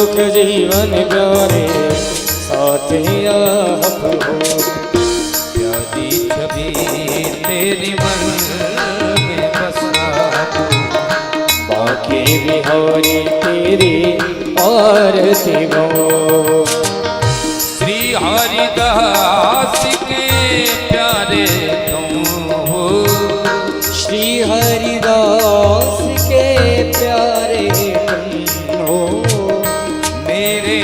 सुख जीवन प्यारे साथिया हो। प्यारी छवि तेरी मन में बसा, बाकी बिहारी तेरी आरती गो। श्री हरिदास के प्यारे तुम हो, श्री हरिदास के प्यारे तुम हो। मेरे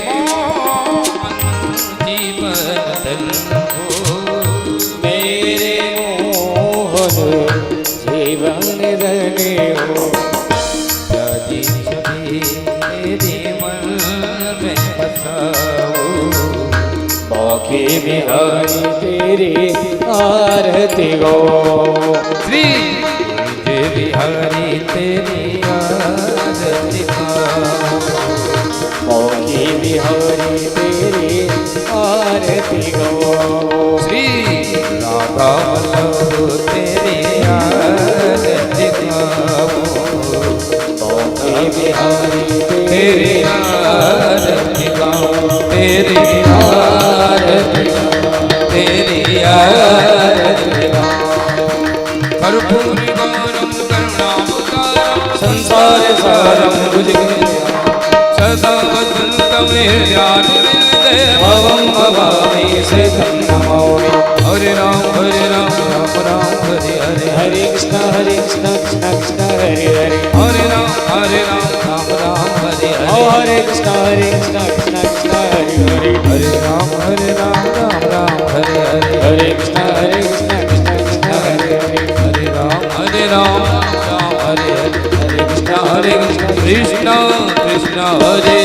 मोहन जीवन धन हो, मेरे मोहन जीवन धन हो। प्यारी छवि तेरी मन में बसाओ, बाकी बिहारी तेरी आरती गो। श्री जय बिहारी तेरी आरती गाओ, बाकी बिहारी तेरी आरती गो। श्री राधा वल्लभ तेरी आरती गाओ, बाकी बिहारी तेरी आरती गाओ, तेरी आरती गाओ, तेरी आरती गाओ। कर्पूर गौरम करुणावतारम संसार सारम भुजगेन्द्र सदा वसंतम हृदयारविंदे भवं भवामि श्रीतं नमामि। हरे राम राम राम हरे हरे, हरे कृष्ण कृष्ण कृष्ण हरे हरे, हरे राम राम राम हरे ओ हरे, हरे कृष्ण कृष्ण कृष्ण हरे हरे, हरे राम राम राम हरे हरे, हरे कृष्ण कृष्ण कृष्ण हरे हरे, हरे राम राम हरे हरे, हरे कृष्ण कृष्ण कृष्ण हरे।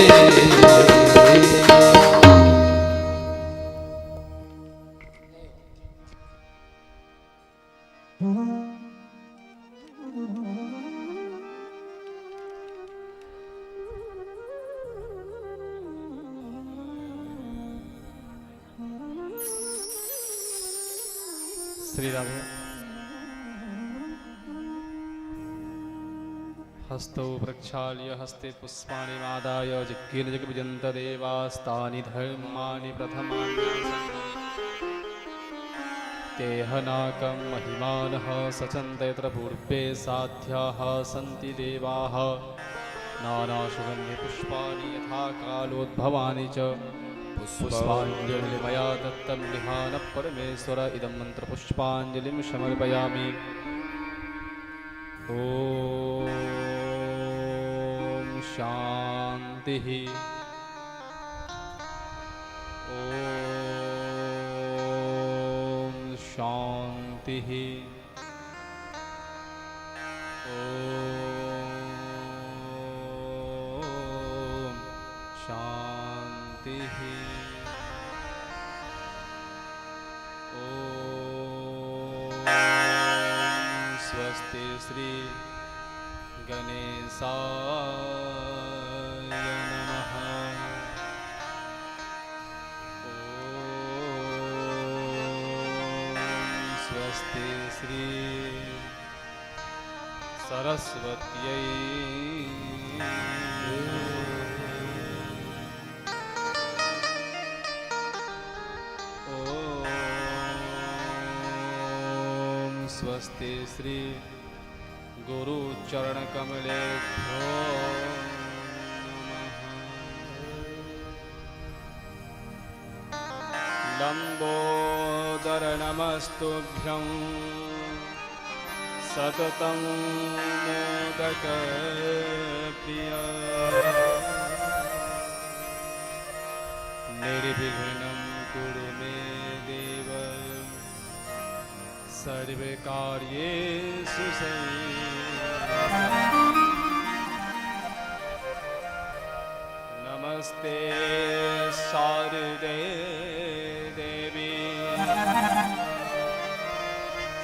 श्री राधे। हस्तौ प्रक्षाल्य हस्ते पुष्पाणि मादाय जिज्ञेन जगविजन्त देवास्तानि धर्माणि प्रथमान्यासन्। तेहनाकं महिमानः सचन्त यत्र पूर्वे साध्याः सन्ति देवाः। नानासुगन्धिपुष्पाणि यथा कालोद्भवानि च पुष्पाञ्जलिर्मया दत्तं निहानः परमेश्वर इदं मन्त्रपुष्पाञ्जलिं समर्पयामि। ॐ शान्तिः। ॐ शान्तिः। ॐ शान्तिः। स्वस्ति श्री गणेशाय नमः। स्वस्ति श्री सरस्वत्यै स्वस्ति श्री गुरुचरणकमलेभ्यो नमः। लंबोदर नमस्तुभ्यं सततं मोदक प्रिय निर्विघ्नं कुरु मे देव सर्वे कार्येषु नमस्ते शारदे देवी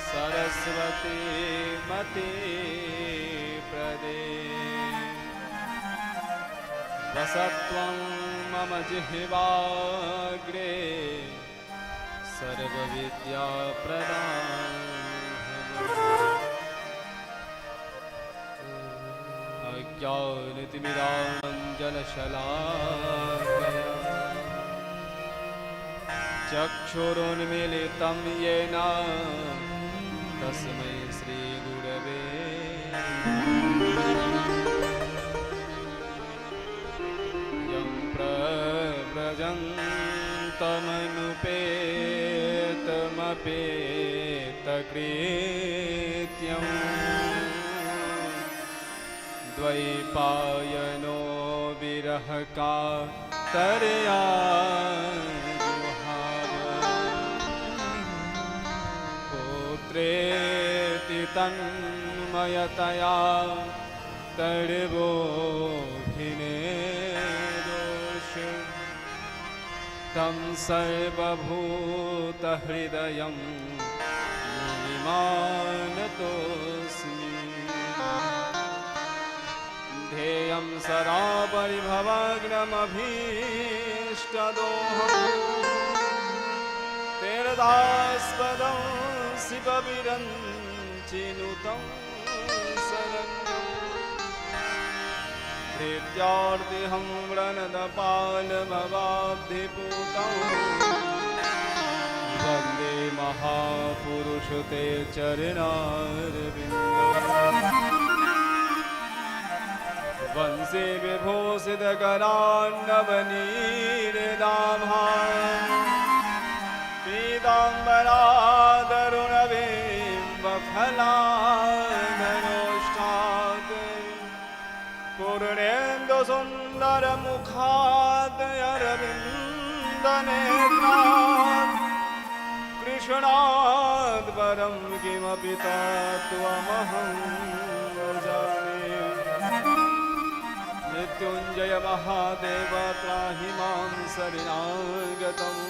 सरस्वती मते प्रदे वसत्वं मम जिह्वाग्रे सर्वविद्या प्रदान अज्ञानतिमिरान्धस्य जलशलाकया चक्षुरुन्मीलितं येन तस्मै श्रीगुरवे यं प्रव्रजन्तमनुपेतमपेतकृत्यम् द्वैपायनो विरहकातरया पुत्रेति तन्मयतया तर्वोऽभिनेदोष तं सर्वभूतहृदयं मुनिमानतोऽस्मि ध्येयं सदा परिभवग्नमभीष्टदोहम् तीर्थास्पदं शिवविरञ्चिनुतं शरण्यं प्रीत्यार्तिहं व्रणदपालमवाब्धिपूतं वन्दे महापुरुष ते चरणारविन्दम् वंशे विभूषितकरान्नवनीरदाभाम् पीताम्बरादरुणबिम्बफलाधरोष्ठात् पूर्णेन्दुसुन्दरमुखात् अरविन्दनेत्रात् कृष्णात् परं किमपि तत्त्वमहं जाने मृत्युञ्जय महादेव त्राहि मां शरणागतम्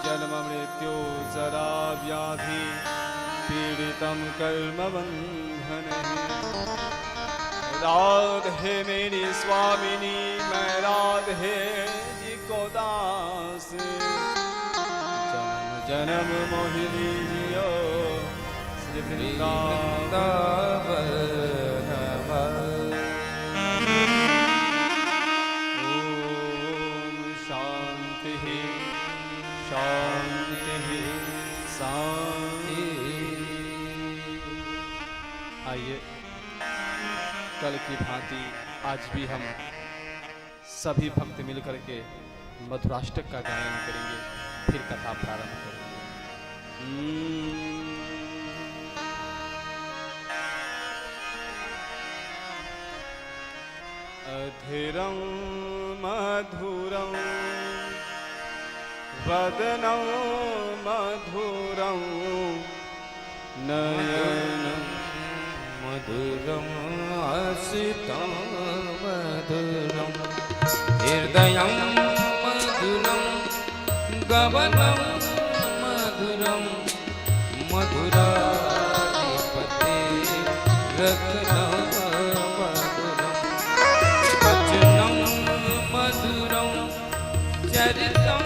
जन्म मृत्यु जरा व्याधि पीड़ितं कर्मबन्धनैः राधे मेरी स्वामिनी मैं राधे जी को दास जन्म जन्म मोहिनी जियो श्री वृंदावन आइए कल की भांति आज भी हम सभी भक्त मिलकर के मधुराष्टक का गायन करेंगे, फिर कथा प्रारंभ करेंगे। अधीरं मधुरं वदनं मधुरं नयनं मधुरं हसितं मधुरं हृदयं मधुरं गमनं मधुरं मधुराधिपते रत्नं मधुरं वचनं मधुरं चरितं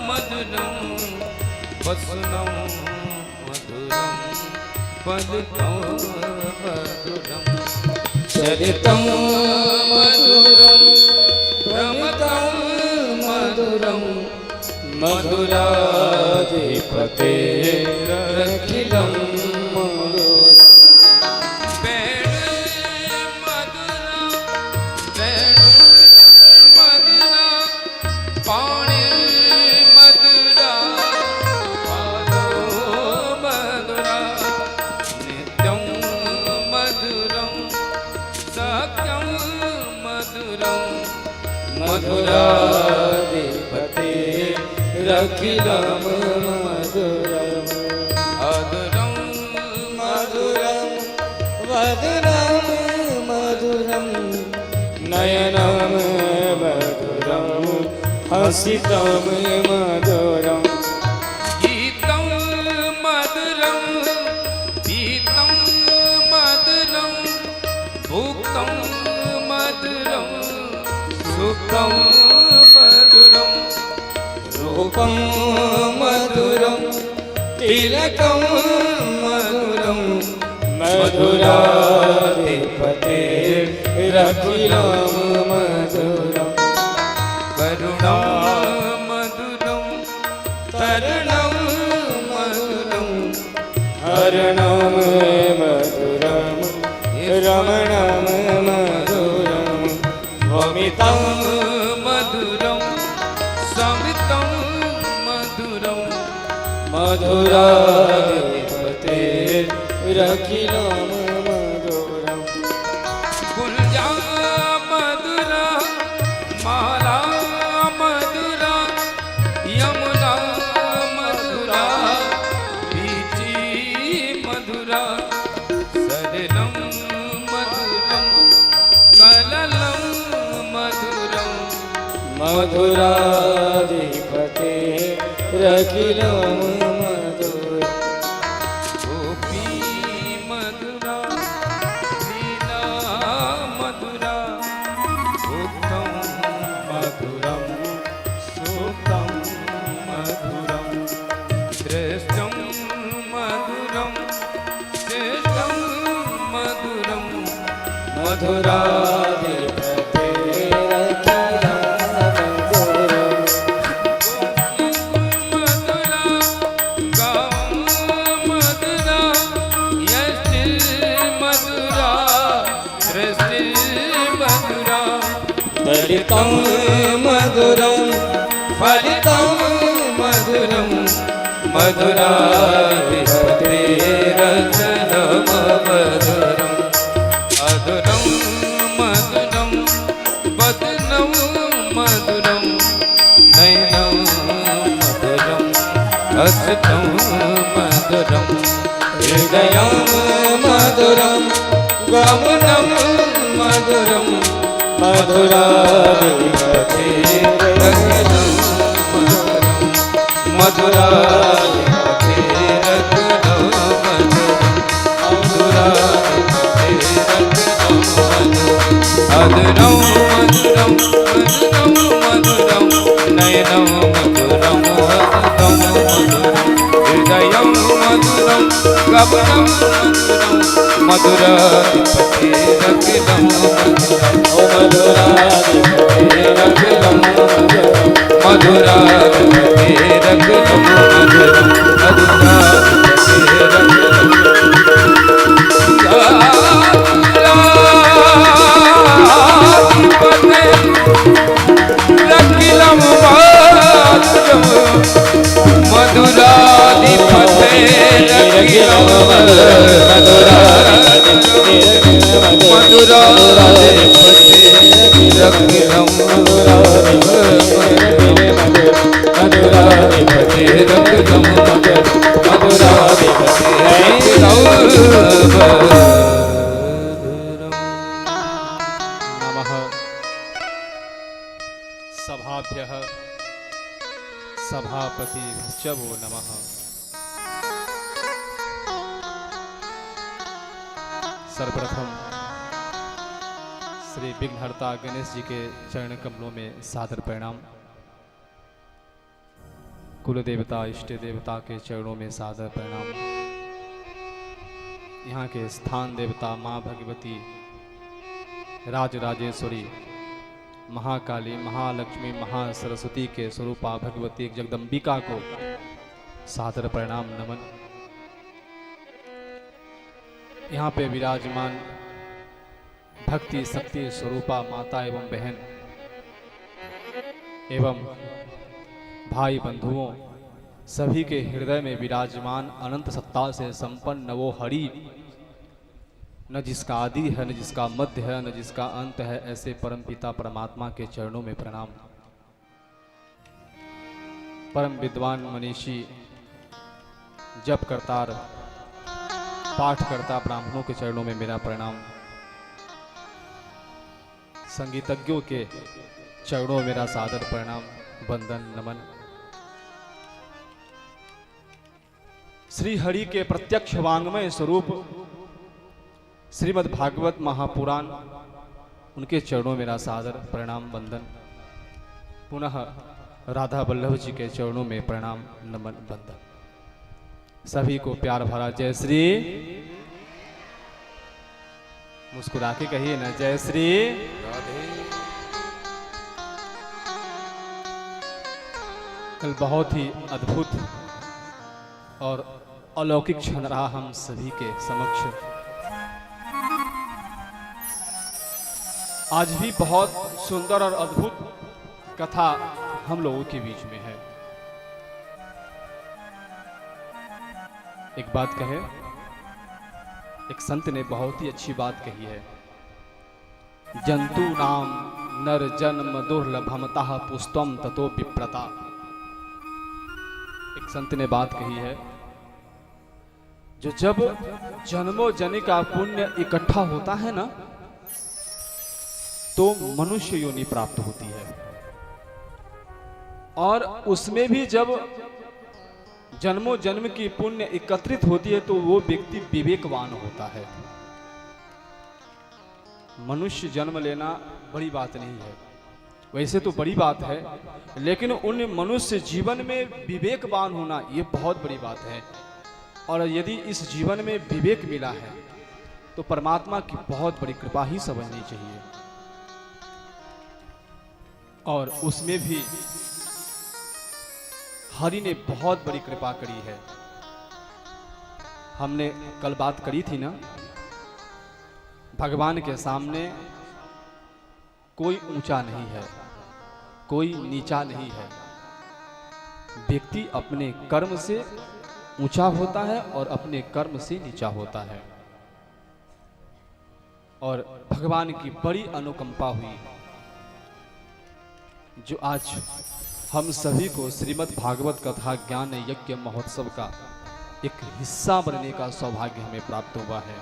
मधुरं वसनं मधुरं पदतं मधुरं चरितं मधुरं प्रमतं मधुरं मधुराधिपतेरखिलं मधुरं मधुराधिपते रखिलं मधुरम् अधुरं मधुरं वदनं मधुरं नयनं मधुरं हसितं मधुरं गीतं मधुरं पीतं मधुरं भुक्तं मधुरं सुखं मधुरं रूपं मधुरं तिलकं मधुरं मधुराधिपते रखिलं स्वमितं मधुरं समितं मधुरं मधुराधिपतेरखिलं मधुरम् गुलजा मधुरा माला मधुरा यमुना मधुरा बीची मधुरा सदनं मधुरं कललं मधुरं मधुराधिपतेरखिलं मधुरम् गोपी मधुरा लीला मधुरा भुक्तं मधुरं सुखं मधुरं दृष्टं मधुरं श्रेष्ठं मधुरं मधुराधिपतेरखिलं मधुरम् मधुरा गां मधुरा यष्टि मधुरा दृष्टि मधुरा दलितं मधुरं फलितं मधुरं मधुराधिपतेरखिलं मधुरम् अधुरं मधुरं वदनं मधुरं नयनं मधुरं हसितं मधुरं हृदयं मधुरं गमनं मधुरं मधुराधिपतेरखिलं मधुरम् मधुराधिपतेरखिलं मधुरं मधुरं मधुरं मधुरं नयनं मधुरं हसितं मधुरं हृदयं मधुरं गमनं मधुरं मधुराधिपतेरखिलं मधुरं मधुराधिपतेरखिलं मधुरं नमः सभाभ्यः सभापतिभ्यश्च वो नमः। सर्वप्रथम श्री विघ्नहर्ता गणेश जी के चरण कमलों में सादर प्रणाम। कुल देवता इष्ट देवता के चरणों में सादर प्रणाम। यहाँ के स्थान देवता माँ भगवती, राजराजेश्वरी, महाकाली, महालक्ष्मी, महासरस्वती के स्वरूपा भगवती जगदम्बिका को सादर प्रणाम नमन। यहाँ पे विराजमान भक्ति शक्ति स्वरूपा माता एवं बहन एवं भाई बंधुओं सभी के हृदय में विराजमान अनंत सत्ता से संपन्न वो हरि, न जिसका आदि है, न जिसका मध्य है, न जिसका अंत है, ऐसे परम पिता परमात्मा के चरणों में प्रणाम। परम विद्वान मनीषी जप करतार पाठ करता ब्राह्मणों के चरणों में मेरा प्रणाम। संगीतज्ञों के चरणों में मेरा सादर प्रणाम, वंदन नमन। श्री हरि के प्रत्यक्ष वांग्मय स्वरूप श्रीमद् भागवत महापुराण, उनके चरणों में मेरा सादर प्रणाम वंदन। पुनः राधा वल्लभ जी के चरणों में प्रणाम नमन वंदन। सभी को प्यार भरा जय श्री, मुस्कुरा के कहिए ना जय श्री राधे। कल बहुत ही अद्भुत और अलौकिक क्षण रहा हम सभी के समक्ष। आज भी बहुत सुंदर और अद्भुत कथा हम लोगों के बीच में है। एक बात कहे, एक संत ने बहुत ही अच्छी बात कही है, जंतु नाम नर जन्म दुर्लभमतः पुष्टम ततो विप्रता। एक संत ने बात कही है, जो जब जन्मों जन्म का पुण्य इकट्ठा होता है ना, तो मनुष्य योनि प्राप्त होती है। और उसमें भी जब जन्मों जन्म की पुण्य एकत्रित होती है तो वो व्यक्ति विवेकवान होता है। मनुष्य जन्म लेना बड़ी बात नहीं है, वैसे तो बड़ी बात है, लेकिन उन मनुष्य जीवन में विवेकवान होना ये बहुत बड़ी बात है। और यदि इस जीवन में विवेक मिला है तो परमात्मा की बहुत बड़ी कृपा ही समझनी चाहिए। और उसमें भी हरि ने बहुत बड़ी कृपा करी है। हमने कल बात करी थी ना, भगवान के सामने कोई ऊंचा नहीं है, कोई नीचा नहीं है। व्यक्ति अपने कर्म से ऊंचा होता है और अपने कर्म से नीचा होता है। और भगवान की बड़ी अनुकंपा हुई, जो आज हम सभी को श्रीमद् भागवत कथा ज्ञान यज्ञ महोत्सव का एक हिस्सा बनने का सौभाग्य हमें प्राप्त हुआ है।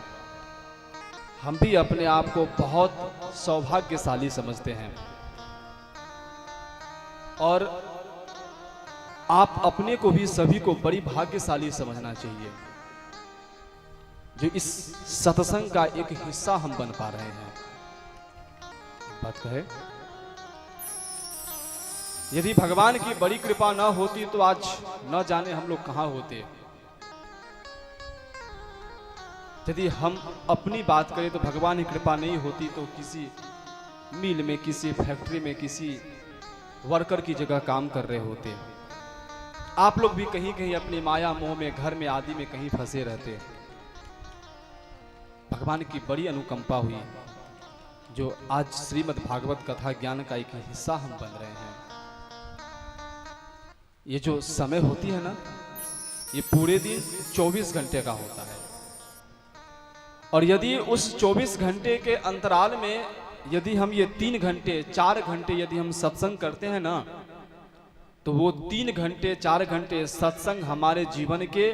हम भी अपने आप को बहुत सौभाग्यशाली समझते हैं और आप अपने को भी सभी को बड़ी भाग्यशाली समझना चाहिए, जो इस सत्संग का एक हिस्सा हम बन पा रहे हैं। बात कहे, यदि भगवान की बड़ी कृपा न होती तो आज न जाने हम लोग कहां होते। यदि हम अपनी बात करें तो भगवान की कृपा नहीं होती तो किसी मिल में, किसी फैक्ट्री में, किसी वर्कर की जगह काम कर रहे होते। आप लोग भी कहीं कहीं अपनी माया मोह में, घर में आदि में कहीं फंसे रहते। भगवान की बड़ी अनुकंपा हुई, जो आज श्रीमद् भागवत कथा ज्ञान का एक हिस्सा हम बन रहे हैं। ये जो समय होती है ना, ये पूरे दिन 24 घंटे का होता है। और यदि उस 24 घंटे के अंतराल में यदि हम ये 3 घंटे 4 घंटे यदि हम सत्संग करते हैं ना, तो वो 3 घंटे 4 घंटे सत्संग हमारे जीवन के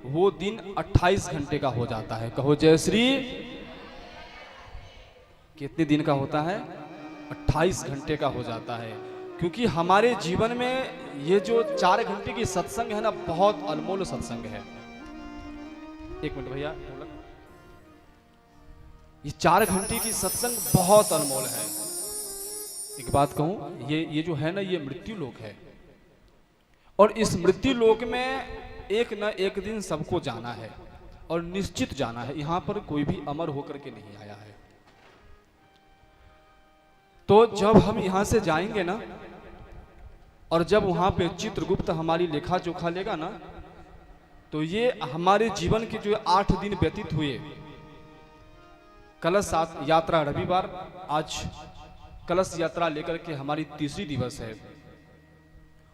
वो दिन 28 घंटे का हो जाता है। कहो जय श्री। कितने दिन का होता है? 28 घंटे का हो जाता है। क्योंकि हमारे जीवन में ये जो 4 घंटे की सत्संग है ना, बहुत अनमोल सत्संग है। एक मिनट भैया, ये 4 घंटे की सत्संग बहुत अनमोल है। एक बात कहूं, ये जो है ना, ये मृत्यु लोक है। और इस मृत्यु लोक में एक न एक दिन सबको जाना है और निश्चित जाना है। यहां पर कोई भी अमर होकर के नहीं आया है। तो जब हम यहां से जाएंगे ना, और जब वहां पे चित्रगुप्त हमारी लेखा जोखा लेगा ना, तो ये हमारे जीवन के जो 8 दिन व्यतीत हुए, कलश यात्रा रविवार, आज कलश यात्रा लेकर के हमारी तीसरी दिवस है।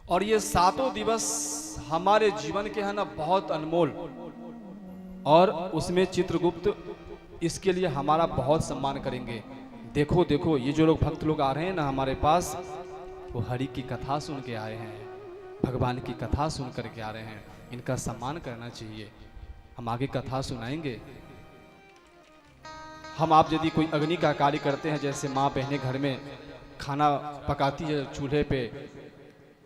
और ये 7 दिवस हमारे जीवन के है ना बहुत अनमोल। और उसमें चित्रगुप्त इसके लिए हमारा बहुत सम्मान करेंगे। देखो देखो, ये जो लोग भक्त लोग आ रहे हैं ना हमारे पास, वो हरि की कथा सुन के आए हैं, भगवान की कथा सुन करके आ रहे हैं। इनका सम्मान करना चाहिए। हम आगे कथा सुनाएंगे। हम आप यदि कोई अग्नि का कार्य करते हैं, जैसे माँ बहनें घर में खाना पकाती है चूल्हे पे,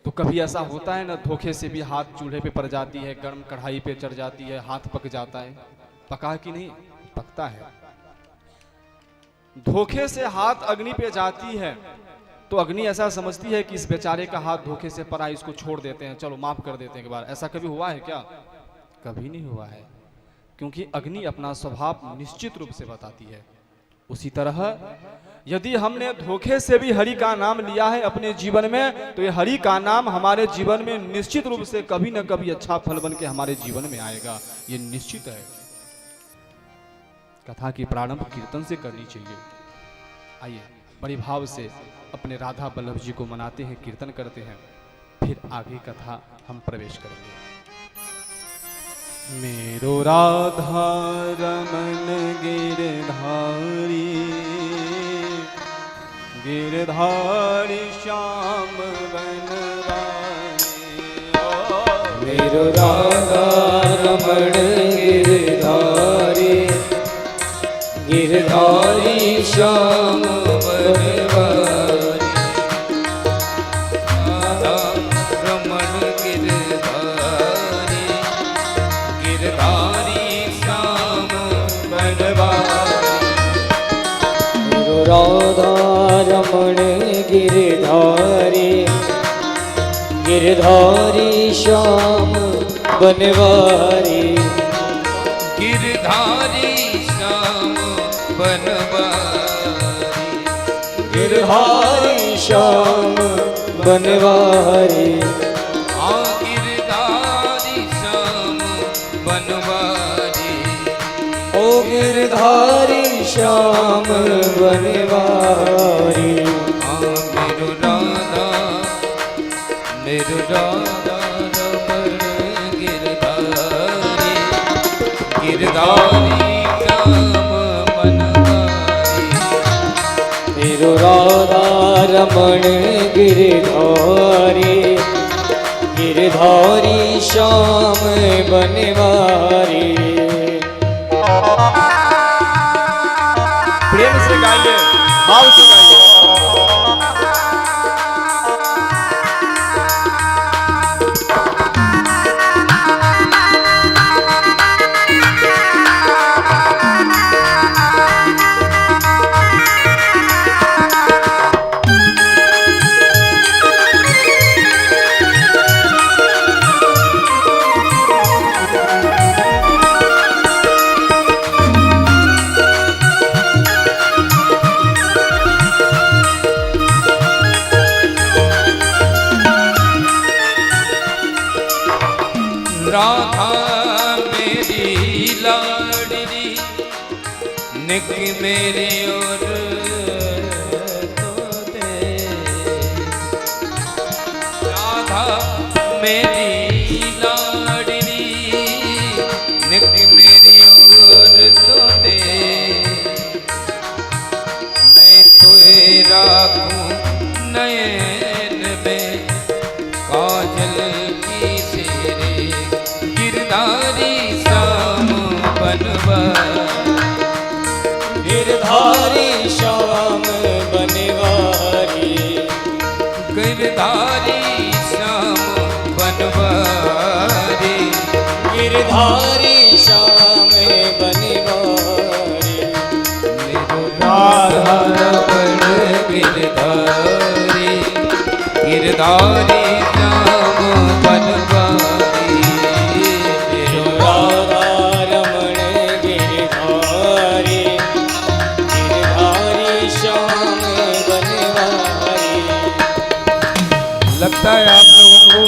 तो कभी ऐसा होता है ना, धोखे से भी हाथ चूल्हे पे पड़ जाती है, गर्म कढ़ाई पे चढ़ जाती है, हाथ पक जाता है। पका कि नहीं? पकता है। धोखे से हाथ अग्नि पे जाती है तो अग्नि ऐसा समझती है कि इस बेचारे का हाथ धोखे से पड़ा, इसको छोड़ देते हैं, चलो माफ कर देते हैं एक बार। ऐसा कभी हुआ है क्या? कभी नहीं हुआ है। क्योंकि अग्नि अपना स्वभाव निश्चित रूप से बताती है। उसी तरह यदि हमने धोखे से भी हरि का नाम लिया है अपने जीवन में, तो ये हरि का नाम हमारे जीवन में निश्चित रूप से कभी न कभी अच्छा फल बन के हमारे जीवन में आएगा। ये निश्चित है। कथा की प्रारंभ कीर्तन से करनी चाहिए। आइए बड़े भाव से अपने राधा वल्लभ जी को मनाते हैं, कीर्तन करते हैं, फिर आगे कथा हम प्रवेश करेंगे। मेरो राधा रमन गिरधारी, गिरधारी श्याम बनवारी। मेरो राधा रमण गिरधारी, गिरधारी श्याम बनवारी। राधा रमण गिरधारी, गिरधारी श्याम बनवारी। मेरो राधा रमण गिरधारी, गिरधारी श्याम बनवारी। गिरधारी श्याम बनवारी, गिरधारी श्याम बनवारी। हाँ गिरधारी श्याम बनवारी, ओ गिरधारी श्याम बनवारी। हाँ मेरो राधा रमण गिरधारी, गिरधारी श्याम बनवारी। मेरो राधा रमण गिरधारी, गिरधारी श्याम बनवारी। प्रेम से गाइए, भाव से गाइए। राधा मेरी लाडली, निक मेरी और तो दे। राधा मेरी लाडली, निक मेरी और तो दे। मैं तुझे राखूं नयन में काजल की तेरे। गिरधारी श्याम बनवारी, गिरधारी श्याम बनवारी। गिरधारी श्याम बनवारी, गिरधारी श्याम बनवारी। मेरो राधा रमण गिरधारी, गिरधारी श्याम बनवारी। मेरो राधा रमण गिरधारी, गिरधारी श्याम बनवारी। लगता है आप लोगों को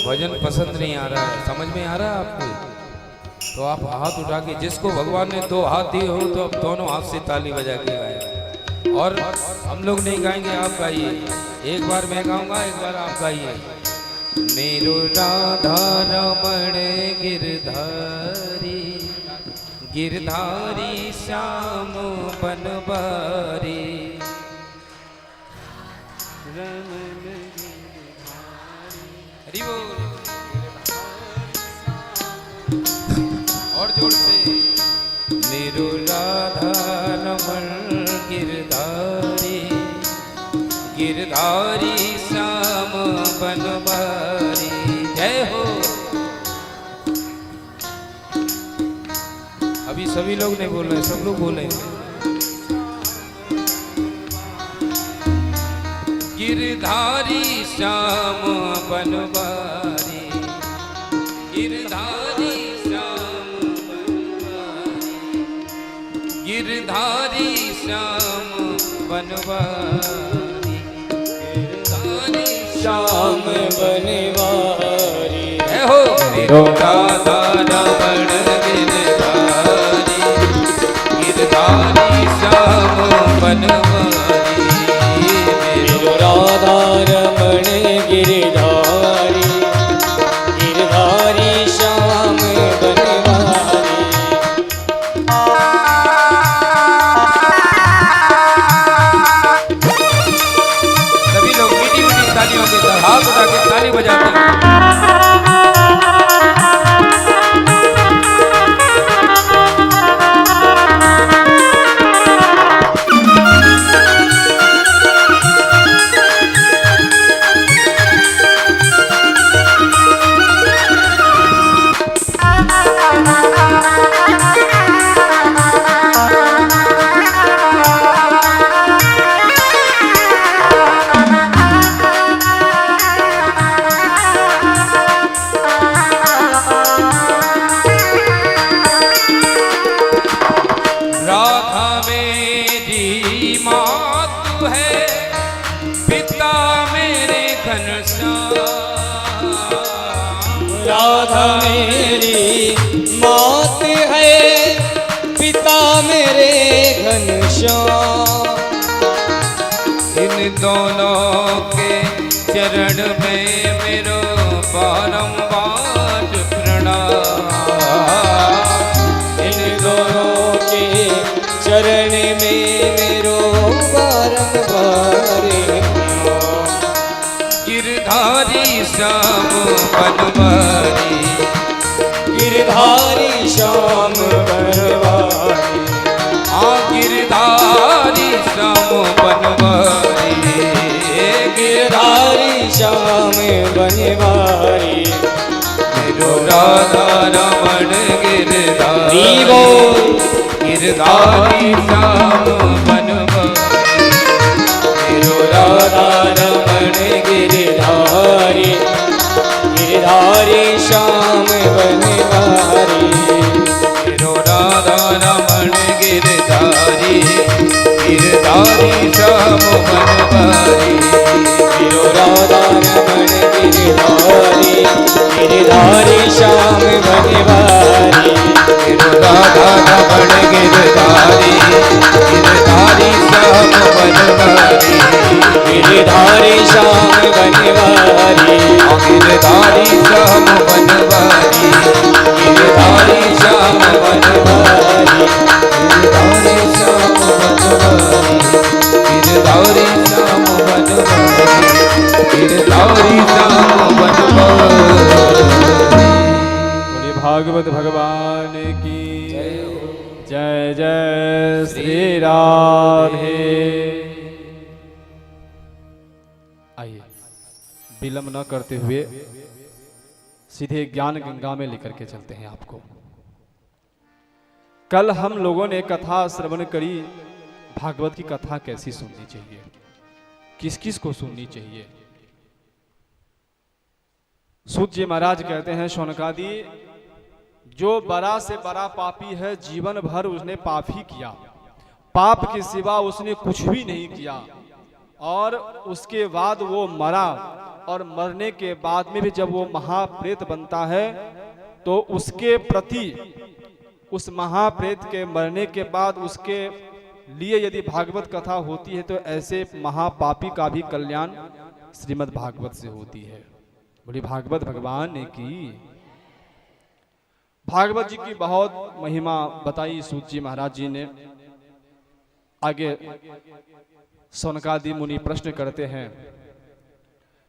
भजन पसंद नहीं आ रहा है, समझ में आ रहा है आपको? तो आप हाथ उठा के, जिसको भगवान ने दो हाथ दिए हो तो अब दोनों हाथ से ताली बजा के गाए। और हम लोग नहीं गाएंगे, आप गाइए। एक बार मैं गाऊंगा, एक बार आप गाइए। मेरो राधा रमण गिरधारी, गिरधारी श्याम बनवारी। हरि बोल। और जोर से। मेरो राधा रमण गिरधारी, गिरधारी श्याम बनवारी। जय हो। अभी सभी लोग नहीं बोल रहे, सब लोग बोले। गिरधारी श्याम बनवारी, गिरधारी श्याम बनवारी। गिरधारी श्याम बनवारी, गिरधारी श्याम बनवारी। जय हो। मेरो राधा रमण गिरधारी, गिरधारी श्याम बनवारी। मेरो तालियों के साथ हाथ उठा के ताली बजाते हैं। राधा मेरी माँ तू है, पिता मेरे घनश्याम। राधा मेरी मौत है, पिता मेरे घनश्याम। इन दोनों के चरण में मेरो बारंबार प्रणाम। इन दोनों के चरण में मेरो बारंबार प्रणाम। गिरधारी श्याम बनवारी, गिरधारी श्याम बनवारी। गिरधारी श्याम बनवारी, गिरधारी श्याम बनवारी। मेरो राधा रमण गिरधारी, गिरधारी श्याम बनवारी। मेरो राधा रमण गिरधारी, गिरधारी श्याम बनवारी। मेरो राधा रमण गिरधारी, गिरधारी श्याम बनवारी। मेरो राधा रमण गिरधारी, गिरधारी श्याम बनवारी। मेरो राधा रमण गिरधारी, गिरधारी श्याम बनवारी। गिरधारी श्याम बनवारी, गिरधारी श्याम बनवारी, गिरधारी श्याम बनवारी। गिरधारी श्याम बनवारी, गिरधारी श्याम बनवारी, गिरधारी श्याम बनवारी। बोलिए भागवत भगवान की जय जय श्री राधे। आइए विलंब न करते हुए सीधे ज्ञान गंगा में लेकर के चलते हैं आपको। कल हम लोगों ने कथा श्रवण करी, भागवत की कथा कैसी सुननी चाहिए, किस किस को सुननी चाहिए। सूत जी महाराज कहते हैं, शौनकादि जो बड़ा से बड़ा पापी है, जीवन भर उसने पाप ही किया, पाप के सिवा उसने कुछ भी नहीं किया, और उसके बाद वो मरा, और मरने के बाद में भी जब वो महाप्रेत बनता है तो उसके प्रति, उस महाप्रेत के मरने के बाद उसके लिए यदि भागवत कथा होती है तो ऐसे महापापी का भी कल्याण श्रीमद् भागवत से होती है। बोली भागवत भगवान ने की। भागवत जी की बहुत महिमा बताई सूत जी महाराज जी ने। आगे सौनकादि मुनि प्रश्न करते हैं,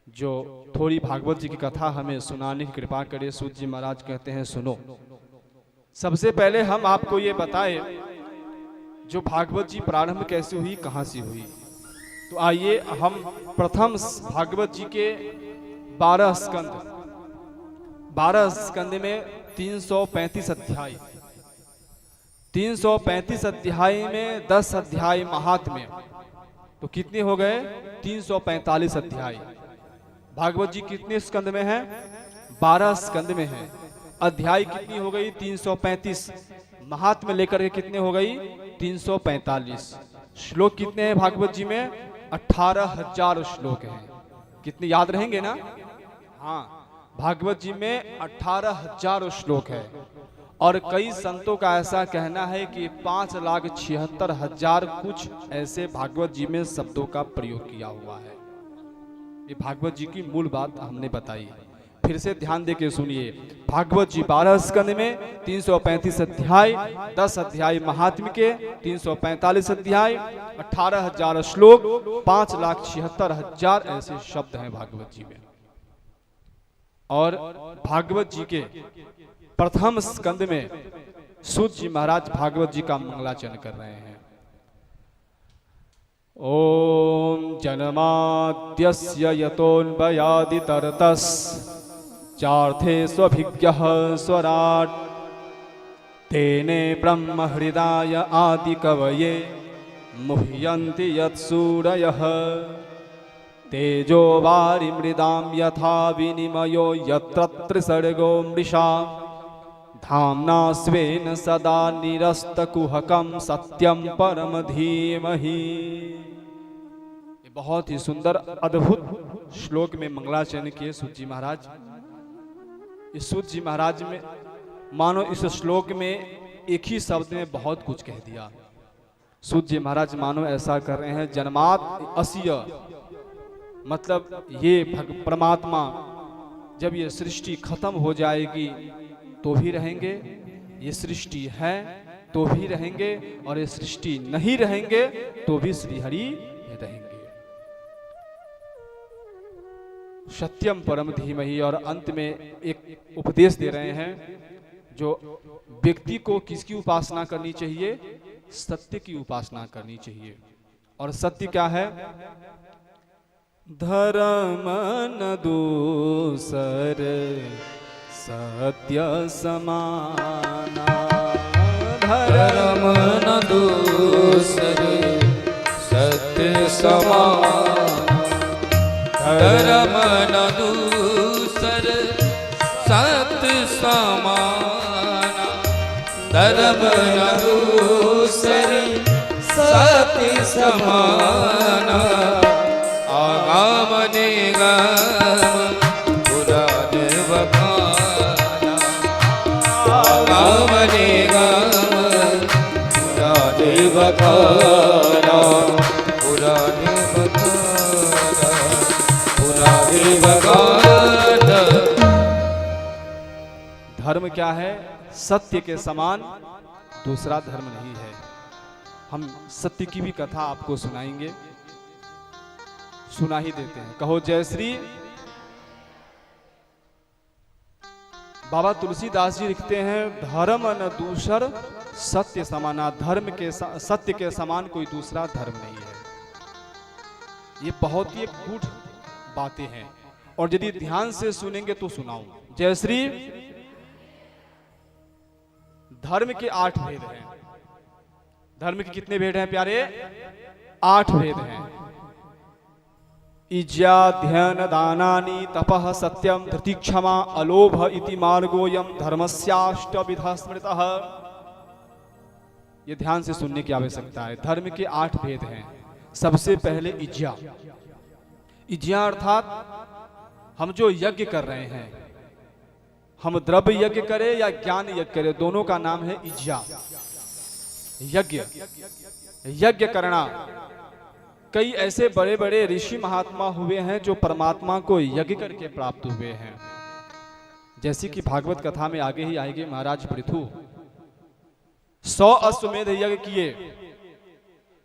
जो थोड़ी भागवत जी की कथा हमें सुनाने की कृपा करे। सूत जी महाराज कहते हैं, सुनो। सबसे पहले हम आपको ये बताए जो भागवत जी प्रारंभ कैसे हुई, कहां से हुई। तो आइए हम प्रथम भागवत जी के 12 स्कंद में 335 अध्याय, 335 अध्याय में 10 अध्याय महात्म्य, तो कितने हो गए 345 अध्याय। भागवत जी कितने स्कंद में है, 12 स्कंद में है। अध्याय कितनी हो गई 335, महात्म्य लेकर के कितने हो गई 345। श्लोक कितने हैं भागवत जी में, 18,000 श्लोक हैं। कितने याद रहेंगे ना। हाँ, भागवत जी में 18,000 श्लोक है, और कई संतों का ऐसा कहना है कि 5,76,000 कुछ ऐसे भागवत जी में शब्दों का प्रयोग किया हुआ है। ये भागवत जी की मूल बात हमने बताई। फिर से ध्यान देके सुनिए। भागवत जी 12 स्कंद में 335 अध्याय, 10 अध्याय महात्म्य के, 345 अध्याय, 18,000 श्लोक, 5,76,000 ऐसे शब्द हैं भागवत जी में। और भागवत जी के प्रथम स्कंद में सूत जी महाराज भागवत जी का मंगलाचरण कर रहे हैं। ओम जन्माद्यस्य यतोऽन्वयादितरतस् चार्थे स्वभिज्ञः स्वराट् तेने ब्रह्म हृदय आदि कवये मुह्यन्ति यत्सूरयः तेजो वारिमृदां यथा विनिमयो यत्र त्रिसर्गो मृषा धाम्ना स्वेन सदा निरस्तकुहकं सत्यं परम धीमहि। बहुत ही सुंदर अद्भुत श्लोक में मंगलाचरण किए सूत जी महाराज। इस सूत जी महाराज में मानो इस श्लोक में एक ही शब्द में बहुत कुछ कह दिया। सूत जी महाराज मानो ऐसा कर रहे हैं, जन्मात अस्य मतलब ये परमात्मा जब ये सृष्टि खत्म हो जाएगी तो भी रहेंगे, ये सृष्टि है तो भी रहेंगे, और ये सृष्टि नहीं रहेंगे तो भी श्रीहरि रहेंगे। सत्यम परम धीमहि। और अंत में एक उपदेश दे रहे हैं, जो व्यक्ति को किसकी उपासना करनी चाहिए? सत्य की उपासना करनी चाहिए। और सत्य क्या है? धर्म न दूसर सत्य समाना, धर्म न दूसर सत्य समाना, धर्म न दूसर सत्य समाना, धर्म न दूसर सत्य समाना, आगाम निगम पुराण बखाना, आगाम निगम पुराण बखाना, पुराण बखाना, पुराण बखाना। धर्म क्या है? सत्य के समान दूसरा धर्म नहीं है। हम सत्य की भी कथा आपको सुनाएंगे, सुना ही देते हैं। कहो जय श्री। बाबा तुलसीदास जी लिखते हैं, धर्म न दूसर सत्य समाना, धर्म के सत्य के समान कोई दूसरा धर्म नहीं है। ये बहुत ही गूढ़ बातें हैं, और यदि ध्यान से सुनेंगे तो सुनाऊं। जय श्री। धर्म के 8 भेद हैं। धर्म के कितने भेद हैं प्यारे? 8 भेद हैं। इज्या ध्यान दानानि तपः सत्यम धृति क्षमा अलोभ इति मार्गोयम धर्मस्याष्टविधः स्मृतः। ये ध्यान से सुनने की आवश्यकता है। धर्म के 8 भेद हैं। सबसे पहले इज्या। इज्या अर्थात हम जो यज्ञ कर रहे हैं, हम द्रव्य यज्ञ करें या ज्ञान यज्ञ करें, दोनों का नाम है इज्या। यज्ञ, यज्ञ करना। कई ऐसे बड़े बड़े ऋषि महात्मा हुए हैं जो परमात्मा को यज्ञ करके प्राप्त हुए हैं। जैसे कि भागवत कथा में आगे ही आएंगे, महाराज पृथु 100 अश्वमेध यज्ञ किए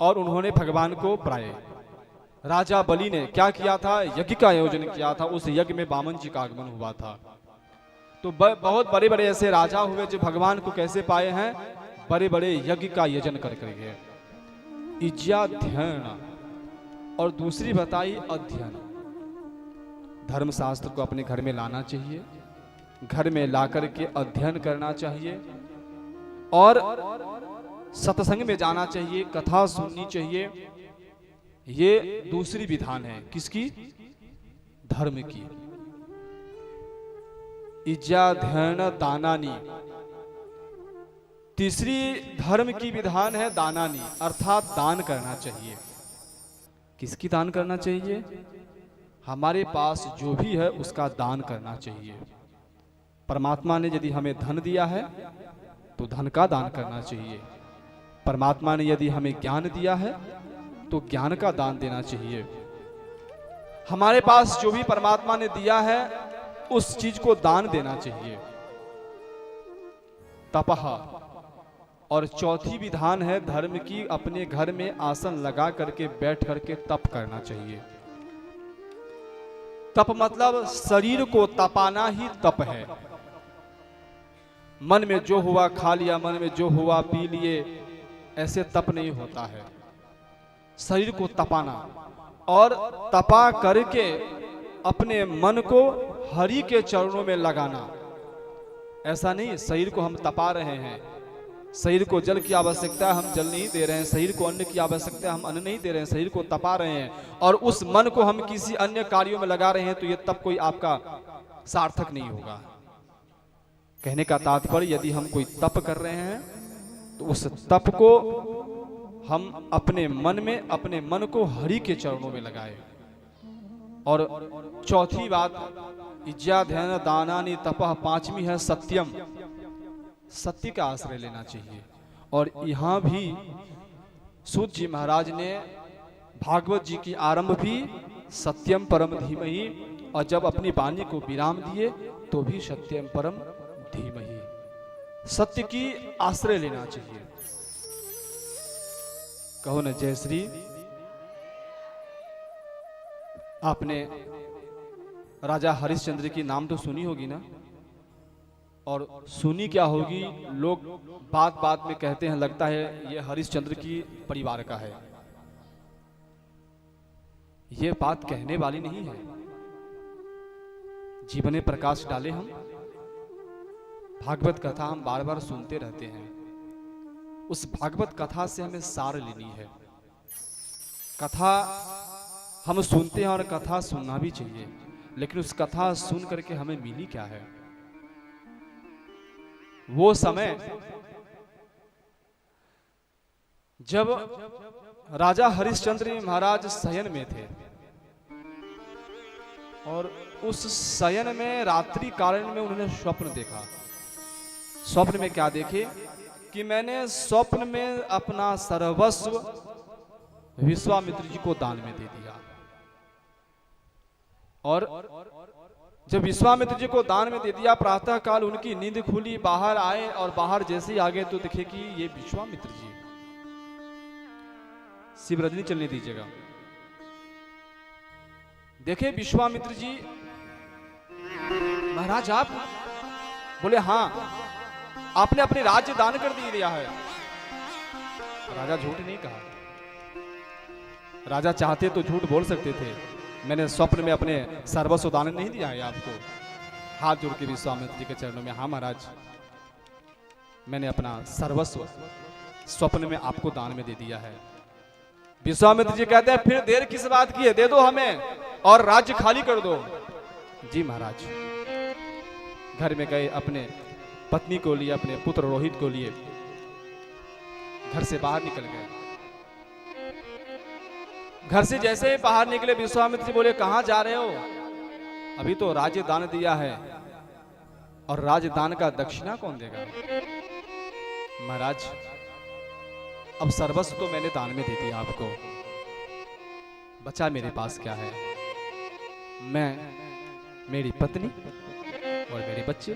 और उन्होंने भगवान को प्राये। राजा बलि ने क्या किया था? यज्ञ का आयोजन किया था। उस यज्ञ में वामन जी का आगमन हुआ था। तो बहुत बड़े बड़े ऐसे राजा हुए जो भगवान को कैसे पाए हैं? बड़े बड़े यज्ञ का आयोजन करके। इज्या ध्यान, और दूसरी बताई अध्ययन। धर्मशास्त्र को अपने घर में लाना चाहिए, घर में लाकर के अध्ययन करना चाहिए, और सत्संग में जाना चाहिए, कथा सुननी चाहिए। ये दूसरी विधान है। किसकी? धर्म की। इज्जा ध्यान दानानी। तीसरी धर्म की विधान है दानानी, अर्थात दान करना चाहिए। किसकी दान करना चाहिए? हमारे पास जो भी है उसका दान करना चाहिए। परमात्मा ने यदि हमें धन दिया है तो धन का दान करना चाहिए। परमात्मा ने यदि हमें ज्ञान दिया है तो ज्ञान का दान देना चाहिए। हमारे पास जो भी परमात्मा ने दिया है उस चीज को दान देना चाहिए। तपह। और चौथी विधान है धर्म की, अपने घर में आसन लगा करके बैठ करके तप करना चाहिए। तप मतलब शरीर को तपाना ही तप है। मन में जो हुआ खा लिया, मन में जो हुआ पी लिए, ऐसे तप नहीं होता है। शरीर को तपाना और तपा करके अपने मन को हरि के चरणों में लगाना। ऐसा नहीं शरीर को हम तपा रहे हैं, शरीर को जल की आवश्यकता है हम जल नहीं दे रहे हैं, शरीर को अन्न की आवश्यकता है हम अन्न नहीं दे रहे हैं, शरीर को तपा रहे हैं और उस मन को हम किसी अन्य कार्यों में लगा रहे हैं, तो ये तप कोई आपका सार्थक नहीं होगा। कहने का तात्पर्य यदि हम कोई तप कर रहे हैं तो उस तप को हम अपने मन में, अपने मन को हरि के चरणों में लगाए। और चौथी बात इज्जा ध्यान दानानि तपः, पांचवी है सत्यम, सत्य का आश्रय लेना चाहिए। और यहाँ भी सूत जी महाराज ने भागवत जी की आरंभ भी सत्यम परम धीमहि, और जब अपनी वाणी को विराम दिए तो भी सत्यम परम धीमहि, सत्य की आश्रय लेना चाहिए। कहो न जय श्री। आपने राजा हरिश्चंद्र की नाम तो सुनी होगी ना, और सुनी क्या होगी, लोग बात बात में कहते हैं लगता है ये हरिश्चंद्र की परिवार का है। ये बात कहने वाली नहीं है। जीवन में प्रकाश डाले हम, भागवत कथा हम बार बार सुनते रहते हैं, उस भागवत कथा से हमें सार लेनी है। कथा हम सुनते हैं और कथा सुनना भी चाहिए, लेकिन उस कथा सुन करके हमें मिली क्या है। वो समय जब राजा हरिश्चंद्र महाराज शयन में थे और उस शयन में रात्रि कालीन में उन्होंने स्वप्न देखा। स्वप्न में क्या देखे कि मैंने स्वप्न में अपना सर्वस्व विश्वामित्र जी को दान में दे दिया। और जब विश्वामित्र जी को दान में दे दिया, प्रातः काल उनकी नींद खुली, बाहर आए और बाहर जैसे ही आगे तो देखे कि ये विश्वामित्र जी। शिव रजनी चलने दीजिएगा। देखे विश्वामित्र जी, महाराज आप? बोले हाँ, आपने अपने राज्य दान कर दिया है। राजा झूठ नहीं कहा। राजा चाहते तो झूठ बोल सकते थे, मैंने स्वप्न में अपने सर्वस्व दान नहीं दिया है आपको। हाथ जोड़ के विश्वामित्र जी के चरणों में, हाँ महाराज मैंने अपना सर्वस्व स्वप्न में आपको दान में दे दिया है। विश्वामित्र जी कहते हैं फिर देर किस बात की है, दे दो हमें और राज्य खाली कर दो। जी महाराज। घर में गए, अपने पत्नी को लिए, अपने पुत्र रोहित को लिए घर से बाहर निकल गए। घर से जैसे ही बाहर निकले विश्वामित्र जी बोले कहां जा रहे हो? अभी तो राज्य दान दिया है, और राजदान का दक्षिणा कौन देगा? महाराज अब सर्वस्व तो मैंने दान में दे दिया आपको, बचा मेरे पास क्या है? मैं, मेरी पत्नी और मेरे बच्चे।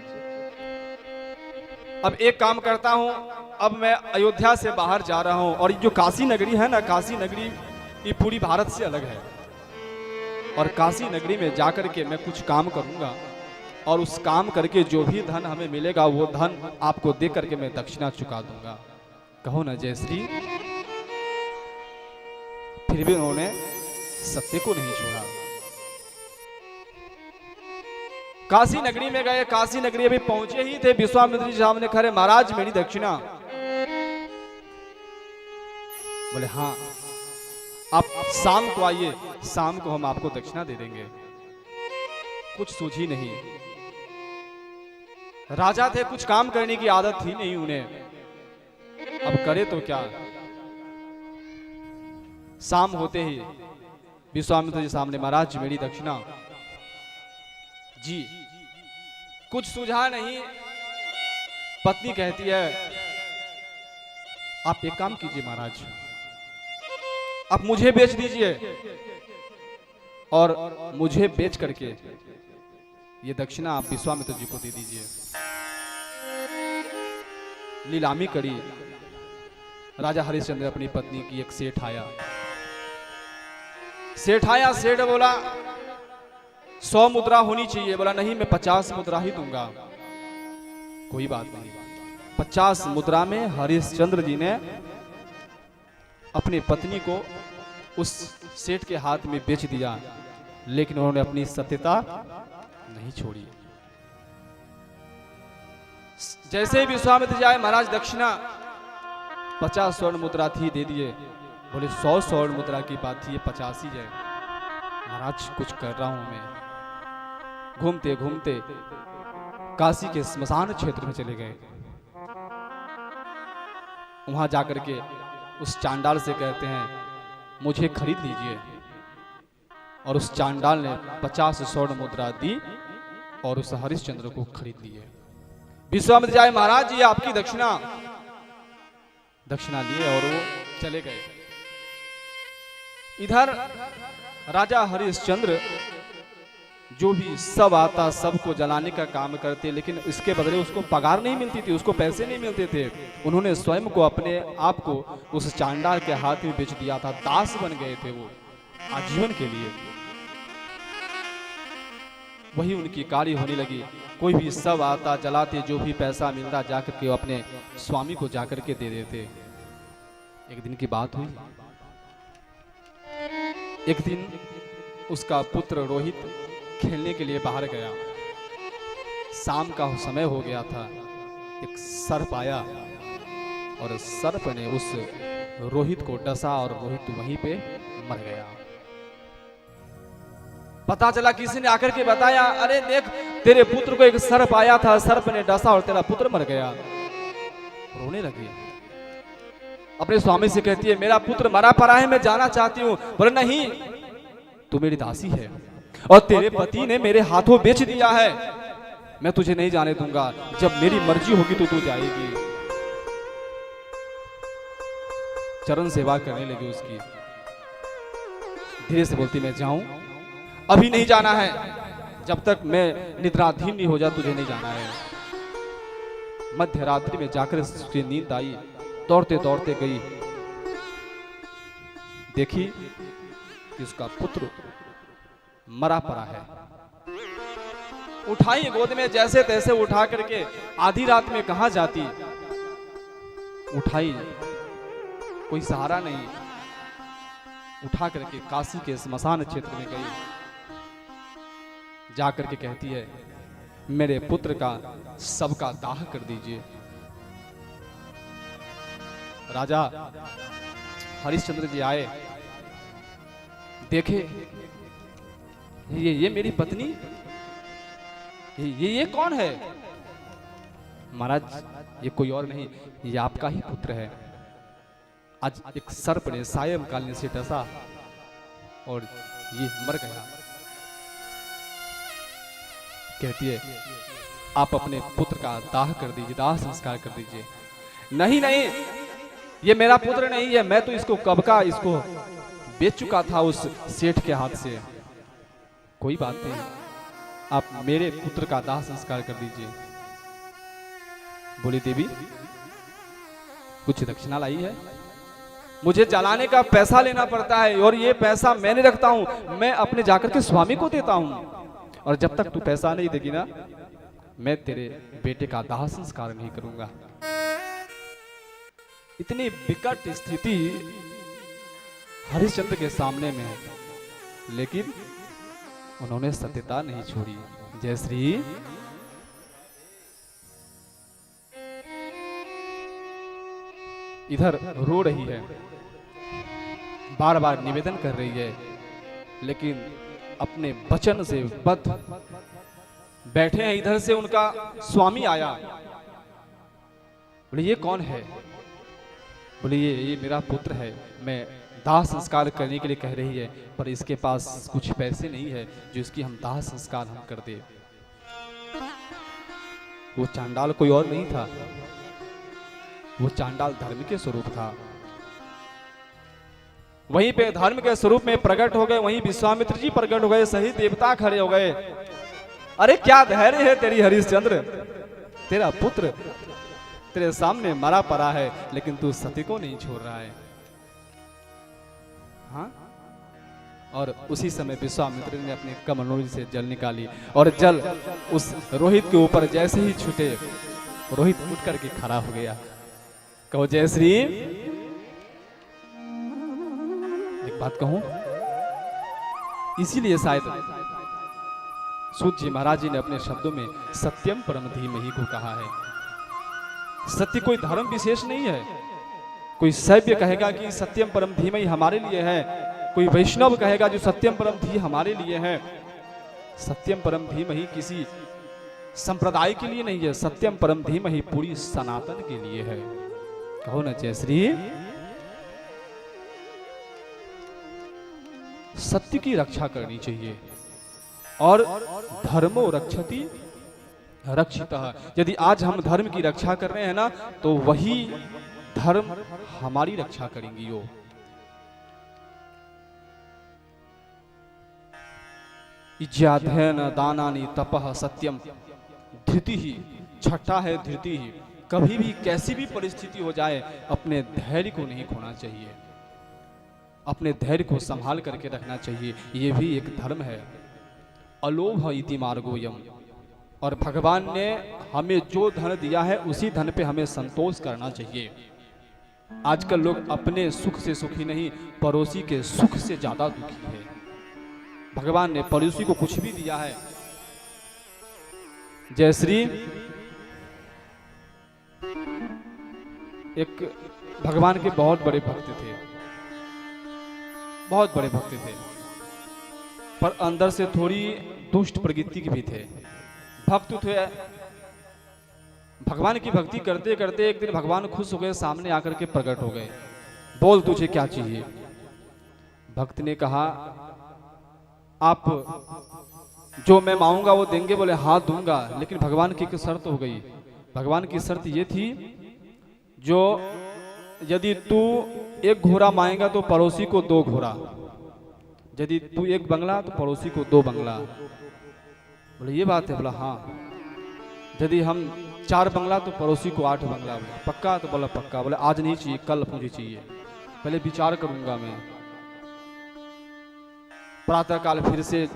अब एक काम करता हूं, अब मैं अयोध्या से बाहर जा रहा हूं, और जो काशी नगरी है ना, काशी नगरी ये पूरी भारत से अलग है, और काशी नगरी में जाकर के मैं कुछ काम करूंगा, और उस काम करके जो भी धन हमें मिलेगा वो धन आपको दे करके मैं दक्षिणा चुका दूंगा। कहो ना जय श्री। फिर भी उन्होंने सत्य को नहीं छोड़ा। काशी नगरी में गए। काशी नगरी अभी पहुंचे ही थे, विश्वामित्र जी सामने खड़े, महाराज मेरी दक्षिणा। बोले हाँ आप शाम को आइए, शाम को हम आपको दक्षिणा दे देंगे। कुछ सूझी नहीं। राजा थे, कुछ काम करने की आदत थी नहीं उन्हें, अब करे तो क्या। शाम होते ही विश्वामित्र जी सामने, महाराज मेरी दक्षिणा। जी कुछ सूझा नहीं। पत्नी कहती है आप एक काम कीजिए महाराज, आप मुझे बेच दीजिए, और मुझे बेच करके ये दक्षिणा आप विश्वामित्र जी को दे दीजिए। नीलामी करी। राजा हरिश्चंद्र अपनी पत्नी की एक सेठ आया। सेठ बोला 100 मुद्रा होनी चाहिए। बोला नहीं, मैं 50 मुद्रा ही दूंगा। कोई बात नहीं। 50 मुद्रा में हरिश्चंद्र जी ने अपनी पत्नी को उस सेठ के हाथ में बेच दिया, लेकिन उन्होंने अपनी सत्यता नहीं छोड़ी। जैसे ही विश्वामित्र जी आए, महाराज दक्षिणा 50 स्वर्ण मुद्रा थी, दे दिए। बोले 100 स्वर्ण मुद्रा की बात थी, ये 50 ही है। महाराज कुछ कर रहा हूं मैं। घूमते घूमते काशी के स्मशान क्षेत्र में चले गए। वहां जाकर के उस चांडाल से कहते हैं मुझे खरीद लीजिए। और उस चांडाल ने 50 स्वर्ण मुद्रा दी और उस हरिश्चंद्र को खरीद लिए। विश्वामित्र जाए, महाराज जी आपकी दक्षिणा। दक्षिणा लिए और वो चले गए। इधर राजा हरिश्चंद्र जो भी सब आता सबको जलाने का काम करते, लेकिन इसके बदले उसको पगार नहीं मिलती थी, उसको पैसे नहीं मिलते थे। उन्होंने स्वयं को, अपने आप को उस चांडाल के हाथ में बेच दिया था। दास बन गए थे वो आजीवन के लिए। वही उनकी कार्य होने लगी। कोई भी सब आता जलाते, जो भी पैसा मिलता जाकर के अपने स्वामी को जाकर के दे देते। एक दिन की बात हुई। एक दिन उसका पुत्र रोहित खेलने के लिए बाहर गया। शाम का समय हो गया था। एक सर्प आया और सर्प ने उस रोहित को डसा और रोहित वहीं पे मर गया। पता चला, किसी ने आकर के बताया, अरे देख तेरे पुत्र को एक सर्प आया था, सर्प ने डसा और तेरा पुत्र मर गया। रोने लगी। अपने स्वामी से कहती है मेरा पुत्र मरा पड़ा है, मैं जाना चाहती हूँ। बोले नहीं, तू मेरी दासी है और तेरे पति ने मेरे हाथों बेच दिया है, मैं तुझे नहीं जाने दूंगा। जब मेरी मर्जी होगी तो तू जाएगी। चरण सेवा करने लगी उसकी। धीरे से बोलती, मैं जाऊं? अभी नहीं जाना है, जब तक मैं निद्राधीन नहीं हो जा तुझे नहीं जाना है। मध्य रात्रि में जाकर उसकी नींद आई। दौड़ते दौड़ते गई, देखी कि उसका पुत्र मरा पड़ा है। उठाई गोद में, जैसे तैसे उठा करके, आधी रात में कहां जाती, उठाई, कोई सहारा नहीं, उठा करके काशी के स्मशान क्षेत्र में गई। जाकर के कहती है मेरे पुत्र का सबका दाह कर दीजिए। राजा हरिश्चंद्र जी आए, देखे ये मेरी पत्नी, ये कौन है? महाराज ये कोई और नहीं, ये आपका ही पुत्र है। आज एक सर्प ने सायंकाल से डसा और ये मर गया। कहती है आप अपने पुत्र का दाह कर दीजिए, दाह संस्कार कर दीजिए। नहीं नहीं, ये मेरा पुत्र नहीं है, मैं तो इसको कब का इसको बेच चुका था उस सेठ के हाथ से। कोई बात नहीं, आप मेरे पुत्र का दाह संस्कार कर दीजिए। बोली देवी कुछ दक्षिणा लाई है, मुझे जलाने का पैसा लेना पड़ता है और ये पैसा मैंने रखता हूं, मैं अपने जाकर के स्वामी को देता हूं। और जब तक तू पैसा नहीं देगी ना, मैं तेरे बेटे का दाह संस्कार नहीं करूंगा। इतनी विकट स्थिति हरिश्चंद्र के सामने में है, लेकिन उन्होंने सत्यता नहीं छोड़ी। जय श्री। इधर रो रही है, बार बार निवेदन कर रही है, लेकिन अपने वचन से बद्ध बैठे हैं। इधर से उनका स्वामी आया। बोले ये कौन है? बोले ये मेरा पुत्र है, मैं दाह संस्कार करने के लिए कह रही है, पर इसके पास कुछ पैसे नहीं है जो इसकी हम दाह संस्कार हम कर दे। वो चांडाल कोई और नहीं था, वो चांडाल धर्म के स्वरूप था। वहीं पे धर्म के स्वरूप में प्रकट हो गए, वहीं विश्वामित्र जी प्रकट हो गए, सही देवता खड़े हो गए। अरे क्या धैर्य है तेरी हरिश्चंद्र, तेरा पुत्र तेरे सामने मरा पड़ा है, लेकिन तू सती को नहीं छोड़ रहा है। हाँ? और उसी समय विश्वामित्र ने अपने कमलों से जल निकाली और जल उस रोहित के ऊपर जैसे ही छूटे, रोहित उठ करके खड़ा हो गया। कहो जय श्री। एक बात कहूं, इसीलिए शायद सूत जी महाराज जी ने अपने शब्दों में सत्यम परम धीमहि को कहा है। सत्य कोई धर्म विशेष नहीं है। कोई शैव्य कहेगा कि सत्यम परम धीमहि हमारे लिए है, कोई वैष्णव कहेगा जो सत्यम परम धी हमारे लिए है। सत्यम परम धीमहि किसी संप्रदाय के लिए नहीं है, सत्यम परम धीमहि पूरी सनातन के लिए है। कहो ना जय श्री। सत्य की रक्षा करनी चाहिए और धर्मो रक्षति रक्षितः। यदि आज हम धर्म की रक्षा कर रहे हैं ना, तो वही धर्म हमारी रक्षा करेंगी। वो इज्याध्ययन दानानि तपः सत्यम धृति ही। छठा है धृति ही। कभी भी कैसी भी परिस्थिति हो जाए अपने धैर्य को नहीं खोना चाहिए, अपने धैर्य को संभाल करके रखना चाहिए। ये भी एक धर्म है। अलोभ इति मार्गोयम। और भगवान ने हमें जो धन दिया है उसी धन पे हमें संतोष करना चाहिए। आजकल लोग अपने सुख से सुखी नहीं, पड़ोसी के सुख से ज्यादा दुखी है। भगवान ने पड़ोसी को कुछ भी दिया है। जय श्री। एक भगवान के बहुत बड़े भक्त थे, बहुत बड़े भक्त थे, पर अंदर से थोड़ी दुष्ट प्रवृत्ति के भी थे। भक्त थे, भगवान की भक्ति करते करते एक दिन भगवान खुश हो गए, सामने आकर के प्रकट हो गए। बोल तुझे क्या चाहिए? भक्त ने कहा आप जो मैं मांगूंगा वो देंगे? बोले हाँ दूंगा, लेकिन भगवान की एक शर्त हो गई। भगवान की शर्त ये थी, जो यदि तू एक घोड़ा मांगेगा तो पड़ोसी को 2 घोड़ा, यदि तू एक बंगला तो पड़ोसी को 2 बंगला। बोले ये बात है? बोला हाँ। यदि हम 4 बंगला तो पड़ोसी को 8 बंगला। बोला पक्का? तो बोला पक्का। बोले आज नहीं चाहिए, कल मुझे चाहिए, पहले विचार करूंगा मैं। प्रातः काल फिर से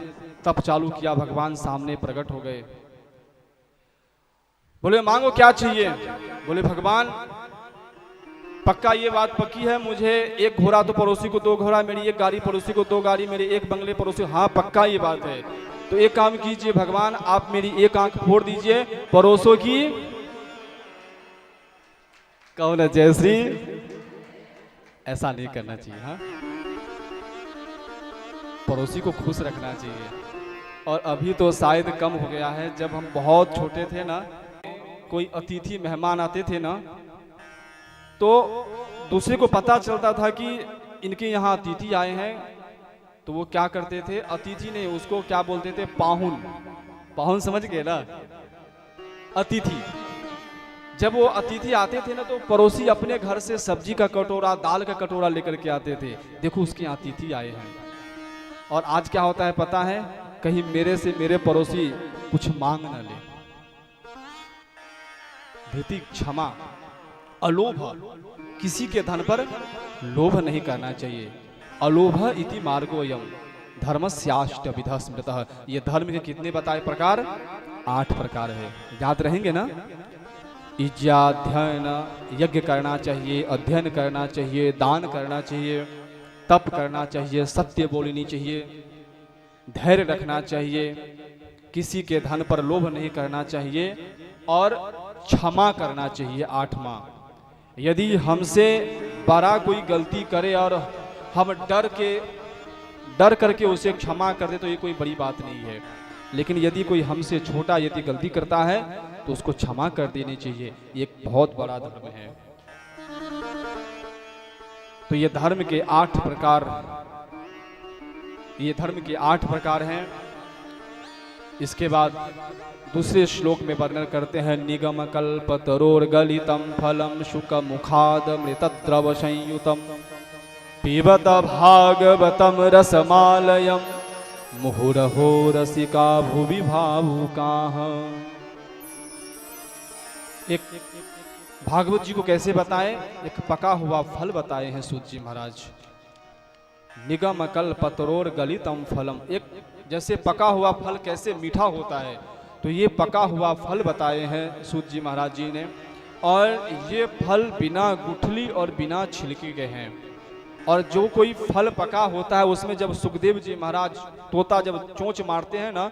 तप चालू किया, भगवान सामने प्रकट हो गए। बोले मांगो क्या चाहिए? बोले भगवान पक्का ये बात पक्की है, मुझे 1 घोड़ा तो पड़ोसी को 2 घोड़ा, मेरी 1 गाड़ी पड़ोसी को 2 गाड़ी, मेरे 1 बंगले पड़ोसी। हाँ पक्का ये बात है। तो एक काम कीजिए भगवान, आप मेरी 1 आंख फोड़ दीजिए, पड़ोसों की। कहो ना जय श्री। ऐसा नहीं करना चाहिए। हाँ, पड़ोसी को खुश रखना चाहिए। और अभी तो शायद कम हो गया है, जब हम बहुत छोटे थे ना, कोई अतिथि मेहमान आते थे ना, तो दूसरे को पता चलता था कि इनके यहाँ अतिथि आए हैं, तो वो क्या करते थे, अतिथि नहीं उसको क्या बोलते थे, पाहुन। पाहुन समझ गए ना, अतिथि। जब वो अतिथि आते थे ना, तो पड़ोसी अपने घर से सब्जी का कटोरा, दाल का कटोरा लेकर के आते थे, देखो उसके यहाँ अतिथि आए हैं। और आज क्या होता है पता है, कहीं मेरे से मेरे पड़ोसी कुछ मांग न ले। धृति, क्षमा, अलोभ, किसी के धन पर लोभ नहीं करना चाहिए। अलोभ इति मार्गोयम धर्मस्याष्टविधः स्मृतः। ये धर्म के कितने बताए प्रकार? 8 प्रकार है, याद रहेंगे ना। इज्याध्ययन, यज्ञ करना चाहिए, अध्ययन करना चाहिए, दान करना चाहिए, तप करना चाहिए, सत्य बोलनी चाहिए, धैर्य रखना चाहिए, किसी के धन पर लोभ नहीं करना चाहिए, और क्षमा करना चाहिए। 8वां, यदि हमसे बड़ा कोई गलती करे और हम डर करके उसे क्षमा कर दे तो ये कोई बड़ी बात नहीं है। लेकिन यदि कोई हमसे छोटा यदि गलती करता है तो उसको क्षमा कर देनी चाहिए। ये एक बहुत बड़ा धर्म है। तो ये धर्म के 8 प्रकार, ये धर्म के 8 प्रकार हैं। इसके बाद दूसरे श्लोक में वर्णन करते हैं, निगम कल्प तरोर्गलितम फलम शुक मुखाद मृतद्रव संयुतम पिबत भागवतम रसमालयम मुहुरहो रसिका भुवि भावुकाः। एक भागवत जी को कैसे बताएं? एक पका हुआ फल बताए हैं सूत जी महाराज। निगम कल्पतरोर गलितम फलम। एक जैसे पका हुआ फल कैसे मीठा होता है, तो ये पका हुआ फल बताए हैं सूत जी महाराज जी ने। और ये फल बिना गुठली और बिना छिलके के हैं। और जो कोई फल पका होता है उसमें जब सुखदेव जी महाराज तोता जब चोंच मारते हैं ना,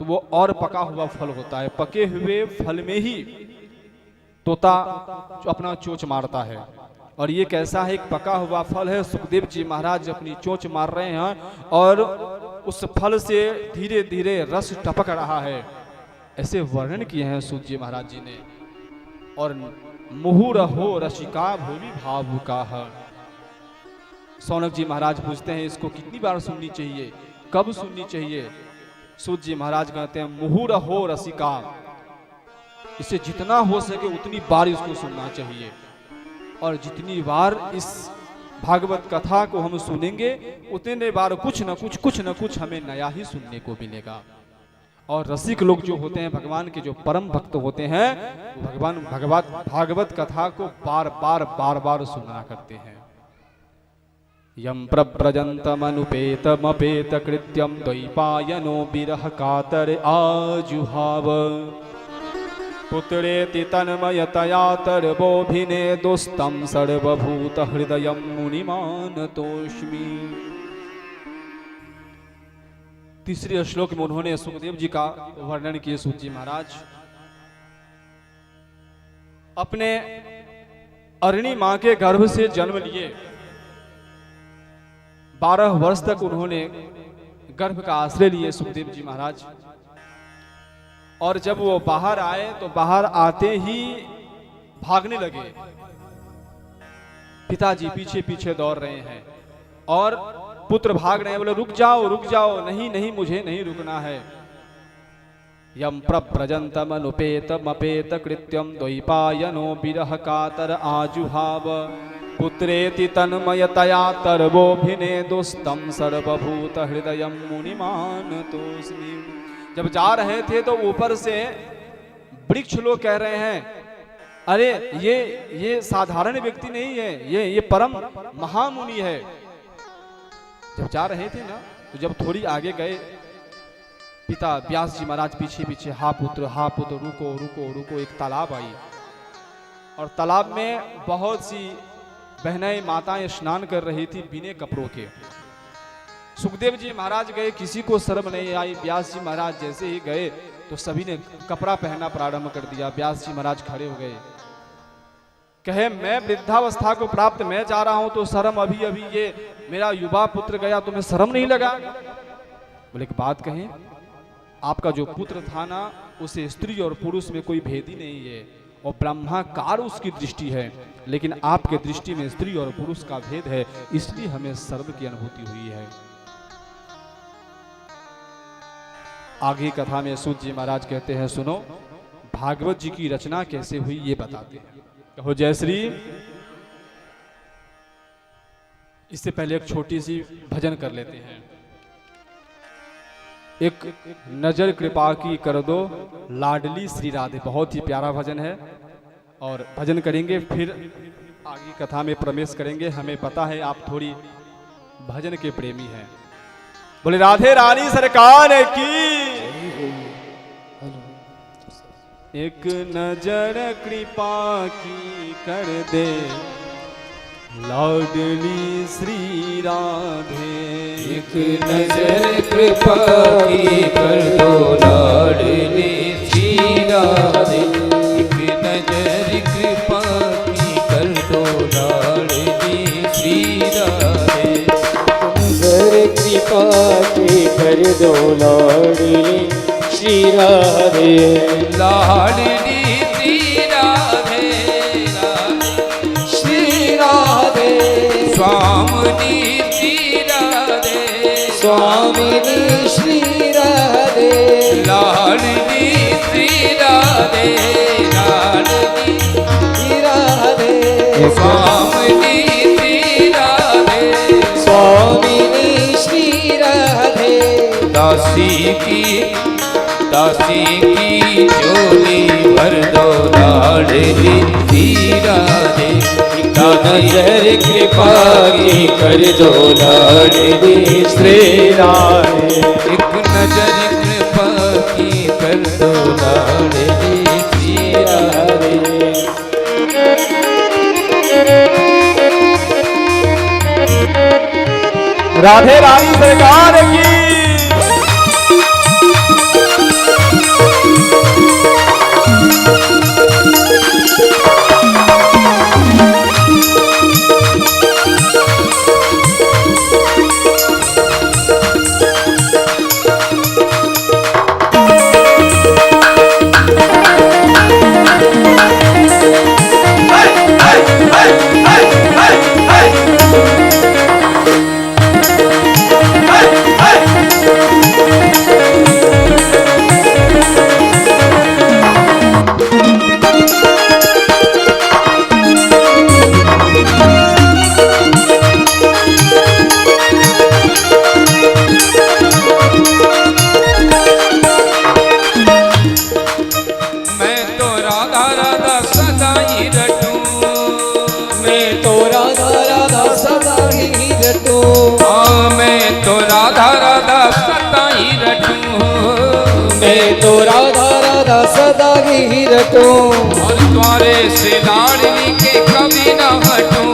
तो वो और पका हुआ फल होता है। पके हुए फल में ही तोता अपना चोंच मारता है। और ये कैसा है? एक पका हुआ फल है। सुखदेव जी महाराज अपनी चोंच मार रहे हैं और उस फल से धीरे धीरे रस टपक रहा है। ऐसे वर्णन किए हैं सूत जी महाराज जी ने। और मुहुरहो रसिका भुवि भावुकाः। सौनक जी महाराज पूछते हैं इसको कितनी बार सुननी चाहिए, कब सुननी चाहिए? सूत जी महाराज कहते हैं मुहुरहो रसिका। इसे जितना हो सके उतनी बार इसको सुनना चाहिए। और जितनी बार इस भागवत कथा को हम सुनेंगे उतने बार कुछ न कुछ हमें नया ही सुनने को मिलेगा। और रसिक लोग जो होते हैं, भगवान के जो परम भक्त होते हैं, भगवान भागवत कथा को बार बार सुना करते हैं। यम प्रव्रजन्तमनुपेतमपेत कृत्यम द्वैपायनो विरह कातर आजुहाव। पुत्रेति तन्मयतयातर्वोभिने दुस्तं सर्वभूत हृदयं मुनिमानतोऽस्मि। तीसरे श्लोक में उन्होंने सुखदेव जी का वर्णन किए सूत जी महाराज। अपने अरणी मां के गर्भ से जन्म लिए, 12 वर्ष तक उन्होंने गर्भ का आश्रय लिए सुखदेव जी महाराज। और जब वो बाहर आए तो बाहर आते ही भागने लगे। पिताजी पीछे पीछे दौड़ रहे हैं और पुत्र भाग रहे हैं। बोले रुक जाओ, नहीं मुझे नहीं रुकना है। यम प्रव्रजन्तमनुपेतमपेत कृत्यम द्वैपायनो विरह कातर आजुहाव। पुत्रेति तन्मयतया तर्वोभिने दुस्तं सर्वभूत हृदयं मुनिमानतोऽस्मि। जब जा रहे थे तो ऊपर से वृक्ष लोग कह रहे हैं, अरे ये साधारण व्यक्ति नहीं है, ये परम महामुनि है। जब जा रहे थे ना, तो जब थोड़ी आगे गए, पिता व्यास जी महाराज पीछे पीछे, हा पुत्र रुको। एक तालाब आई और तालाब में बहुत सी बहनें माताएं स्नान कर रही थी बिना कपड़ों के। सुखदेव जी महाराज गए, किसी को शर्म नहीं आई। व्यास जी महाराज जैसे ही गए तो सभी ने कपड़ा पहनना प्रारंभ कर दिया। व्यास जी महाराज खड़े हो गए, कहे मैं वृद्धावस्था को प्राप्त मैं जा रहा हूं तो शर्म अभी ये मेरा युवा पुत्र गया, तुम्हें शर्म नहीं लगा? बोले एक बात कहें, आपका जो पुत्र था ना, उसे स्त्री और पुरुष में कोई भेद ही नहीं है और ब्रह्माकार उसकी दृष्टि है, लेकिन आपके दृष्टि में स्त्री और पुरुष का भेद है, इसलिए हमें शर्म की अनुभूति हुई है। आगे कथा में सूत जी महाराज कहते हैं, सुनो भागवत जी की रचना कैसे हुई ये बताते हैं। कहो जय श्री। इससे पहले एक छोटी सी भजन कर लेते हैं। एक नजर कृपा की कर दो लाडली श्री राधे, बहुत ही प्यारा भजन है। और भजन करेंगे, फिर आगे कथा में प्रवेश करेंगे। हमें पता है आप थोड़ी भजन के प्रेमी हैं। बोले राधे रानी सरकार की। एक नजर कृपा की कर दे लाडली श्री राधे। एक नजर कृपा की कर दो लाडली श्री राधे। एक नजर कृपा की कर दो लाडली श्री राधे। नजर कृपा की कर दो लाडली श्री राधे। लाडली श्री राधे श्री राधे। स्वामिनी श्री राधे। स्वामिनी श्री राधे। लाडली श्री राधे। लाडली श्री राधे। स्वामिनी श्री राधे। स्वामिनी श्री राधे। दासी की झोली भर दो लाडली हीरा दे। नजर कृपा की कर दो लाडली श्री राधे। एक नजर कृपा की कर दो लाडली हीरा दे। राधे रानी सरकार की। सदा ही रटूं और द्वारे से लाडली के कभी न हटूं।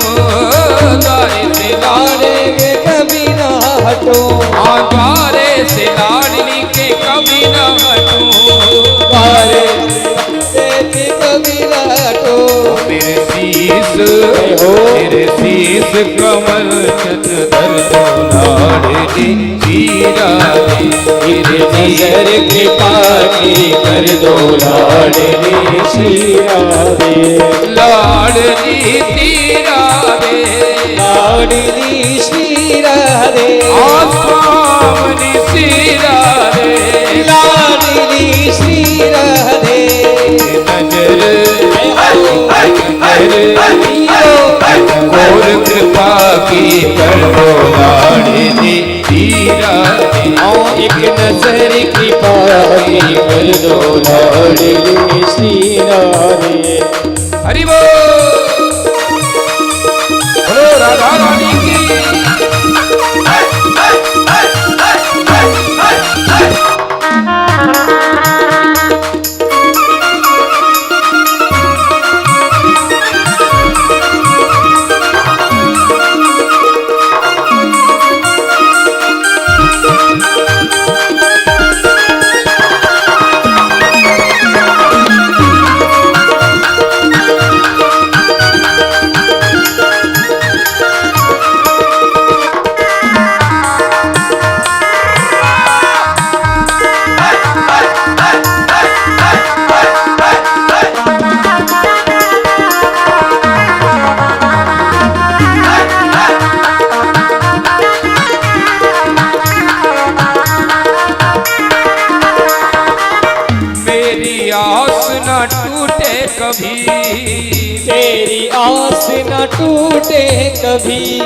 द्वारे से लाडली के कभी न हटूं। और द्वारे से लाडली के कभी न हटूं। द्वारे से कभी न हटूं। मेरे शीस कमल चंद धर दो लाडली हीरा दे। तेरे नजर कृपा की कर दो लाडली श्री राधे। लाडली हीरा दे। लाडली श्री राधे। स्वामी श्री राधे। लाडली श्री राधे। और कृपा की कर दो लाडली हीरा दे। एक नजर कृपा की कर दो लाडली श्री राधे। हरि बोल। बोलो राधा रानी की। तेरी आस न टूटे कभी।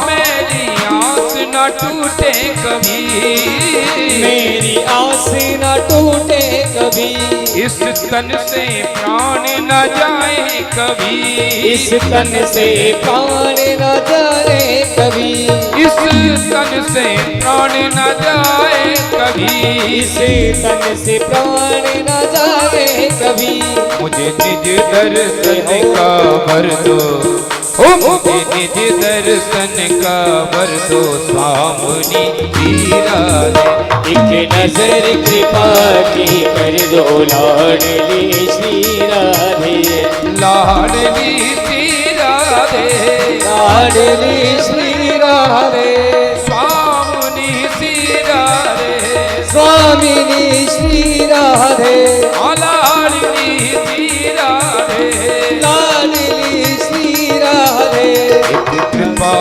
मेरी आस न टूटे कभी। मेरी आस न टूटे कभी। इस तन से प्राण न जाए कभी। इस तन से प्राण न जाए कभी। इस तन से प्राण न जाए कभी। इस तन से प्राण न जाए कभी। मुझे निज दर्शन का वर दो। मुझे निज दर्शन का वर दो स्वामी हीरा दे। एक नजर कृपा की कर दो लाडली श्री राधे। लाडली श्री राधे। लाडली श्री राधे। स्वामी श्री राधे। स्वामिनी श्री राधे। लाडली श्री राधे। लाडली श्री राधे। एक कृपा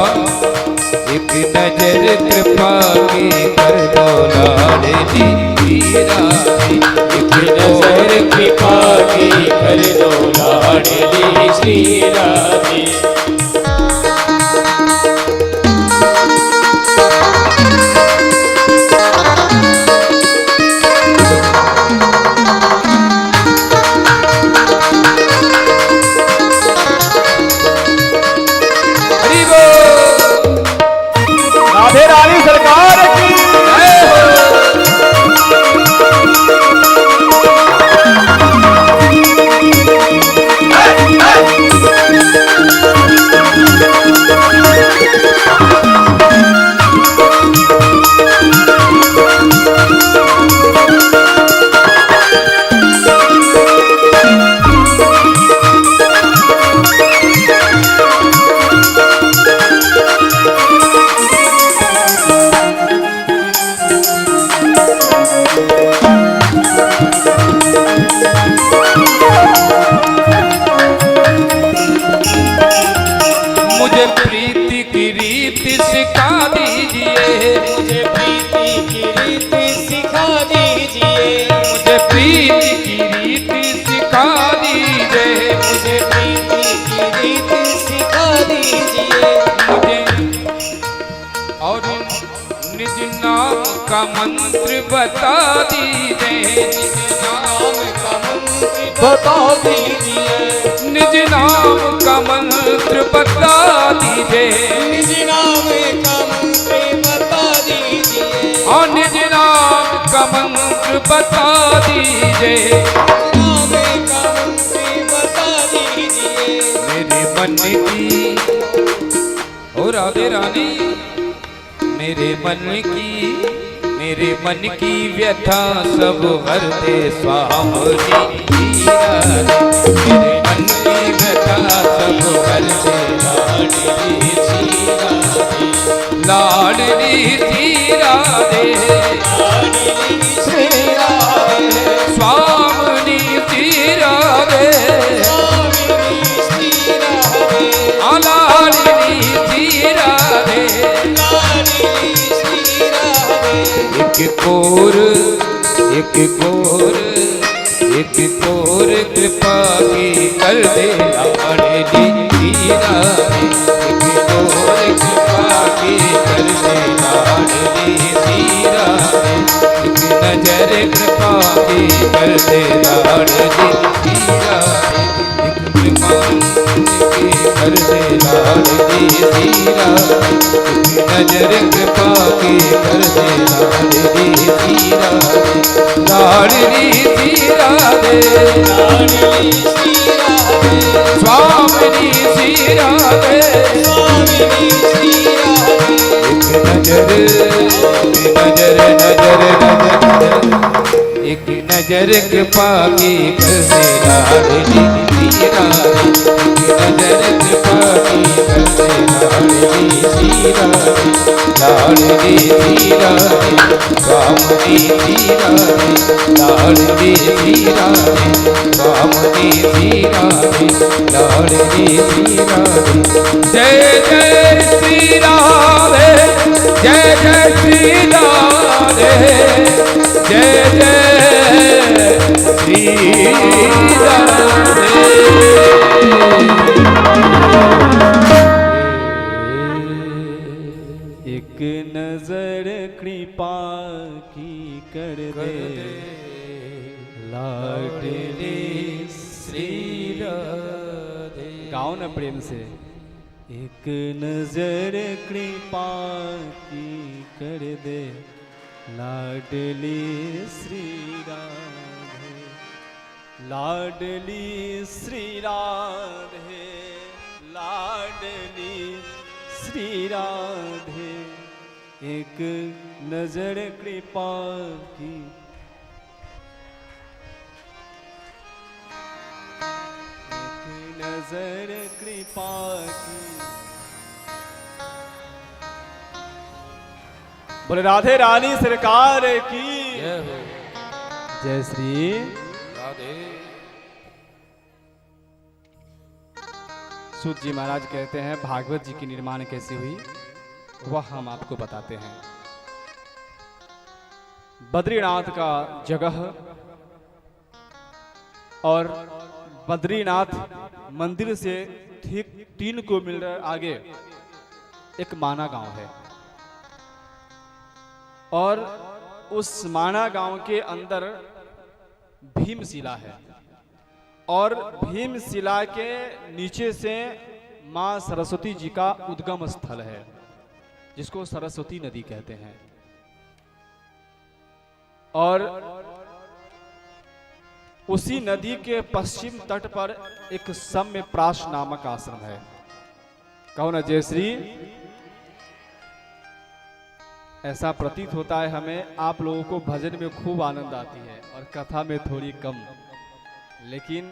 एक नजर कृपा की कर दो लाडली हीरा दे। एक नजर कृपा की कर दो लाडली श्री राधे। का मंत्र बता दीजिए, नाम का मंत्र बता दीजिए, निज नाम का मंत्र बता दीजिए, निज नाम का मंत्र बता दीजिए, और निज नाम का मंत्र बता दीजिए। नाम का मंत्र बता दीजिए। मेरे मन की, ओ राधे रानी, मेरे मन की व्यथा सब हर दे स्वामी राधे। मेरे मन की व्यथा सब हर दे लाडली सी राधे, लाडली सी राधे, लाडली सी राधे, स्वामी सी राधे, लाडली सी राधे, लाडली सी राधे। लाडली सी राधे। एक कोर कृपा की कर दे लाडली सी राधे। एक कोर कृपा की कर दे लाडली सी राधे। एक नजर कृपा की कर दे लाडली सी राधे। एक कृपा की कर दे लाडली सी राधे। एक नजर कृपा की कर दे लाडली सी राधे। लाडली सी राधे, लाडली सी राधे, स्वामिनी सी राधे। स्वामिनी सी राधे। एक नजर एक नजर कृपा की कर दे लाडली सी राधे। एक नजर कृपा की कर दे लाडली सी राधे। लाडली सी राधे, स्वामी सी राधे। लाडली सी राधे, स्वामी सी राधे। लाडली सी राधे। जय जय श्री राधे, जय जय श्री राधे, जय जय श्री राधे। एक नजर कृपा की कर दे लाडली श्री राधे। गाओ ना प्रेम से। एक नजर कृपा की कर दे लाडली श्री राधे। लाडली श्री राधे, लाडली श्री राधे। एक नजर कृपा की, एक नजर कृपा की। बोले राधे रानी सरकार की जय हो जय श्री। राधे। सूत जी महाराज कहते हैं भागवत जी की निर्माण कैसे हुई वह हम आपको बताते हैं। बद्रीनाथ का जगह और बद्रीनाथ मंदिर से ठीक 3 किलोमीटर आगे एक माना गांव है और उस माना गांव के अंदर भीमशिला है और भीमशिला के नीचे से मां सरस्वती जी का उद्गम स्थल है जिसको सरस्वती नदी कहते हैं। और उसी नदी के पश्चिम तट पर एक सम्यप्राश नामक आश्रम है। कहो ना जय श्री। ऐसा प्रतीत होता है हमें आप लोगों को भजन में खूब आनंद आती है और कथा में थोड़ी कम, लेकिन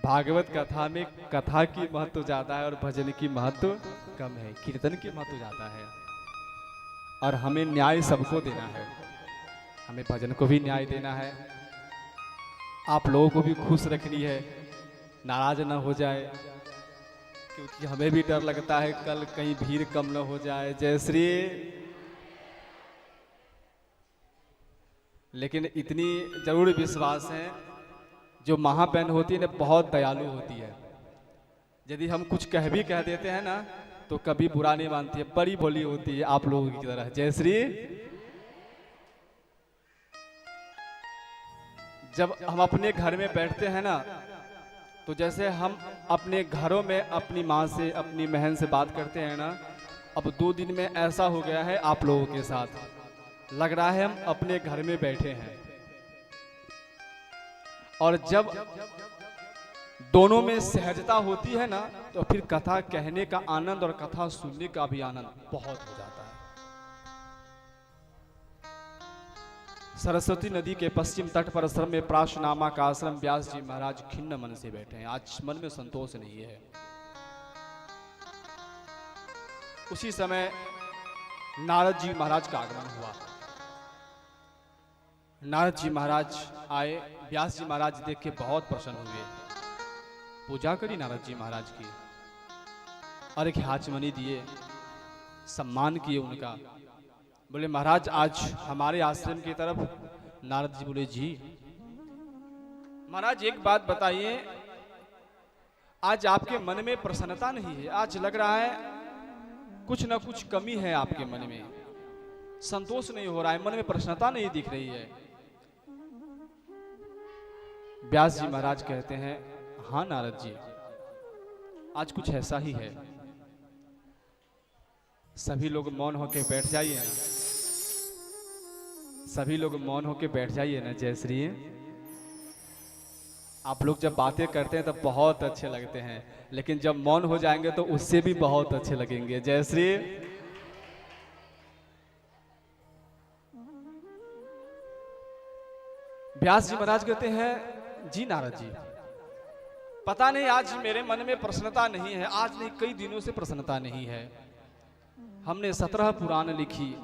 भागवत कथा में कथा की महत्व ज्यादा है और भजन की महत्व कम है, कीर्तन की महत्व ज्यादा है। और हमें न्याय सबको देना है, हमें भजन को भी न्याय देना है, आप लोगों को भी खुश रखनी है, नाराज ना हो जाए, क्योंकि हमें भी डर लगता है कल कहीं भीड़ कम ना हो जाए। जय श्री। लेकिन इतनी जरूर विश्वास है जो महाबहन होती है ना बहुत दयालु होती है। यदि हम कुछ कह देते हैं ना तो कभी बुरा नहीं मानती है, बड़ी बोली होती है आप लोगों की तरह। जय श्री। जब हम अपने घर में बैठते हैं ना, तो जैसे हम अपने घरों में अपनी माँ से, अपनी बहन से बात करते हैं ना, अब 2 दिन में ऐसा हो गया है आप लोगों के साथ, लग रहा है हम अपने घर में बैठे हैं। और जब दोनों में सहजता होती है ना, तो फिर कथा कहने का आनंद और कथा सुनने का भी आनंद बहुत हो जाता है। सरस्वती नदी के पश्चिम तट पर आश्रम में प्राशनामा का आश्रम व्यास जी महाराज खिन्न मन से बैठे हैं। आज मन में संतोष नहीं है। उसी समय नारद जी महाराज का आगमन हुआ। नारद जी महाराज आए, व्यास जी महाराज देख के बहुत प्रसन्न हुए। पूजा करी नारद जी महाराज की, और एक हाचमनी दिए, सम्मान किए उनका। बोले महाराज आज हमारे आश्रम की तरफ। नारद जी बोले जी महाराज एक बात बताइए, आज आपके मन में प्रसन्नता नहीं है। आज लग रहा है कुछ ना कुछ कमी है आपके मन में, संतोष नहीं हो रहा है, मन में प्रसन्नता नहीं दिख रही है। व्यास जी महाराज कहते हैं हाँ नारद जी, आज कुछ ऐसा ही है। सभी लोग मौन होके बैठ जाइए ना, सभी लोग मौन होके बैठ जाइए ना। जय श्री। आप लोग जब बातें करते हैं तब बहुत अच्छे लगते हैं, लेकिन जब मौन हो जाएंगे तो उससे भी बहुत अच्छे लगेंगे। जय श्री। व्यास जी महाराज कहते हैं जी नारद जी, पता नहीं आज मेरे मन में प्रसन्नता नहीं है। आज नहीं, कई दिनों से प्रसन्नता नहीं है। हमने 17 पुराण लिखी,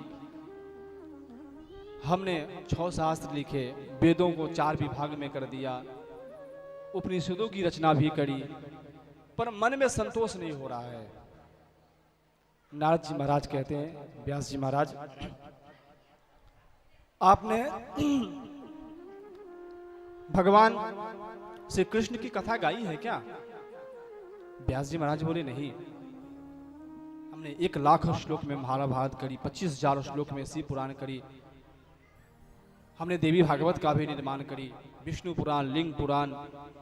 हमने 6 शास्त्र लिखे, वेदों को 4 विभाग में कर दिया, उपनिषदों की रचना भी करी, पर मन में संतोष नहीं हो रहा है। नारद जी महाराज कहते हैं व्यास जी महाराज, आपने भगवान श्री कृष्ण की कथा गाई है क्या? व्यास जी महाराज बोले नहीं, हमने 1 लाख श्लोक में महाभारत करी, 25,000 श्लोक में शिव पुराण करी, हमने देवी भागवत का भी निर्माण करी, विष्णु पुराण, लिंग पुराण,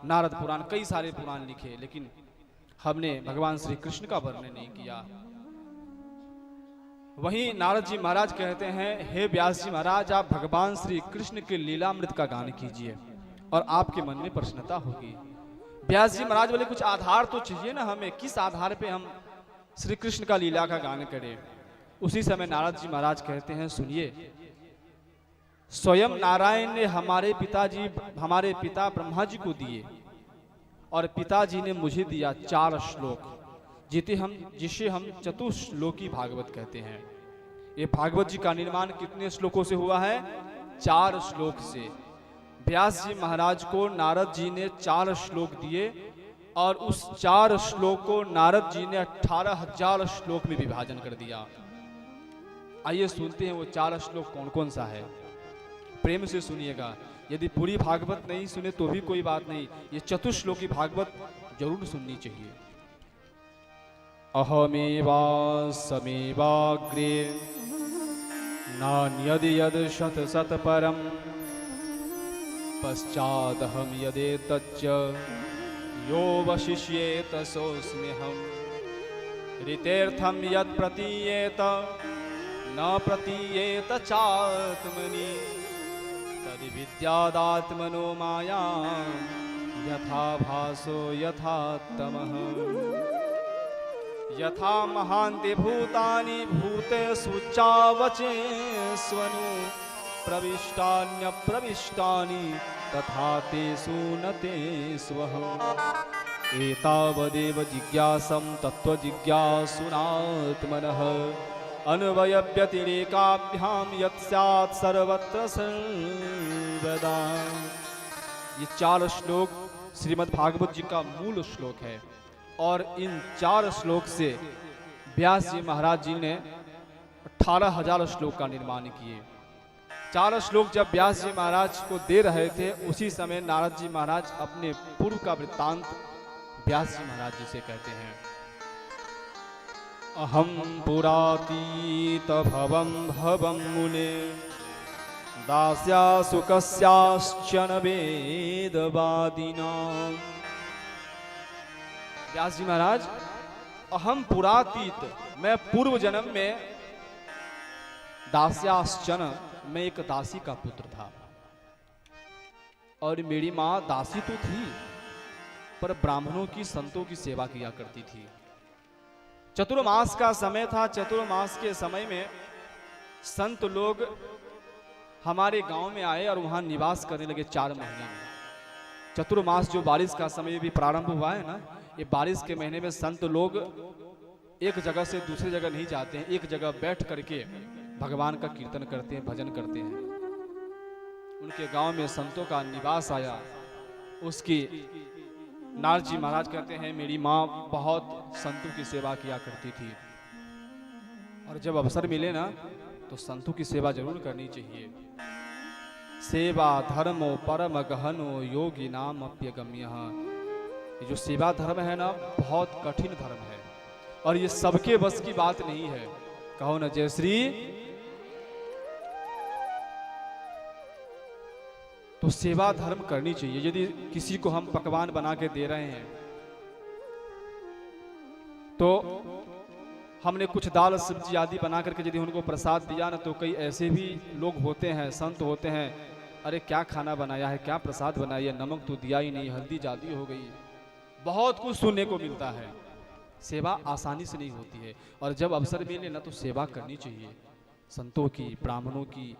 नारद पुराण, कई सारे पुराण लिखे, लेकिन हमने भगवान श्री कृष्ण का वर्णन नहीं किया। वहीं नारद जी महाराज कहते हैं हे व्यास जी महाराज, आप भगवान श्री कृष्ण के लीलामृत का गान कीजिए और आपके मन में प्रसन्नता होगी। व्यास जी महाराज बोले कुछ आधार तो चाहिए ना हमें, किस आधार पे हम श्री कृष्ण का लीला का गान करें। उसी समय नारद जी महाराज कहते हैं सुनिए, स्वयं नारायण ने हमारे पिता ब्रह्मा जी को दिए, और पिताजी ने मुझे दिया 4 श्लोक, जिसे हम चतुश्लोकी भागवत कहते हैं। ये भागवत जी का निर्माण कितने श्लोकों से हुआ है? 4 श्लोक से। व्यास जी महाराज को नारद जी ने 4 श्लोक दिए, और उस 4 श्लोक को नारद जी ने 18,000 श्लोक में विभाजन कर दिया। आइए सुनते हैं वो 4 श्लोक कौन कौन सा है। प्रेम से सुनिएगा, यदि पूरी भागवत नहीं सुने तो भी कोई बात नहीं, ये चतुश्लोकी भागवत जरूर सुननी चाहिए। अहमेवासमेवाग्रे नान्यदि यद शत शत परम पश्चादहम यदेतच्च यो वशिष्येत सोऽस्म्यहम् ऋतेर्थम यत् प्रतीयेत न प्रतीयेत चात्मनि तद् विद्यादात्मनो माया यथा भासो यथा तमः यथा महान्ति भूतानि भूतेषु चावचेष्वनु प्रविष्टान्यप्रविष्टानि तथा तेषु न तेष्वहम् एतावदेव जिज्ञासं तत्त्वजिज्ञासुनात्मनः अन्वयव्यतिरेकाभ्यां यत् स्यात् सर्वत्र सर्वदा। ये 4 श्लोक श्रीमद् भागवत जी का मूल श्लोक है, और इन 4 श्लोक से व्यास जी महाराज जी ने 18,000 श्लोक का निर्माण किए। 4 श्लोक जब व्यास जी महाराज को दे रहे थे, उसी समय नारद जी महाराज अपने पूर्व का वृत्तांत व्यास जी महाराज जी से कहते हैं। अहम पुरातीत भवम भवम मुने दास्या सुकस्याश्चन वेदवादिना। व्यास जी महाराज, अहम पुरातीत, मैं पूर्व जन्म में दास्याश्चन, मैं एक दासी का पुत्र था। और मेरी माँ दासी तो थी, पर ब्राह्मणों की, संतों की सेवा किया करती थी। चतुर्मास का समय था। चतुर्मास के समय में संत लोग हमारे गांव में आए और वहां निवास करने लगे 4 महीने में। चतुर्मास जो बारिश का समय भी प्रारंभ हुआ है ना, ये बारिश के महीने में संत लोग एक जगह से दूसरी जगह नहीं जाते हैं, एक जगह बैठ करके भगवान का कीर्तन करते हैं, भजन करते हैं। उनके गांव में संतों का निवास आया। उसकी नारद जी महाराज कहते हैं, मेरी माँ बहुत संतों की सेवा किया करती थी, और जब अवसर मिले ना तो संतों की सेवा जरूर करनी चाहिए। सेवा धर्मो परम गहनो योगी नाम अप्यगम्य। ये जो सेवा धर्म है ना, बहुत कठिन धर्म है, और ये सबके बस की बात नहीं है। कहो ना जय श्री। तो सेवा धर्म करनी चाहिए। यदि किसी को हम पकवान बना के दे रहे हैं, तो हमने कुछ दाल सब्जी आदि बना करके यदि उनको प्रसाद दिया ना, तो कई ऐसे भी लोग होते हैं, संत होते हैं, अरे क्या खाना बनाया है, क्या प्रसाद बनाया है, नमक तो दिया ही नहीं, हल्दी ज्यादा हो गई। बहुत कुछ सुनने को मिलता है। सेवा आसानी से नहीं होती है, और जब अवसर मिले ना तो सेवा करनी चाहिए। संतों की, ब्राह्मणों की,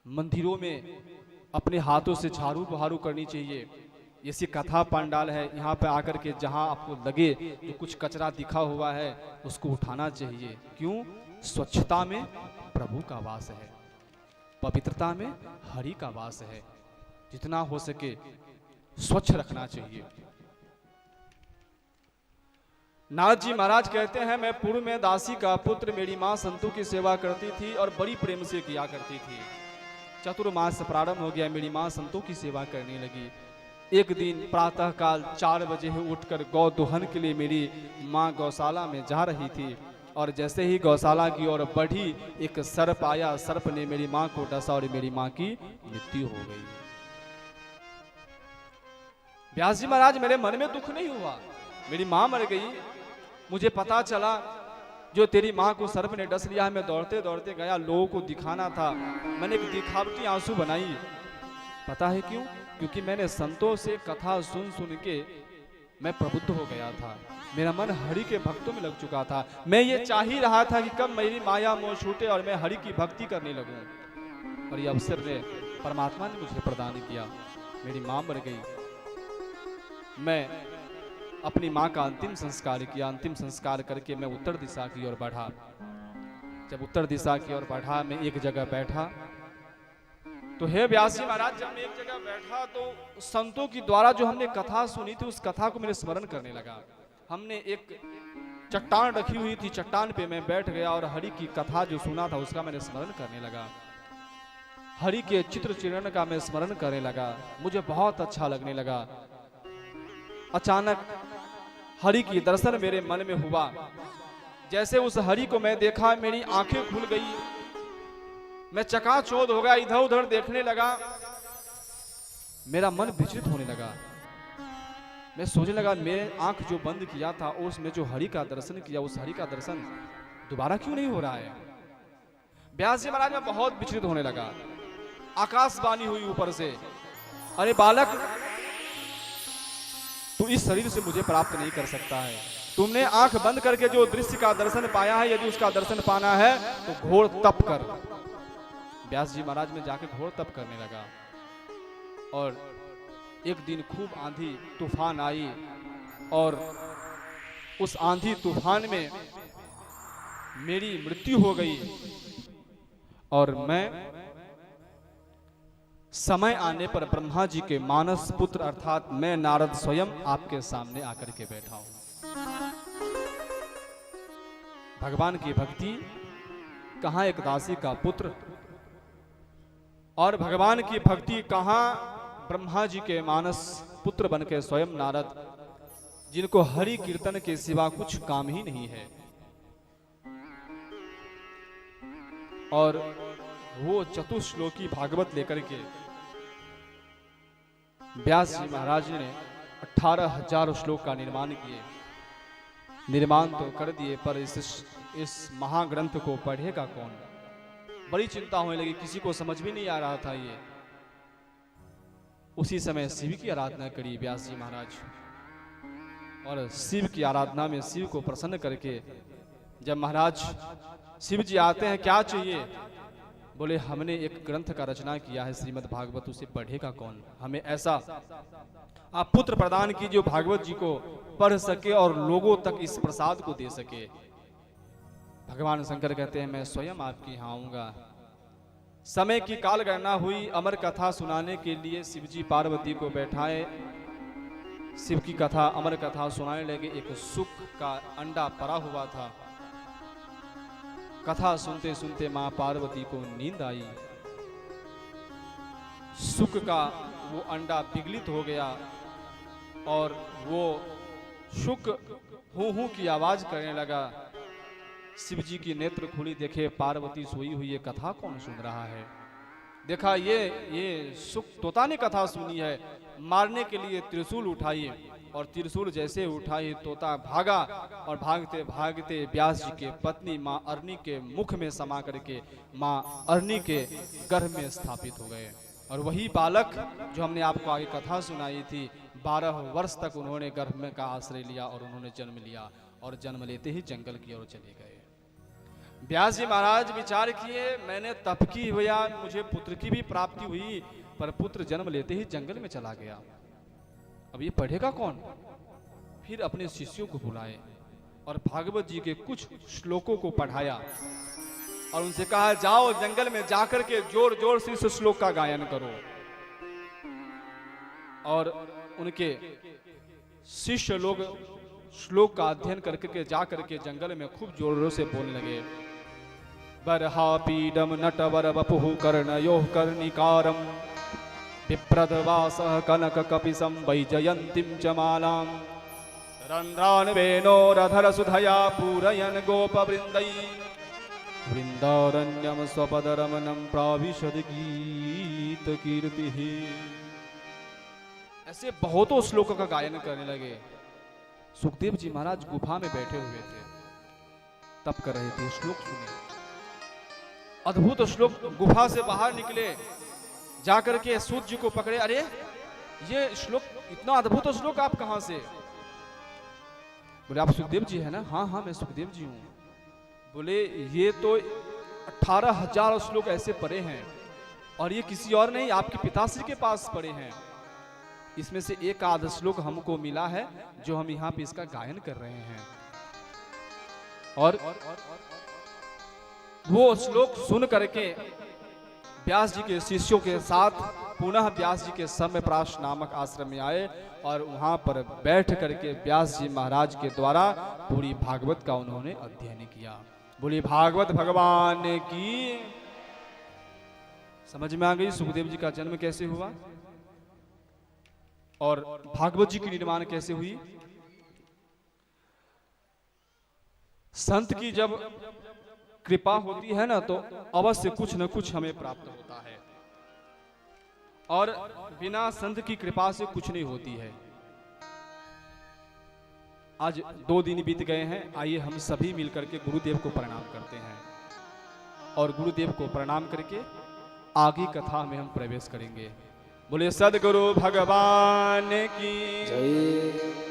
मंदिरों में अपने हाथों से झाड़ू बहारू करनी चाहिए। ऐसी कथा पंडाल है, यहाँ पे आकर के जहाँ आपको लगे जो कुछ कचरा दिखा हुआ है उसको उठाना चाहिए। क्यों? स्वच्छता में प्रभु का वास है, पवित्रता में हरि का वास है। जितना हो सके स्वच्छ रखना चाहिए। नारद जी महाराज कहते हैं, मैं पूर्व में दासी का पुत्र, मेरी माँ संतों की सेवा करती थी और बड़ी प्रेम से किया करती थी। चतुर्मास प्रारंभ हो गया, मेरी माँ संतों की सेवा करने लगी। एक दिन प्रातः काल 4 बजे उठकर गौ दोहन के लिए मेरी माँ गौशाला में जा रही थी, और जैसे ही गौशाला की ओर बढ़ी, एक सर्प आया। सर्प ने मेरी माँ को डसा और मेरी माँ की मृत्यु हो गई। व्यास जी महाराज, मेरे मन में दुख नहीं हुआ, मेरी माँ मर गई। मुझे पता चला जो तेरी माँ को सर्प ने डस लिया है। मैं दौड़ते दौड़ते गया, लोगों को दिखाना था। मैंने एक दिखावटी आंसू बनाई। पता है क्यों? क्योंकि मैंने संतों से कथा सुन सुन के मैं प्रबुद्ध हो गया था। मेरा मन हरि के भक्तों में लग चुका था। मैं ये चाह ही रहा था कि कब मेरी माया मोह छूटे और मैं हरि की भक्ति करने लगूं। और ये अवसर ने परमात्मा ने मुझे प्रदान किया। मेरी माँ मर गई, मैं अपनी माँ का अंतिम संस्कार किया। अंतिम संस्कार करके मैं उत्तर दिशा की ओर बढ़ा। जब उत्तर दिशा की ओर बढ़ा, मैं एक जगह बैठा। तो हे व्यास जी महाराज, जब मैं एक जगह बैठा तो संतों की द्वारा जो हमने कथा सुनी थी, उस कथा को मेरे स्मरण करने लगा। हमने एक चट्टान रखी हुई थी, चट्टान पे मैं बैठ गया और हरि की कथा जो सुना था उसका मैंने स्मरण करने लगा। हरि के चित्र चिरण का मैं स्मरण करने लगा। मुझे बहुत अच्छा लगने लगा। अचानक हरि की दर्शन मेरे मन में हुआ। जैसे उस हरि को मैं देखा, मेरी आंखें खुल गई। मैं चकाचौंध हो गया, इधर उधर देखने लगा। मेरा मन विचलित होने लगा। मैं सोचने लगा, मेरे आंख जो बंद किया था उसमें जो हरि का दर्शन किया, उस हरि का दर्शन दोबारा क्यों नहीं हो रहा है? व्यास जी महाराज, मैं बहुत विचलित होने लगा। आकाशवाणी हुई ऊपर से, अरे बालक, तू इस शरीर से मुझे प्राप्त नहीं कर सकता है। तुमने आंख बंद करके जो दृश्य का दर्शन पाया है, यदि उसका दर्शन पाना है तो घोर तप कर। व्यास जी महाराज में जाके घोर तप करने लगा। और एक दिन खूब आंधी तूफान आई, और उस आंधी तूफान में मेरी मृत्यु हो गई। और मैं समय आने पर ब्रह्मा जी के मानस पुत्र अर्थात मैं नारद स्वयं आपके सामने आकर के बैठा हूं। भगवान की भक्ति कहां एक दासी का पुत्र, और भगवान की भक्ति कहां ब्रह्मा जी के मानस पुत्र बनकर स्वयं नारद, जिनको हरि कीर्तन के सिवा कुछ काम ही नहीं है। और वो चतुश्लोकी भागवत लेकर के व्यास जी महाराज ने 18,000 श्लोक का निर्माण किए। निर्माण तो कर दिए, पर इस महाग्रंथ को पढ़ेगा कौन? बड़ी चिंता होने लगी, किसी को समझ भी नहीं आ रहा था ये। उसी समय शिव की आराधना करी व्यास जी महाराज, और शिव की आराधना में शिव को प्रसन्न करके जब महाराज शिव जी आते हैं, क्या चाहिए? बोले हमने एक ग्रंथ का रचना किया है श्रीमद् भागवत, उसे पढ़ेगा कौन? हमें ऐसा आप पुत्र प्रदान कीजिए जो भागवत जी को पढ़ सके और लोगों तक इस प्रसाद को दे सके। भगवान शंकर कहते हैं मैं स्वयं आपके यहाँ आऊंगा। समय की काल गणना हुई, अमर कथा सुनाने के लिए शिव जी पार्वती को बैठाए, शिव की कथा अमर कथा सुनाने लगे। एक सुख का अंडा पड़ा हुआ था। कथा सुनते सुनते मां पार्वती को नींद आई। सुख का वो अंडा पिघलित हो गया और वो शुक हूं हूं की आवाज करने लगा। शिव जी की नेत्र खुली, देखे पार्वती सोई हुई है, कथा कौन सुन रहा है? देखा ये सुख तोता ने कथा सुनी है। मारने के लिए त्रिशूल उठाई और त्रिशूल जैसे उठाई तोता भागा और भागते भागते व्यास जी के पत्नी मां अरनी के मुख में समा करके मां अरनी के गर्भ में स्थापित हो गए। और वही बालक जो हमने आपको आगे कथा सुनाई थी, 12 वर्ष तक उन्होंने गर्भ में का आश्रय लिया और उन्होंने जन्म लिया, और जन्म लेते ही जंगल की ओर चले गए। व्यास जी महाराज विचार किए, मैंने तप की हुआ, मुझे पुत्र की भी प्राप्ति हुई, पर पुत्र जन्म लेते ही जंगल में चला गया। अब ये पढ़ेगा कौन? फिर अपने शिष्यों को बुलाए और भागवत जी के कुछ श्लोकों को पढ़ाया और उनसे कहा जाओ जंगल में जाकर के जोर जोर से इस श्लोक का गायन करो। और उनके शिष्य लोग श्लोक का अध्ययन करके जा करके जंगल में खूब जोर जोर से बोलने लगे। बर्हापीडम नटवर वपुः कर्णयोः कर्णिकारम विप्रदवासः कनक कपिसं वैजयन्तीं च मालां रन्ध्रान् वेणोरधर सुधया पूरयन् गोपवृन्दै वृन्दारण्यं स्वपदरमणं प्राविशद गीत कीर्तिः। ऐसे बहुतों श्लोकों का गायन करने लगे। सुखदेव जी महाराज गुफा में बैठे हुए थे, तप कर रहे थे। श्लोक सुने, अद्भुत श्लोक। गुफा से बाहर निकले, जाकर के सूत जी को पकड़े। अरे ये श्लोक, इतना अद्भुत श्लोक आप कहां से? बोले आप सुखदेव जी है ना? हाँ हाँ मैं सुखदेव जी हूं। बोले ये तो 18,000 श्लोक ऐसे पढ़े हैं और ये किसी और नहीं, आपके पिताश्री के पास पढ़े हैं। इसमें से एक आध श्लोक हमको मिला है जो हम यहाँ पे इसका गायन कर रहे हैं। और वो श्लोक सुन करके व्यास जी के शिष्यों के साथ पुनः व्यास जी के सम्यप्राश नामक आश्रम में आए और वहां पर बैठ करके व्यास जी महाराज के द्वारा पूरी भागवत का उन्होंने अध्ययन किया। बोली भागवत भगवान की। समझ में आ गई सुखदेव जी का जन्म कैसे हुआ और भागवत जी की निर्माण कैसे हुई। संत की जब कृपा होती है ना तो अवश्य कुछ न कुछ हमें प्राप्त होता है, और बिना संत की कृपा से कुछ नहीं होती है। आज 2 दिन बीत गए हैं, आइए हम सभी मिलकर के गुरुदेव को प्रणाम करते हैं और गुरुदेव को प्रणाम करके आगे कथा में हम प्रवेश करेंगे। बोले सदगुरु भगवान की जय।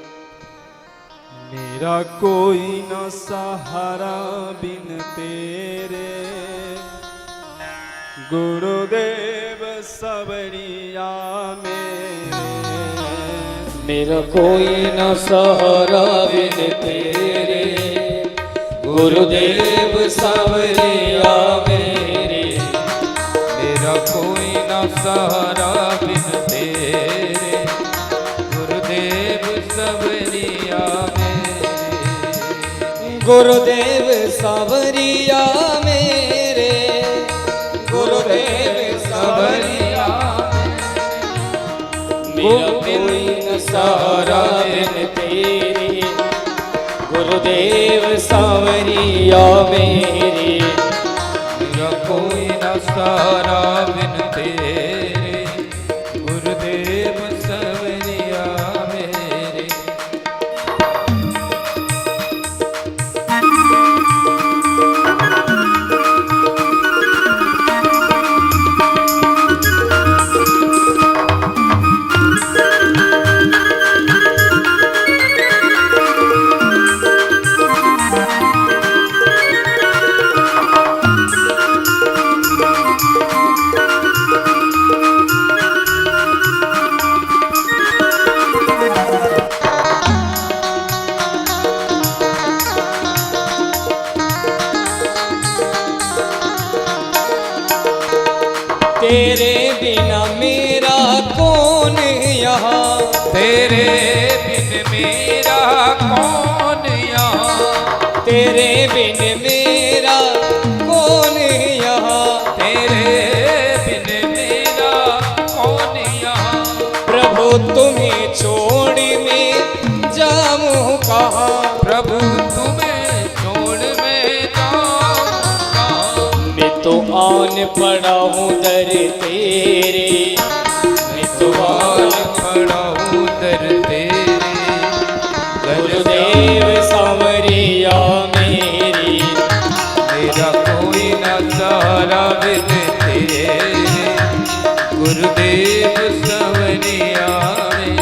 मेरा कोई न सहारा बिन तेरे, गुरुदेव सबरिया मेरा कोई न सहारा बिन तेरे, गुरुदेव सबरिया मेरे। मेरा कोई न सहारा बिन तेरे, गुरुदेव सबरिया गुरुदेव सावरिया मेरे, गुरुदेव सावरिया मेरा कोई न सहारा बिन तेरे, गुरुदेव सावरिया मेरे। मेरा कोई न सारा बिन तेरे, गुरुदेव सवरिया मेरे। तेरे बिना मेरा कौन यहाँ, तेरे बिन मेरा कौन यहाँ, तेरे बिन मेरा कौन यहाँ, तेरे बिन मेरा कौन यहाँ। प्रभु तुम्हें छोड़ मैं जाऊँ कहाँ, प्रभु तुम्हें छोड़ मैं जाऊँ कहाँ। मैं तो आन पड़ा हूँ दर तेरे, मैं तो आन पड़ा हूँ दर तेरे, गुरुदेव सांवरिया मेरी, मेरा कोई न सहारा बिन तेरे, गुरुदेव सवरिया मेरे।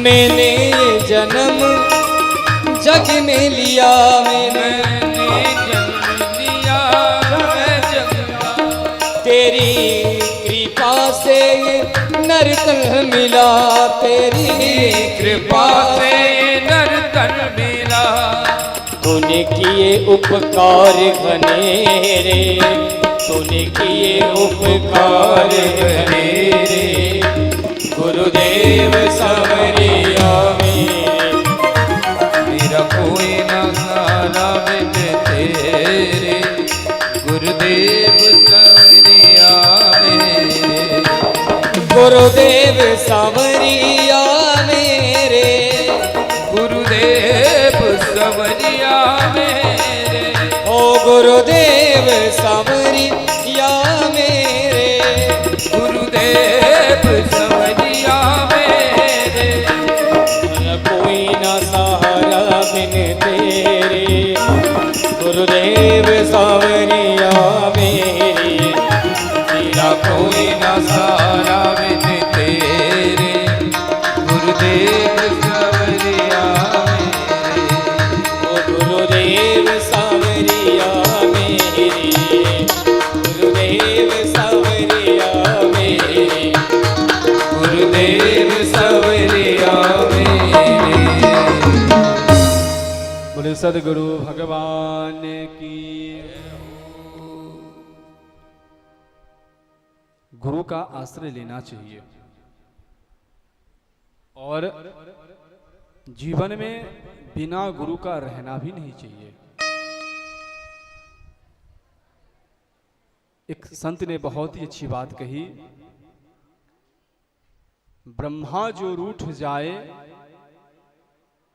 मैंने ये जन्म जग में लिया, मैंने जन्म लिया मैं जगता, तेरी कृपा से ये नरतन मिला, तेरी कृपा से नरतन मिला। तूने किए उपकार घनेरे, तूने किए उपकार घनेरे, गुरुदेव सांवरिया मेरे, मेरा कोई न सहारा बिन तेरे, गुरुदेव सवरिया मेरे। गुरुदेव सांवरिया मेरे, गुरुदेव सवरिया मेरे, ओ गुरुदेव सांवरिया मेरे, गुरुदेव सवरिया मेरे। मेरा कोई ना सहारा बिन तेरे, गुरुदेव सांवरिया मेरी, मेरा कोई न सहारा बिन तेरे, गुरुदेव सवरिया मेरे। ओ गुरुदेव सांवरिया मेरी, गुरुदेव सांवरिया मेरी, गुरुदेव सवरिया मेरे। बोले सदगुरु भगवान की। गुरु का आश्रय लेना चाहिए और जीवन में बिना गुरु का रहना भी नहीं चाहिए। एक संत ने बहुत ही अच्छी बात कही, ब्रह्मा जो रूठ जाए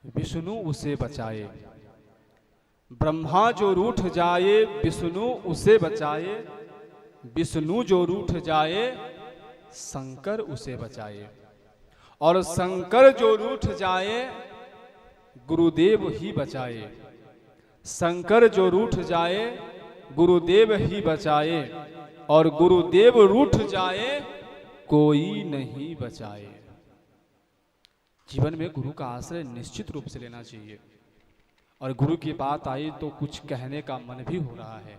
विष्णु उसे बचाए, ब्रह्मा जो रूठ जाए विष्णु उसे बचाए, विष्णु जो रूठ जाए शंकर उसे बचाए, और शंकर जो रूठ जाए गुरुदेव ही बचाए, शंकर जो रूठ जाए गुरुदेव ही बचाए, और गुरुदेव रूठ जाए कोई नहीं बचाए। जीवन में गुरु का आश्रय निश्चित रूप से लेना चाहिए, और गुरु की बात आई तो कुछ कहने का मन भी हो रहा है।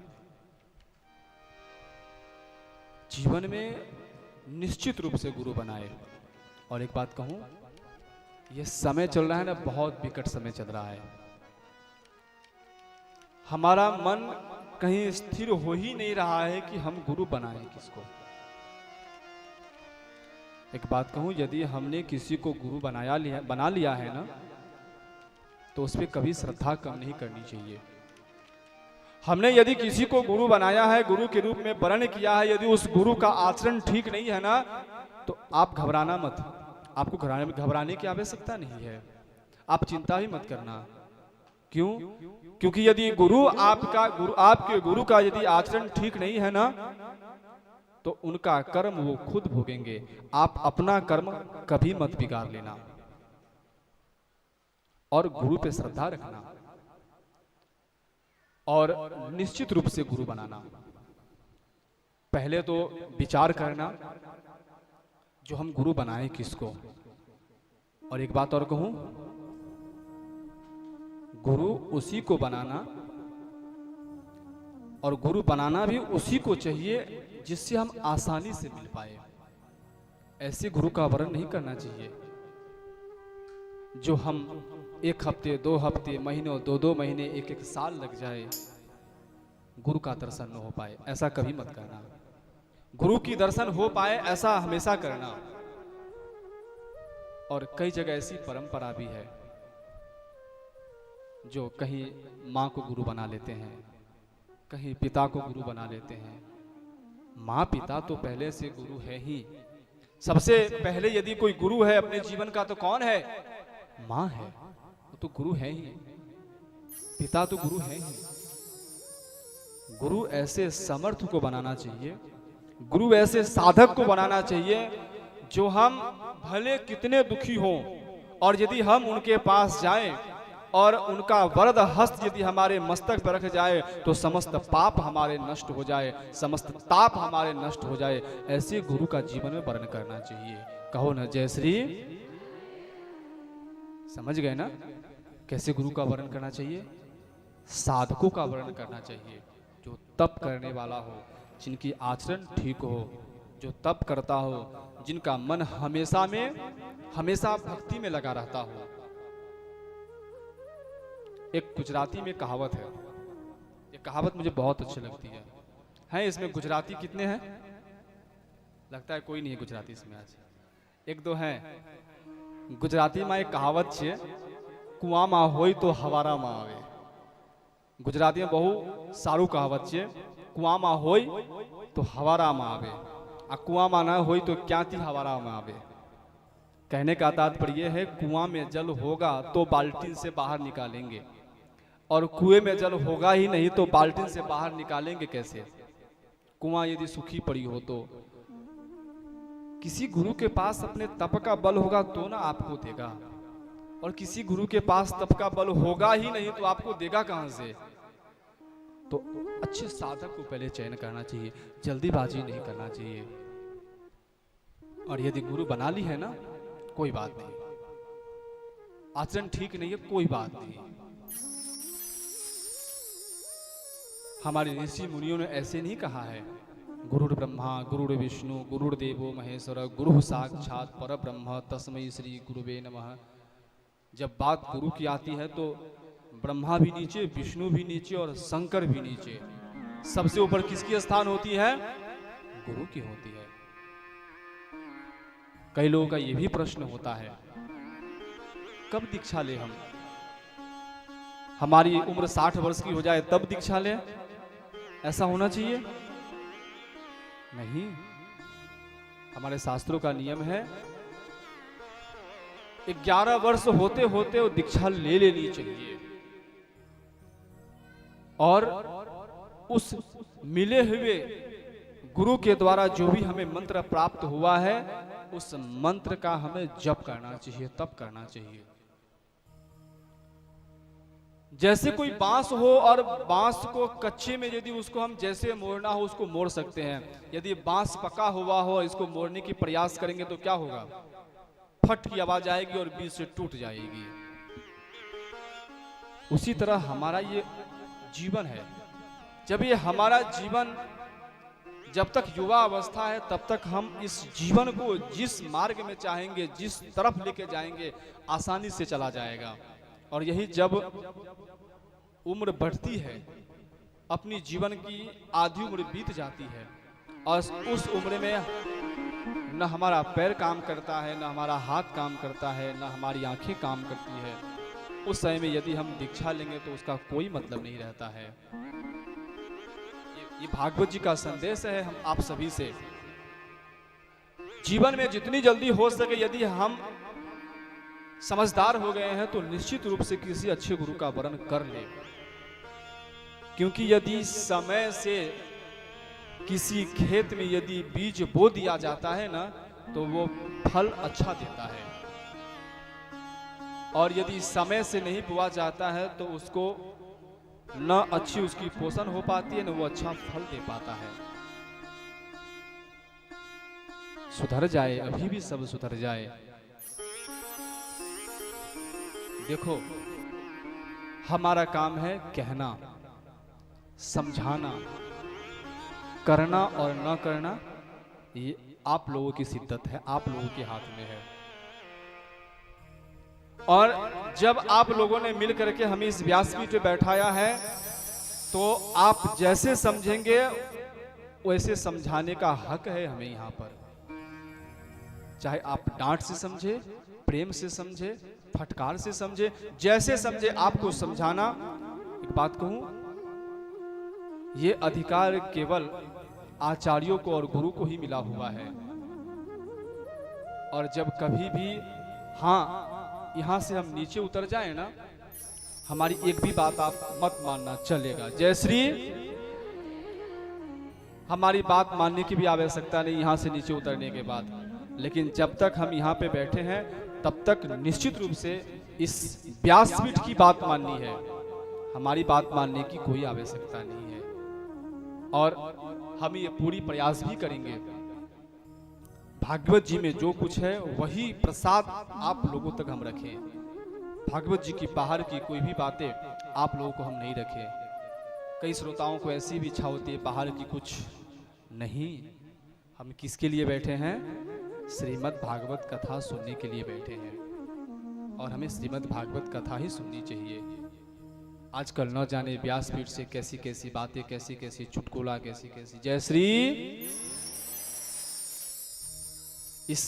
जीवन में निश्चित रूप से गुरु बनाए। और एक बात कहूं, ये समय चल रहा है ना, बहुत विकट समय चल रहा है। हमारा मन कहीं स्थिर हो ही नहीं रहा है कि हम गुरु बनाएं किसको। एक बात कहूं, यदि हमने किसी को गुरु बना लिया है ना, तो उस पर कभी श्रद्धा कम नहीं करनी चाहिए। हमने यदि किसी को गुरु बनाया है, गुरु के रूप में वर्ण किया है, यदि उस गुरु का आचरण ठीक नहीं है ना, तो आप घबराना मत। आपको घबराने की आवश्यकता नहीं है, आप चिंता भी मत करना। क्यों? क्योंकि यदि आपके गुरु का यदि आचरण ठीक नहीं है ना, तो उनका कर्म वो खुद भोगेंगे। आप अपना कर्म कभी मत बिगाड़ लेना और गुरु पे श्रद्धा रखना और निश्चित रूप से गुरु बनाना। पहले तो विचार करना जो हम गुरु बनाएं किसको। और एक बात और कहूं, गुरु उसी को बनाना, और गुरु बनाना भी उसी को चाहिए जिससे हम आसानी से मिल पाए। ऐसे गुरु का वर्ण नहीं करना चाहिए जो हम 1 हफ्ते 2 हफ्ते महीनों 2 महीने 1 साल लग जाए गुरु का दर्शन न हो पाए। ऐसा कभी मत करना। गुरु की दर्शन हो पाए ऐसा हमेशा करना। और कई जगह ऐसी परंपरा भी है जो कहीं माँ को गुरु बना लेते हैं, कहीं पिता को गुरु बना लेते हैं। माँ पिता तो पहले से गुरु है ही। सबसे पहले यदि कोई गुरु है अपने जीवन का तो कौन है? माँ है, वो तो गुरु है ही। पिता तो गुरु है ही। गुरु ऐसे समर्थ को बनाना चाहिए, गुरु ऐसे साधक को बनाना चाहिए जो हम भले कितने दुखी हों और यदि हम उनके पास जाएं और उनका वरद हस्त यदि हमारे मस्तक पर रख जाए तो समस्त पाप हमारे नष्ट हो जाए, समस्त ताप हमारे नष्ट हो जाए। ऐसे गुरु का जीवन में वर्ण करना चाहिए। कहो ना जय श्री। समझ गए ना कैसे गुरु का वर्ण करना चाहिए? साधकों का वर्ण करना चाहिए जो तप करने वाला हो, जिनकी आचरण ठीक हो, जो तप करता हो, जिनका मन हमेशा भक्ति में लगा रहता हो। एक गुजराती में कहावत है, ये कहावत मुझे बहुत अच्छी लगती है। इसमें गुजराती कितने हैं? लगता है कोई नहीं है गुजराती इसमें आज। 1-2 हैं। गुजराती में एक कहावत है, कुआं में होय तो हवारा में आवे। गुजराती में बहु सारू कहावत है, कुआं में होय तो हवारा में आवे, आ कुआं में ना होय तो क्यांती हवारा में आवे। कहने का तात्पर्य है, कुआं में जल होगा तो बाल्टी से बाहर निकालेंगे, और कुएं में जल होगा ही नहीं तो बाल्टी से बाहर निकालेंगे कैसे? कुआं यदि सूखी पड़ी हो तो। किसी गुरु के पास अपने तप का बल होगा तो ना आपको देगा, और किसी गुरु के पास तप का बल होगा ही नहीं तो आपको देगा कहां से? तो अच्छे साधक को पहले चयन करना चाहिए, जल्दीबाजी नहीं करना चाहिए। और यदि गुरु बना ली है ना, कोई बात नहीं, आचरण ठीक नहीं है, कोई बात नहीं। हमारे ऋषि मुनियों ने ऐसे नहीं कहा है, गुरुर् ब्रह्मा गुरुर् विष्णु गुरुर्देवो महेश्वर गुरु साक्षात परब्रह्म तस्मै श्री गुरुवे नमः। जब बात गुरु की आती है तो ब्रह्मा भी नीचे, विष्णु भी नीचे और शंकर भी नीचे। सबसे ऊपर किसकी स्थान होती है? गुरु की होती है। कई लोगों का यह भी प्रश्न होता है, कब दीक्षा ले? हमारी उम्र 60 वर्ष की हो जाए तब दीक्षा ले? ऐसा होना चाहिए? नहीं। हमारे शास्त्रों का नियम है 11 वर्ष होते होते वो दीक्षा ले लेनी चाहिए, और उस मिले हुए गुरु के द्वारा जो भी हमें मंत्र प्राप्त हुआ है उस मंत्र का हमें जप करना चाहिए, तप करना चाहिए। जैसे कोई बांस हो और बांस को कच्चे में यदि उसको हम जैसे मोड़ना हो उसको मोड़ सकते हैं। यदि बांस पका हुआ हो इसको मोड़ने की प्रयास करेंगे तो क्या होगा? फट की आवाज आएगी और बीच से टूट जाएगी। उसी तरह हमारा ये जीवन है। जब ये हमारा जीवन जब तक युवा अवस्था है तब तक हम इस जीवन को जिस मार्ग में चाहेंगे, जिस तरफ लेके जाएंगे, आसानी से चला जाएगा। और यही जब उम्र बढ़ती है, अपनी जीवन की आधी उम्र बीत जाती है और उस उम्र में न हमारा पैर काम करता है, न हमारा हाथ काम करता है, न हमारी आंखें काम करती है, उस समय में यदि हम दीक्षा लेंगे तो उसका कोई मतलब नहीं रहता है। ये भागवत जी का संदेश है हम आप सभी से। जीवन में जितनी जल्दी हो सके यदि हम समझदार हो गए हैं तो निश्चित रूप से किसी अच्छे गुरु का वरण कर ले, क्योंकि यदि समय से किसी खेत में यदि बीज बो दिया जाता है ना तो वो फल अच्छा देता है, और यदि समय से नहीं बोआ जाता है तो उसको न अच्छी उसकी पोषण हो पाती है, न वो अच्छा फल दे पाता है। सुधर जाए, अभी भी सब सुधर जाए। देखो, हमारा काम है कहना, समझाना, करना और न करना ये आप लोगों की सिद्दत है, आप लोगों के हाथ में है। और जब आप लोगों ने मिल करके हमें इस व्यासपीठ पे बैठाया है तो आप जैसे समझेंगे वैसे समझाने का हक है हमें यहाँ पर। चाहे आप डांट से समझे, प्रेम से समझे, फटकार से समझे, जैसे समझे आपको समझाना। एक बात कहूं, ये अधिकार केवल आचार्यों को और गुरु को ही मिला हुआ है। और जब कभी भी यहां से हम नीचे उतर जाए ना, हमारी एक भी बात आप मत मानना, चलेगा। जय श्री, हमारी बात मानने की भी आवश्यकता नहीं यहां से नीचे उतरने के बाद। लेकिन जब तक हम यहाँ पे बैठे हैं तब तक निश्चित रूप से इस व्यासपीठ की बात माननी है, हमारी बात मानने की कोई आवश्यकता नहीं है। और हम ये पूरी प्रयास भी करेंगे, भागवत जी में जो कुछ है वही प्रसाद आप लोगों तक हम रखें। भागवत जी की बाहर की कोई भी बातें आप लोगों को हम नहीं रखें। कई श्रोताओं को ऐसी भी इच्छा होती है बाहर की कुछ नहीं। हम किसके लिए बैठे हैं? श्रीमद् भागवत कथा सुनने के लिए बैठे हैं, और हमें श्रीमद् भागवत कथा ही सुननी चाहिए। आजकल न जाने व्यासपीठ से कैसी कैसी बातें, कैसी कैसी चुटकुला, कैसी कैसी। जय श्री। इस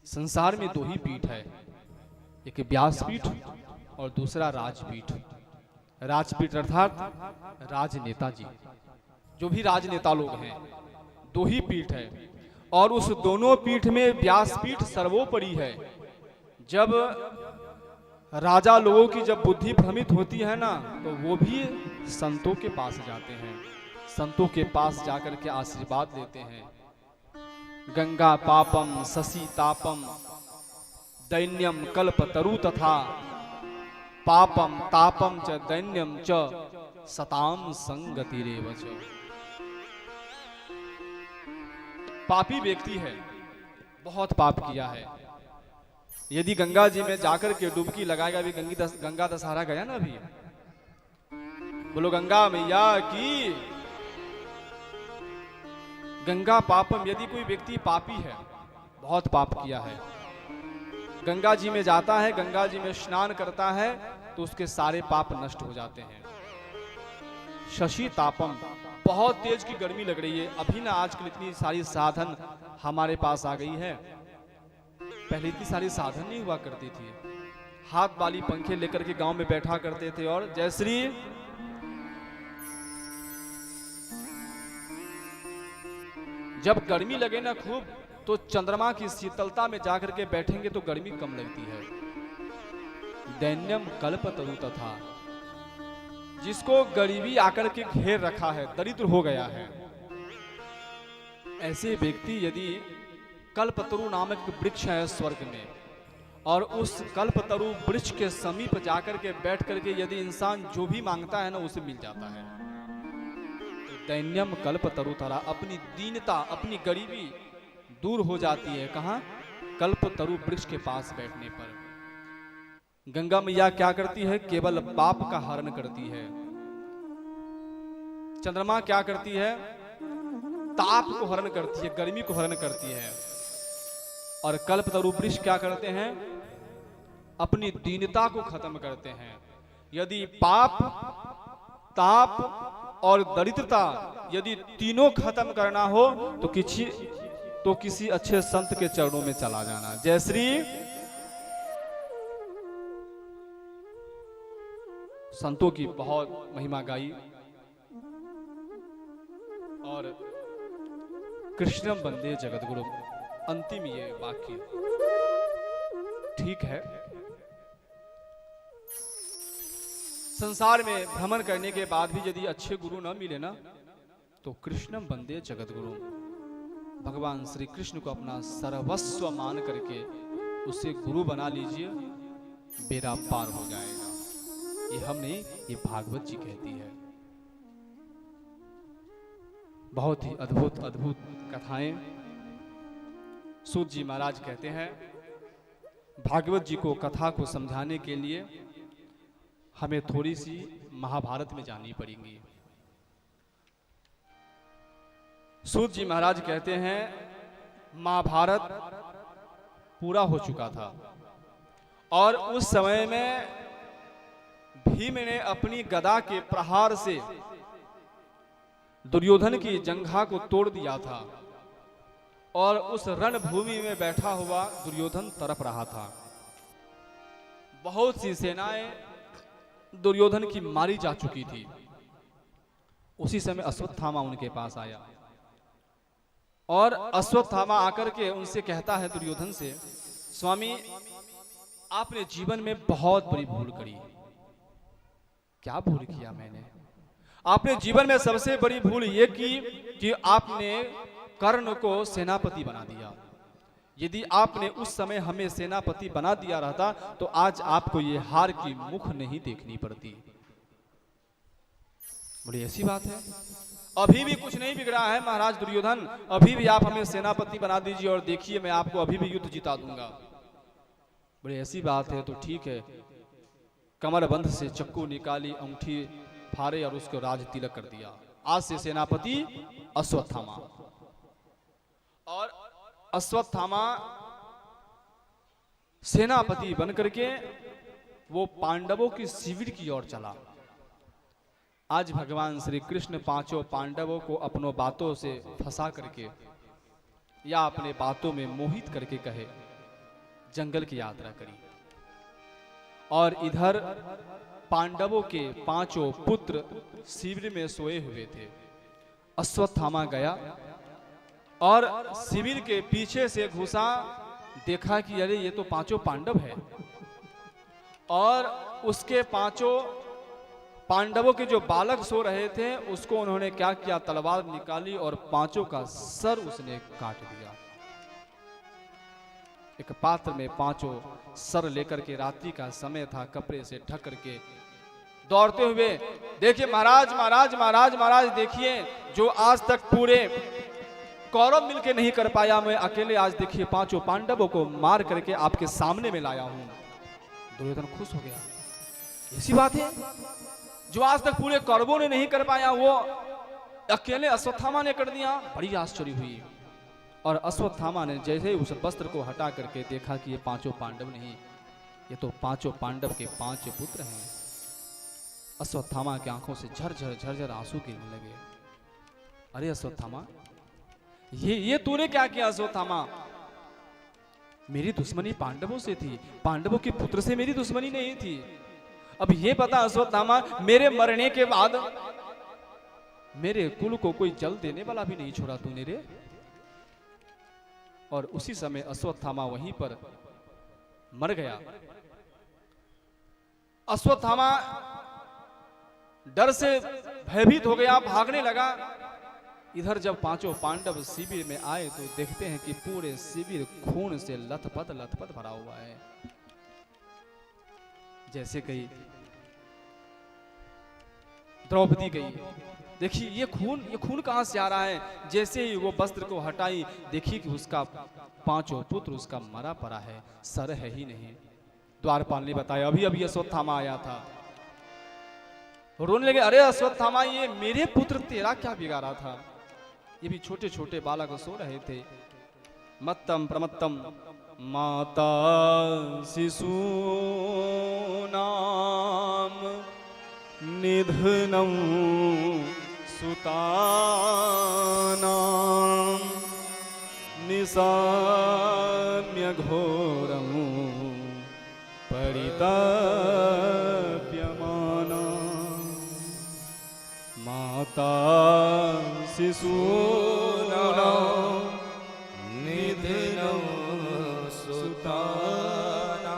संसार में दो ही पीठ है, एक व्यासपीठ और दूसरा राजपीठ। राजपीठ अर्थात राजनेता जी, जो भी राजनेता लोग हैं, दो ही पीठ है। और उस दोनों पीठ में व्यासपीठ सर्वोपरि है। जब राजा लोगों की जब बुद्धि भ्रमित होती है ना, तो वो भी संतों के पास जाते हैं, संतों के पास जाकर के आशीर्वाद देते हैं। गंगा पापम शशि तापम दैन्यम कल्पतरु तथा पापम तापम च दैन्यम च सताम संगतिरेव च। पापी व्यक्ति है, बहुत पाप किया है, यदि गंगा जी में जाकर के डुबकी लगाएगा, अभी गंगा दशहरा गया ना, अभी बोलो गंगा मैया की। गंगा पापम, यदि कोई व्यक्ति पापी है, बहुत पाप किया है, गंगा जी में जाता है, गंगा जी में स्नान करता है, तो उसके सारे पाप नष्ट हो जाते हैं। शशि तापम, बहुत तेज की गर्मी लग रही है। अभी ना आजकल इतनी सारी साधन हमारे पास आ गई है, पहले इतनी सारी साधन नहीं हुआ करती थी। हाथ वाली पंखे लेकर के गांव में बैठा करते थे। और जय श्री, जब गर्मी लगे ना खूब, तो चंद्रमा की शीतलता में जाकर के बैठेंगे तो गर्मी कम लगती है। दैन्यम कल्पतरु तथा, जिसको गरीबी आकर के घेर रखा है, दरिद्र हो गया है, ऐसे व्यक्ति यदि कल्पतरु नामक वृक्ष है स्वर्ग में, और उस कल्पतरु वृक्ष के समीप जाकर के बैठ करके यदि इंसान जो भी मांगता है ना, उसे मिल जाता है। तो दैन्यम कल्पतरु तरा, अपनी दीनता, अपनी गरीबी दूर हो जाती है। कहाँ? कल्पतरु वृक्ष के पास बैठने पर। गंगा मैया क्या करती है? केवल पाप का हरण करती है। चंद्रमा क्या करती है? ताप को हरण करती है, गर्मी को हरण करती है। और कल्पतरु वृक्ष क्या करते हैं? अपनी दीनता को खत्म करते हैं। यदि पाप, ताप और दरिद्रता यदि तीनों खत्म करना हो तो किसी अच्छे संत के चरणों में चला जाना। जय श्री संतों की बहुत महिमा गाई और कृष्णम वंदे जगतगुरु, अंतिम ये वाक्य ठीक है। संसार में भ्रमण करने के बाद भी यदि अच्छे गुरु न मिले ना, तो कृष्णम वंदे जगतगुरु, भगवान श्री कृष्ण को अपना सर्वस्व मान करके उसे गुरु बना लीजिए, बेड़ा पार हो जाएगा। ये हमने, ये भागवत जी कहती है। बहुत ही अद्भुत अद्भुत कथाएं सूत जी महाराज कहते हैं। भागवत जी को, कथा को समझाने के लिए हमें थोड़ी सी महाभारत में जानी पड़ेगी। सूत जी महाराज कहते हैं महाभारत पूरा हो चुका था और उस समय में भीम ने अपनी गदा के प्रहार से दुर्योधन की जंघा को तोड़ दिया था और उस रणभूमि में बैठा हुआ दुर्योधन तड़प रहा था। बहुत सी सेनाएं दुर्योधन की मारी जा चुकी थी। उसी समय अश्वत्थामा उनके पास आया और अश्वत्थामा आकर के उनसे कहता है दुर्योधन से, स्वामी आपने जीवन में बहुत बड़ी भूल करी। क्या भूल किया मैंने? आपने जीवन में सबसे बड़ी भूल ये की कि आपने कर्ण को सेनापति बना दिया। यदि आपने उस समय हमें सेनापति बना दिया रहता तो आज आपको ये हार की मुख नहीं देखनी पड़ती। बड़ी ऐसी बात है। अभी भी कुछ नहीं बिगड़ा है महाराज दुर्योधन, अभी भी आप हमें सेनापति बना दीजिए और देखिए मैं आपको अभी भी युद्ध जिता दूंगा। बड़ी ऐसी बात है तो ठीक है। कमरबंध से चक्कू निकाली, अंगूठी फाड़े और उसको राज तिलक कर दिया। आज से सेनापति अश्वत्थामा। और अश्वत्थामा सेनापति बनकर के वो पांडवों की शिविर की ओर चला। आज भगवान श्री कृष्ण पांचों पांडवों को अपनों बातों से फंसा करके या अपने बातों में मोहित करके कहे जंगल की यात्रा करी। और इधर पांडवों के पांचों पुत्र शिविर में सोए हुए थे। अश्वत्थामा गया और शिविर के पीछे से घुसा, देखा कि अरे ये तो पांचों पांडव है। और उसके पांचों पांडवों के जो बालक सो रहे थे उसको उन्होंने क्या किया, तलवार निकाली और पांचों का सर उसने काट दिया। एक पात्र में पांचों सर लेकर के, रात्रि का समय था, कपड़े से ढक करके दौड़ते हुए, देखिए महाराज महाराज महाराज महाराज, देखिए जो आज तक पूरे कौरव मिलके नहीं कर पाया, मैं अकेले आज देखिए पांचों पांडवों को मार करके आपके सामने में लाया हूं। दुर्योधन खुश हो गया। ऐसी बात है जो आज तक पूरे कौरवों ने नहीं कर पाया वो अकेले अश्वत्थामा ने कर दिया। बड़ी आश्चर्य हुई। और अश्वत्थामा ने जैसे ही उस वस्त्र को हटा करके देखा कि ये पांचों पांडव नहीं, ये तो पांचों पांडव के पांच पुत्र हैं। अश्वत्थामा की आंखों से झरझर झरझर आंसू गिरने लगे। अरे अश्वत्थामा, ये तूने क्या किया? अश्वत्थामा, मेरी दुश्मनी पांडवों से थी, पांडवों के पुत्र से मेरी दुश्मनी नहीं थी। अब ये बता अश्वत्थामा, मेरे मरने के बाद मेरे कुल को कोई जल देने वाला भी नहीं छोड़ा तूने रे। और उसी समय अश्वत्थामा वहीं पर मर गया। अश्वत्थामा डर से भयभीत हो गया, भागने लगा। इधर जब पांचों पांडव शिविर में आए तो देखते हैं कि पूरे शिविर खून से लथपथ भरा हुआ है। जैसे कहीं द्रौपदी गई, देखिए ये खून कहां से आ रहा है। जैसे ही वो वस्त्र को हटाई, देखी कि उसका पांचों पुत्र उसका मरा पड़ा है, सर है ही नहीं। द्वारपाल ने बताया अभी अभी अश्वत्थामा आया था। रोने लगे, अरे अश्वत्थामा, ये मेरे पुत्र तेरा क्या बिगाड़ा था? ये भी छोटे छोटे बालक सो रहे थे। मत्तम प्रमत्तम माता शिशु नाम निधनम सुतानाम निशाम्य घोरम परिताप्यमाना माता शिशूनां निधनं सुतानां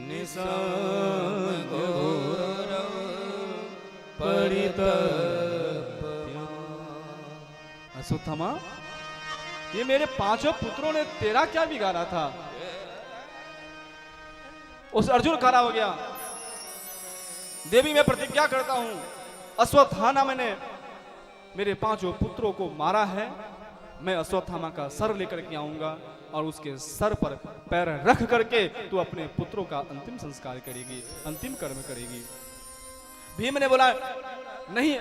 निशाम्यघोरं परिताप्यमाना। अश्वत्थामा, ये मेरे पांचों पुत्रों ने तेरा क्या बिगाड़ा था? उस अर्जुन खड़ा हो गया। देवी मैं प्रतिज्ञा करता हूं, अश्वत्थामा मैंने मेरे पांचों पुत्रों को मारा है। मैं अश्वत्थामा का सर लेकर के आऊंगा और उसके सर पर पैर रख करके तू अपने पुत्रों का अंतिम संस्कार करेगी, अंतिम कर्म करेगी। भीम ने बोला नहीं,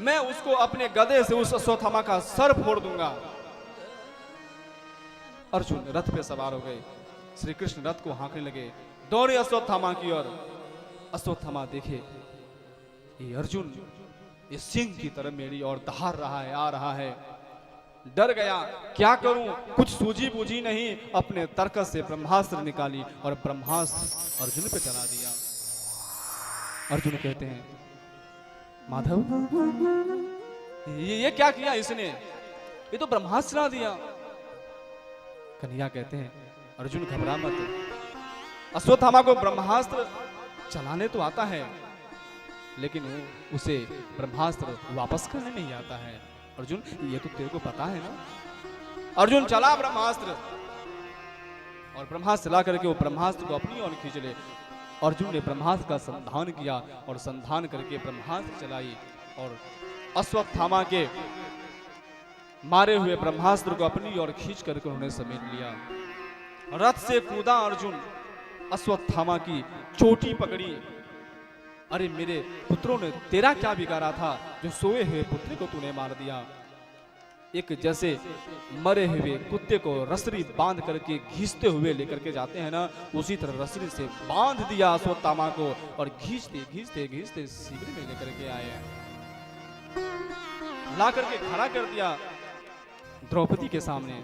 मैं उसको अपने गदे से उस अश्वत्थामा का सर फोड़ दूंगा। अर्जुन रथ पे सवार हो गए। श्री कृष्ण रथ को हाँकने लगे, दौड़े अश्वत्थामा की ओर। अश्वत्थामा देखे ये अर्जुन ये सिंह की तरह मेरी ओर दहाड़ रहा है, आ रहा है। डर गया, क्या करूं, कुछ सूझी बूझी नहीं। अपने तर्कस से ब्रह्मास्त्र निकाली और ब्रह्मास्त्र अर्जुन पे चला दिया। अर्जुन कहते हैं माधव ये क्या किया इसने, ये तो ब्रह्मास्त्र चला दिया। कन्हैया कहते हैं अर्जुन घबरा मत, अश्वत्थामा को ब्रह्मास्त्र चलाने तो आता है लेकिन उसे ब्रह्मास्त्र वापस करने नहीं आता है। अर्जुन ये तो तेरे को पता है ना। अर्जुन चला ब्रह्मास्त्र और ब्रह्मास्त्र चला करके वो ब्रह्मास्त्र को अपनी ओर खींच ले। अर्जुन ने ब्रह्मास्त्र का संधान किया और संधान करके ब्रह्मास्त्र चलाई और अश्वत्थामा के मारे हुए ब्रह्मास्त्र को अपनी ओर खींच करके उन्होंने समेट लिया। रथ से कूदा अर्जुन, अश्वत्थामा की चोटी पकड़ी। अरे मेरे पुत्रों ने तेरा क्या बिगाड़ा था जो सोए हुए पुत्र को तूने मार दिया। एक जैसे मरे हुए कुत्ते को रस्सी बांध करके घींचते हुए लेकर के जाते हैं ना, उसी तरह रस्सी से बांध दिया अश्वत्थामा को और घींचते घींचते घींचते शिविर में लेकर के आए, ला करके खड़ा कर दिया द्रौपदी के सामने।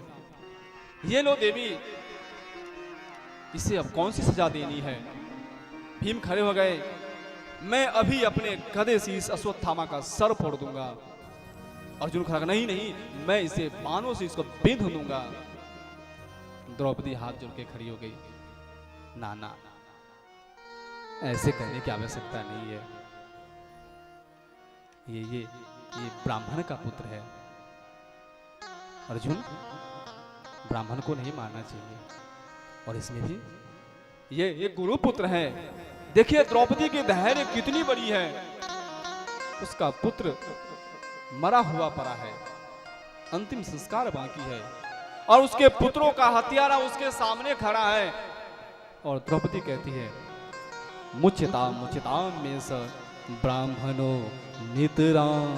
ये लो देवी, इसे अब कौन सी सजा देनी है। भीम खड़े हो गए, मैं अभी अपने गदे से इस अश्वत्थामा का सर फोड़ दूंगा। अर्जुन खड़ा, नहीं नहीं, मैं इसे बाणों से इसको बिंध दूंगा। द्रौपदी हाथ जोड़ के खड़ी हो गई, ना ना, ऐसे करने की आवश्यकता नहीं है। ये ब्राह्मण का पुत्र है। अर्जुन, ब्राह्मण को नहीं मारना चाहिए। और इसमें भी ये गुरु पुत्र है। देखिए द्रौपदी की धैर्य कितनी बड़ी है। उसका पुत्र मरा हुआ पड़ा है, अंतिम संस्कार बाकी है और उसके पुत्रों का हत्यारा उसके सामने खड़ा है। और द्रौपदी कहती है मुच्यता मुच्यता में स ब्राह्मणो नितराम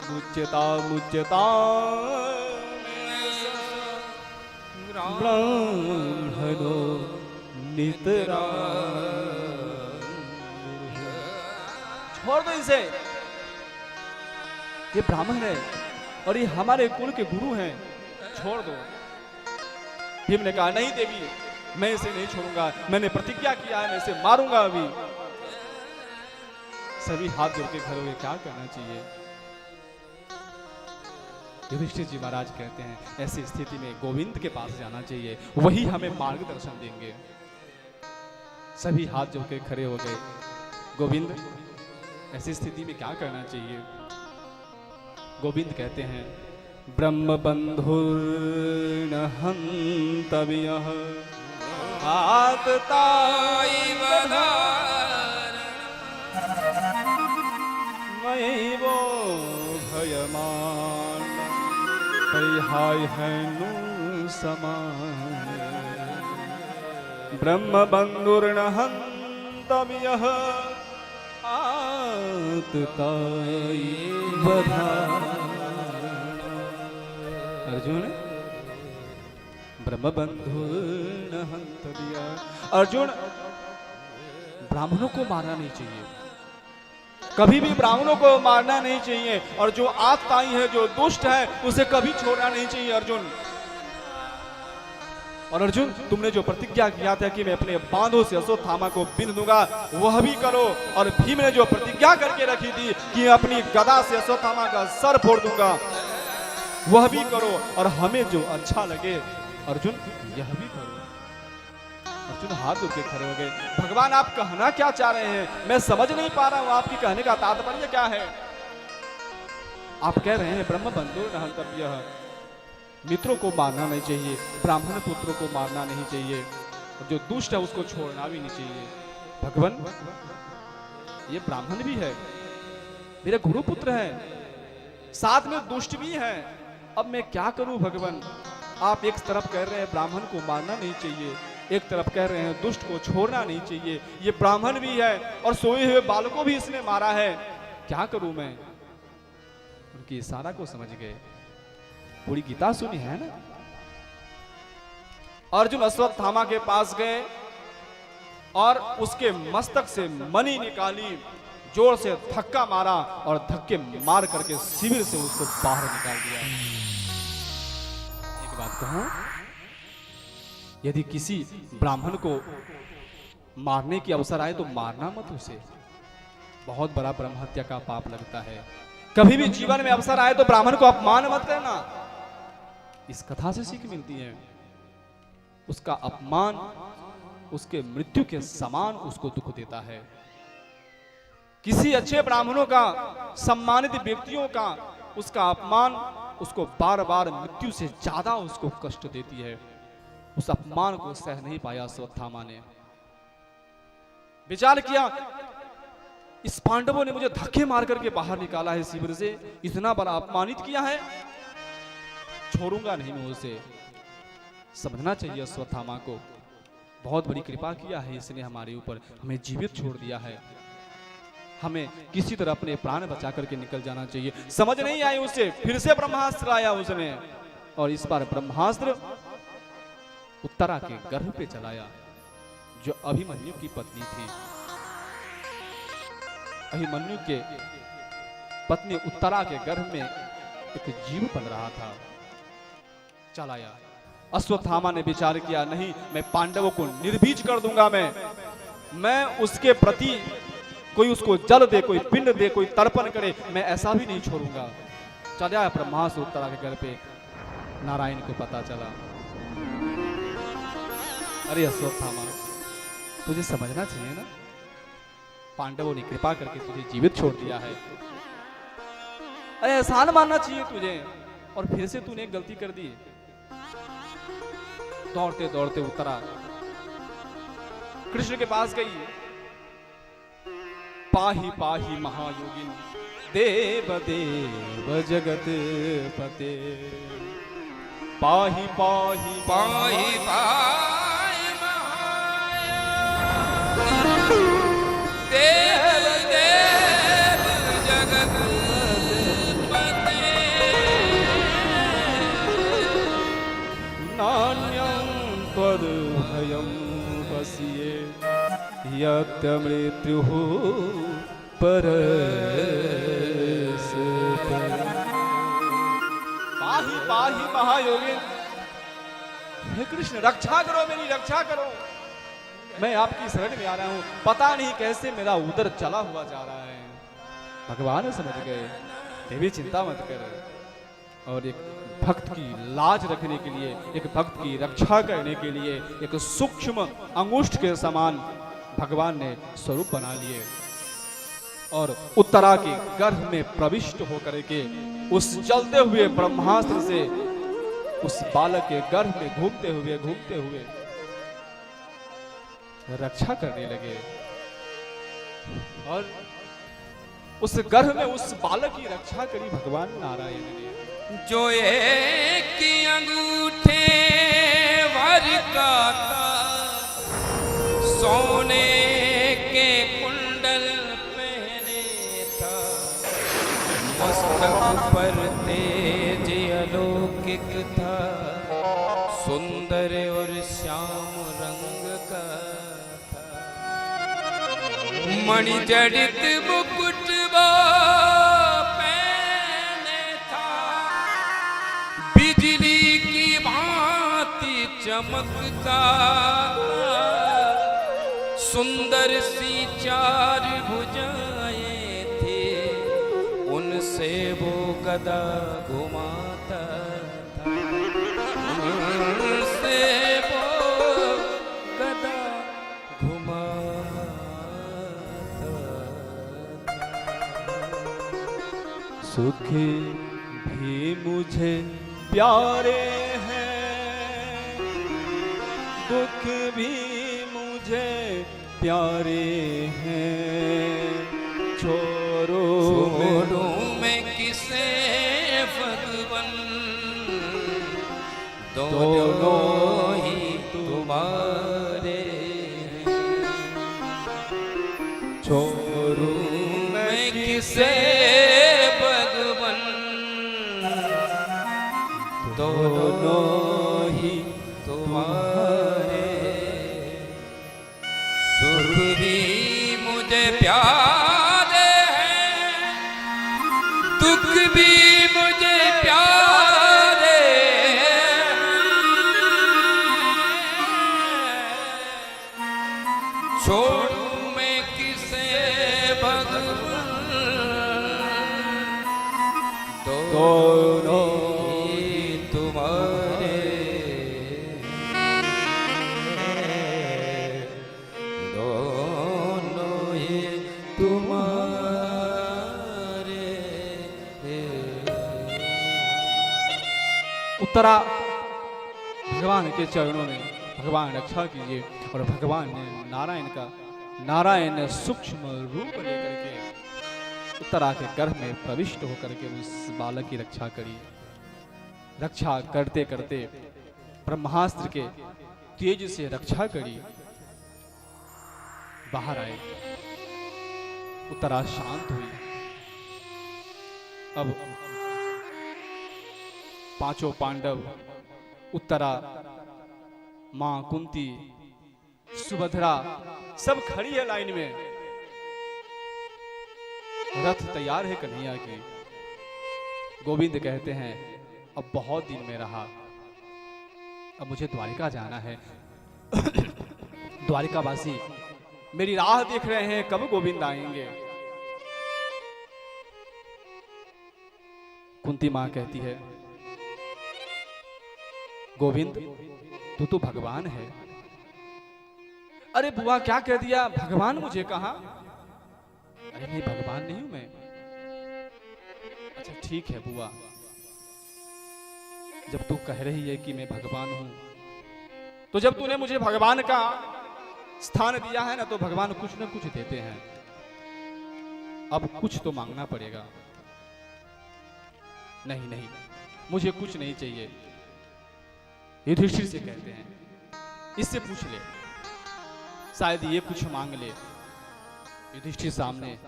मुच्यता मुच्यता ब्राह्मणो नितराम। छोड़ दो इसे, ये ब्राह्मण है और ये हमारे कुल के गुरु हैं, छोड़ दो। भीम ने कहा नहीं देवी, मैं इसे नहीं छोड़ूंगा, मैंने प्रतिज्ञा किया है, मैं इसे मारूंगा अभी। सभी हाथ जोड़ के खड़े हुए, क्या करना चाहिए। युधिष्ठिर जी महाराज कहते हैं ऐसी स्थिति में गोविंद के पास जाना चाहिए, वही हमें मार्गदर्शन देंगे। सभी हाथ जोड़ के खड़े हो गए, गोविंद ऐसी स्थिति में क्या करना चाहिए। गोविंद कहते हैं ब्रह्म बंधुर्न हन्तव्यः आतताई मयैवो भयमान परिहाय हैनु समान। ब्रह्म बंधुर्न हन्तव्यः अर्जुन ब्रह्म बंधु न हंतव्या। अर्जुन, ब्राह्मणों को मारना नहीं चाहिए, कभी भी ब्राह्मणों को मारना नहीं चाहिए, और जो आतताई है, जो दुष्ट है, उसे कभी छोड़ना नहीं चाहिए अर्जुन। और अर्जुन, तुमने जो प्रतिज्ञा किया था कि मैं अपने बांधों से अश्वत्थामा को बिंद दूंगा, वह भी करो। और भीम ने जो प्रतिज्ञा करके रखी थी कि अपनी गदा से अश्वत्थामा का सर फोड़ दूंगा, वह भी करो। और हमें जो अच्छा लगे अर्जुन, यह भी करो। अर्जुन हाथ जोड़ के खड़े हो गए। भगवान, आप कहना क्या चाह रहे हैं? मैं समझ नहीं पा रहा हूं, आपकी कहने का तात्पर्य क्या है? आप कह रहे हैं ब्रह्म बंधु न हंतव्यः, मित्रों को मारना नहीं चाहिए, ब्राह्मण पुत्रों को मारना नहीं चाहिए, और जो दुष्ट है उसको छोड़ना भी नहीं चाहिए। भगवान, ये ब्राह्मण भी है, मेरे गुरु पुत्र है, साथ में दुष्ट भी है, अब मैं क्या करूं भगवान? आप एक तरफ कह रहे हैं ब्राह्मण को मारना नहीं चाहिए, एक तरफ कह रहे हैं दुष्ट को छोड़ना नहीं चाहिए। ये ब्राह्मण भी है और सोए हुए बालकों भी इसने मारा है, क्या करूं मैं? उनकी इशारा को समझ गए, पूरी गीता सुनी है ना। अर्जुन अश्वत्थामा के पास गए और उसके मस्तक से मणि निकाली, जोर से धक्का मारा और धक्के मार करके शिविर से उसको बाहर निकाल दिया। एक बात कहूं, यदि किसी ब्राह्मण को मारने की अवसर आए तो मारना मत उसे, बहुत बड़ा ब्रह्म हत्या का पाप लगता है। कभी भी जीवन में अवसर आए तो ब्राह्मण को अपमान मत करना, इस कथा से सीख मिलती है। उसका अपमान उसके मृत्यु के समान उसको दुख देता है। किसी अच्छे ब्राह्मणों का, सम्मानित व्यक्तियों का, उसका अपमान उसको बार बार मृत्यु से ज्यादा उसको कष्ट देती है। उस अपमान को सह नहीं पाया अश्वत्थामा ने। विचार किया, इस पांडवों ने मुझे धक्के मार करके बाहर निकाला है शिविर से, इतना बड़ा अपमानित किया है, छोड़ूंगा नहीं मैं उसे। समझना चाहिए अश्वत्थामा को, बहुत बड़ी कृपा किया है इसने हमारे ऊपर, हमें जीवित छोड़ दिया है, हमें किसी तरह अपने प्राण बचा करके निकल जाना चाहिए। समझ नहीं आई उसे, फिर से ब्रह्मास्त्र आया उसने, और इस बार ब्रह्मास्त्र उत्तरा के गर्भ पे चलाया, जो अभिमन्यु की पत्नी थी। अभिमन्यु के पत्नी उत्तरा के गर्भ में एक जीव पल रहा था, चलाया। अश्वत्थामा ने विचार किया, नहीं, मैं पांडवों को निर्बीज कर दूंगा, मैं उसके प्रति कोई उसको जल दे, कोई पिंड दे, कोई तर्पण करे, मैं ऐसा भी नहीं छोड़ूंगा। चला ब्रह्मास्त्र उत्तरा के घर पे। नारायण को पता चला, अरे अश्वत्थामा, तुझे समझना चाहिए ना, पांडवों ने कृपा करके तुझे जीवित छोड़ दिया है, अरे एहसान मानना चाहिए तुझे, और फिर से तूने एक गलती कर दी। दौड़ते दौड़ते उत्तरा कृष्ण के पास गई। पाही पाही महायोगिन देव देव जगत पते, पाही पाही पाही पाही देव देव जगत पते, नान्यं त्वद्भयं पश्ये यत् मृत्युः परस्पर। पाही पाही महायोगिन, हे कृष्ण, रक्षा करो, मेरी रक्षा करो, मैं आपकी शरण में आ रहा हूं, पता नहीं कैसे मेरा उदर चला हुआ जा रहा है। भगवान समझ गए, देवी चिंता मत कर। और एक भक्त की लाज रखने के लिए, एक भक्त की रक्षा करने के लिए, एक सूक्ष्म अंगुष्ठ के समान भगवान ने स्वरूप बना लिए, और उत्तरा के गर्भ में प्रविष्ट होकर के उस चलते हुए ब्रह्मास्त्र से उस बालक के गर्भ में घूमते हुए रक्षा करने लगे। और उस गर्भ में उस बालक की रक्षा करी भगवान नारायण ने। जो एक अंगूठे वर का था, सोने के कुंडल पे मस्तक पर तेज अलौकिक था, सुंदर और श्याम रंग का था। मणि जड़ित मुकुट पहने था, बिजली की भांति चमकता था। सुंदर सी चार भुजाएं थे, उनसे वो गदा घुमाता था, उनसे वो गदा घुमाता था। सुख भी मुझे प्यारे हैं, दुख भी मुझे प्यारे हैं। छोड़ो में किसे भगवन, दोनों ही तुम्हारे। छोड़ो में किसे भगवन, दोनों ही तुम्हारे। सुख भी मुझे प्यारे हैं, दुख भी मुझे प्यारे हैं। छोड़ूं मैं किसे भगवन, दोनों ही तुम्हारे। दोनों ही तुम्हारे। उत्तरा भगवान के चरणों में भगवान रक्षा कीजिए। और भगवान ने नारायण सूक्ष्म रूप लेकर के उत्तरा के गर्भ में प्रविष्ट होकर के उस बालक की रक्षा करी। रक्षा करते करते ब्रह्मास्त्र के तेज से रक्षा करी, बाहर आए। उत्तरा शांत हुई। अब पांचों पांडव, उत्तरा, मां कुंती, सुभद्रा सब खड़ी है लाइन में। रथ तैयार है कन्हैया की। गोविंद कहते हैं अब बहुत दिन में रहा, अब मुझे द्वारिका जाना है। द्वारिकावासी मेरी राह देख रहे हैं, कब गोविंद आएंगे। कुंती मां कहती है गोविंद तू तो भगवान है। अरे बुआ क्या कह दिया, भगवान मुझे कहा? अरे नहीं भगवान नहीं हूं मैं। अच्छा ठीक है बुआ, जब तू कह रही है कि मैं भगवान हूं, तो जब तूने मुझे भगवान का स्थान दिया है ना, तो भगवान कुछ न कुछ देते हैं। अब कुछ तो मांगना पड़ेगा। नहीं नहीं मुझे कुछ नहीं चाहिए। युधिष्ठिर से कहते हैं इससे पूछ ले, शायद ये कुछ मांग ले। युधिष्ठिर सामने,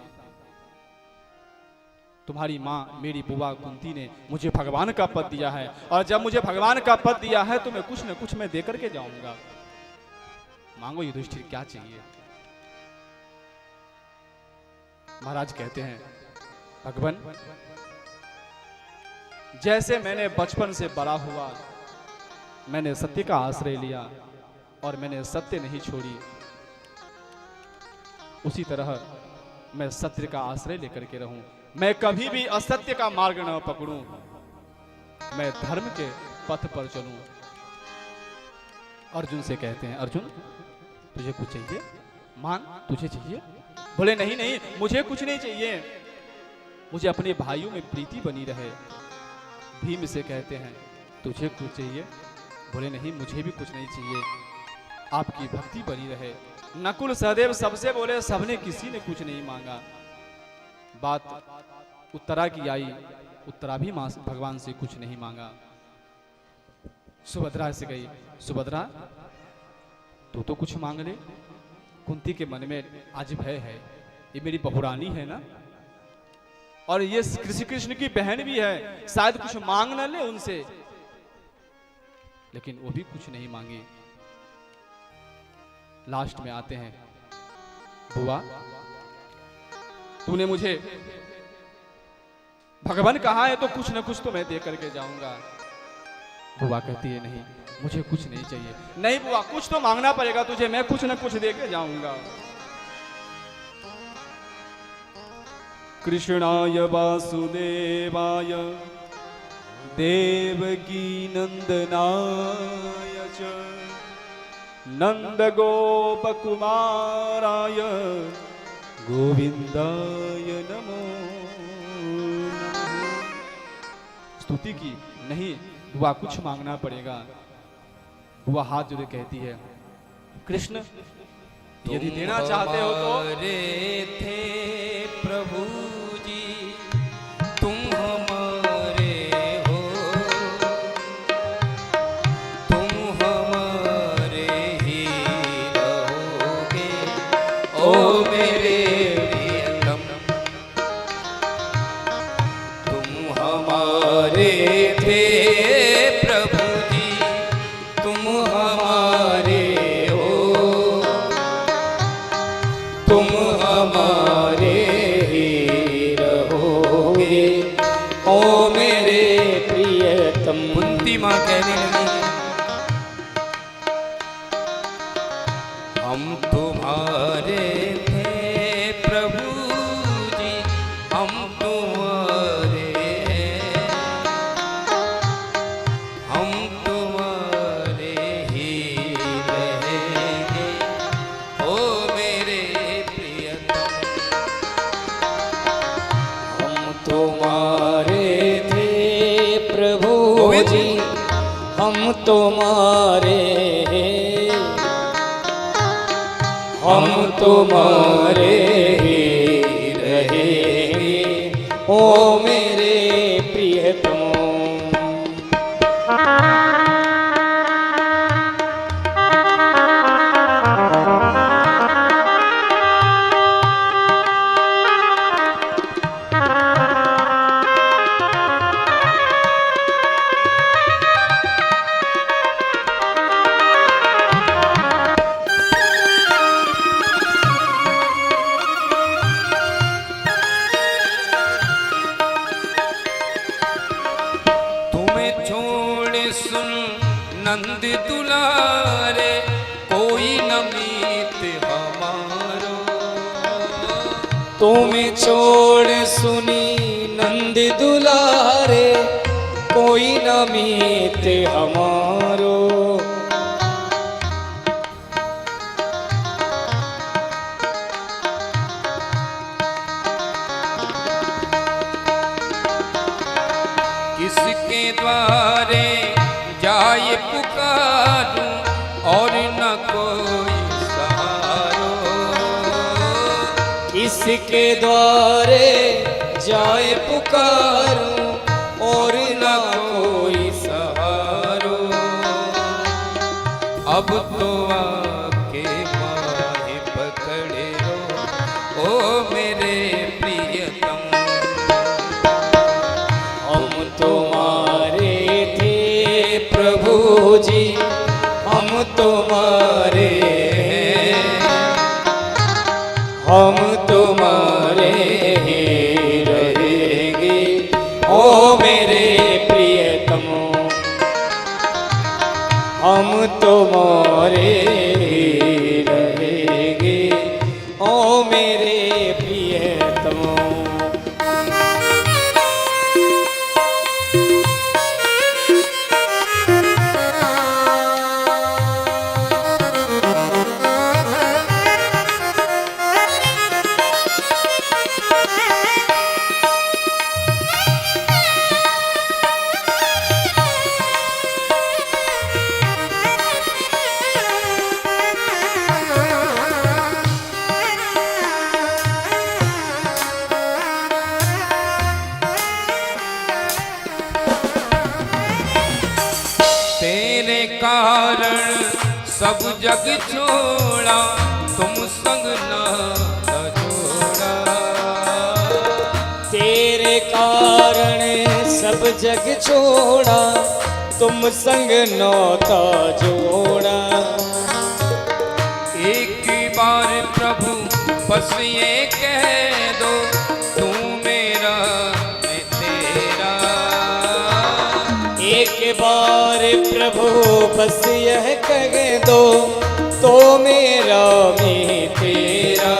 तुम्हारी माँ मेरी बुआ कुंती ने मुझे भगवान का पद दिया है, और जब मुझे भगवान का पद दिया है तो मैं कुछ न कुछ मैं देकर के जाऊंगा। मांगो युधिष्ठिर क्या चाहिए। महाराज कहते हैं भगवान जैसे मैंने बचपन से बड़ा हुआ, मैंने सत्य का आश्रय लिया और मैंने सत्य नहीं छोड़ी, उसी तरह मैं सत्य का आश्रय लेकर के रहूं। मैं कभी भी असत्य का मार्ग न पकड़ूं, मैं धर्म के पथ पर चलूं। अर्जुन से कहते हैं अर्जुन तुझे कुछ चाहिए? मांग, तुझे चाहिए? बोले नहीं नहीं मुझे कुछ नहीं चाहिए, मुझे अपने भाइयों में प्रीति बनी रहे। भीम से कहते हैं तुझे कुछ चाहिए? बोले नहीं मुझे भी कुछ नहीं चाहिए, आपकी भक्ति बनी रहे। नकुल सहदेव सबसे बोले, सबने किसी ने कुछ नहीं मांगा। बात उत्तरा की आई, उत्तरा भी भगवान से कुछ नहीं मांगा। सुभद्रा से गई, सुभद्रा तू तो कुछ मांग ले। कुंती के मन में आज भय है, ये मेरी बहुरानी है ना, और ये श्री कृष्ण की बहन भी है, शायद कुछ मांग न ले उनसे, लेकिन वो भी कुछ नहीं मांगी। लास्ट में आते हैं, बुआ तूने मुझे भगवान कहा है तो कुछ न कुछ तो मैं दे करके जाऊंगा। बुआ कहती है नहीं, मुझे कुछ नहीं चाहिए। नहीं बुआ, कुछ तो मांगना पड़ेगा तुझे, मैं कुछ न कुछ दे के जाऊंगा। कृष्णाय वासुदेवाय देवकी नंदनाय च नंद गोप कुमाराय गोविंदाय नमो नमः। स्तुति की, नहीं बुआ कुछ मांगना पड़ेगा। बुआ हाथ जोड़े कहती है, कृष्ण यदि देना चाहते हो तो। रे थे प्रभु जी तुम हमारे हो, तुम हमारे ही रहोगे ओ मेरे प्रियतम। तुम हमारे थे प्रभु जी तुम हमारे हो, तुम हमारे ही रहोगे ओ मेरे प्रियतम। कुंती माँ कहने लगी, हम तुम्हारे थे प्रभु जी हम तुम्हारे हैं, हम तुम्हारे ही रहेंगे ओ मेरे प्रियतम। हम तुम्हारे थे प्रभु जी हम तुम्हारे हैं, हम तुम्हारे ही रहेंगे ओ मेरे प्रियतम। तुम्हें छोड़ सुन नंद दुलारे कोई न मीत हमारो। तुम्हें छोड़ सुनी नंद दुलारे कोई न मीत हमारो। किसके द्वारे जाए पुकारूं और न कोई सहारो। इसके द्वारे जाए पुकारूं और न कोई सहारो। अब तो आके माहे पकड़े लो ओ मेरे प्रियतम। हम तुम्हारे थे प्रभु जी हम तुम्हारे हैं, हम तुम्हारे ही रहेंगे ओ मेरे प्रियतम। हम तुम्हारे ही रहेंगे ओ मेरे प्रियतम। तेरे कारण सब जग छोड़ा तुम संग ना जोड़ा। तेरे जग छोड़ा, तुम संग नौता जोड़ा। एक बार प्रभु बस ये कह दो, तू मेरा मैं तेरा। एक बार प्रभु बस यह कह दो, तो मेरा मैं तेरा।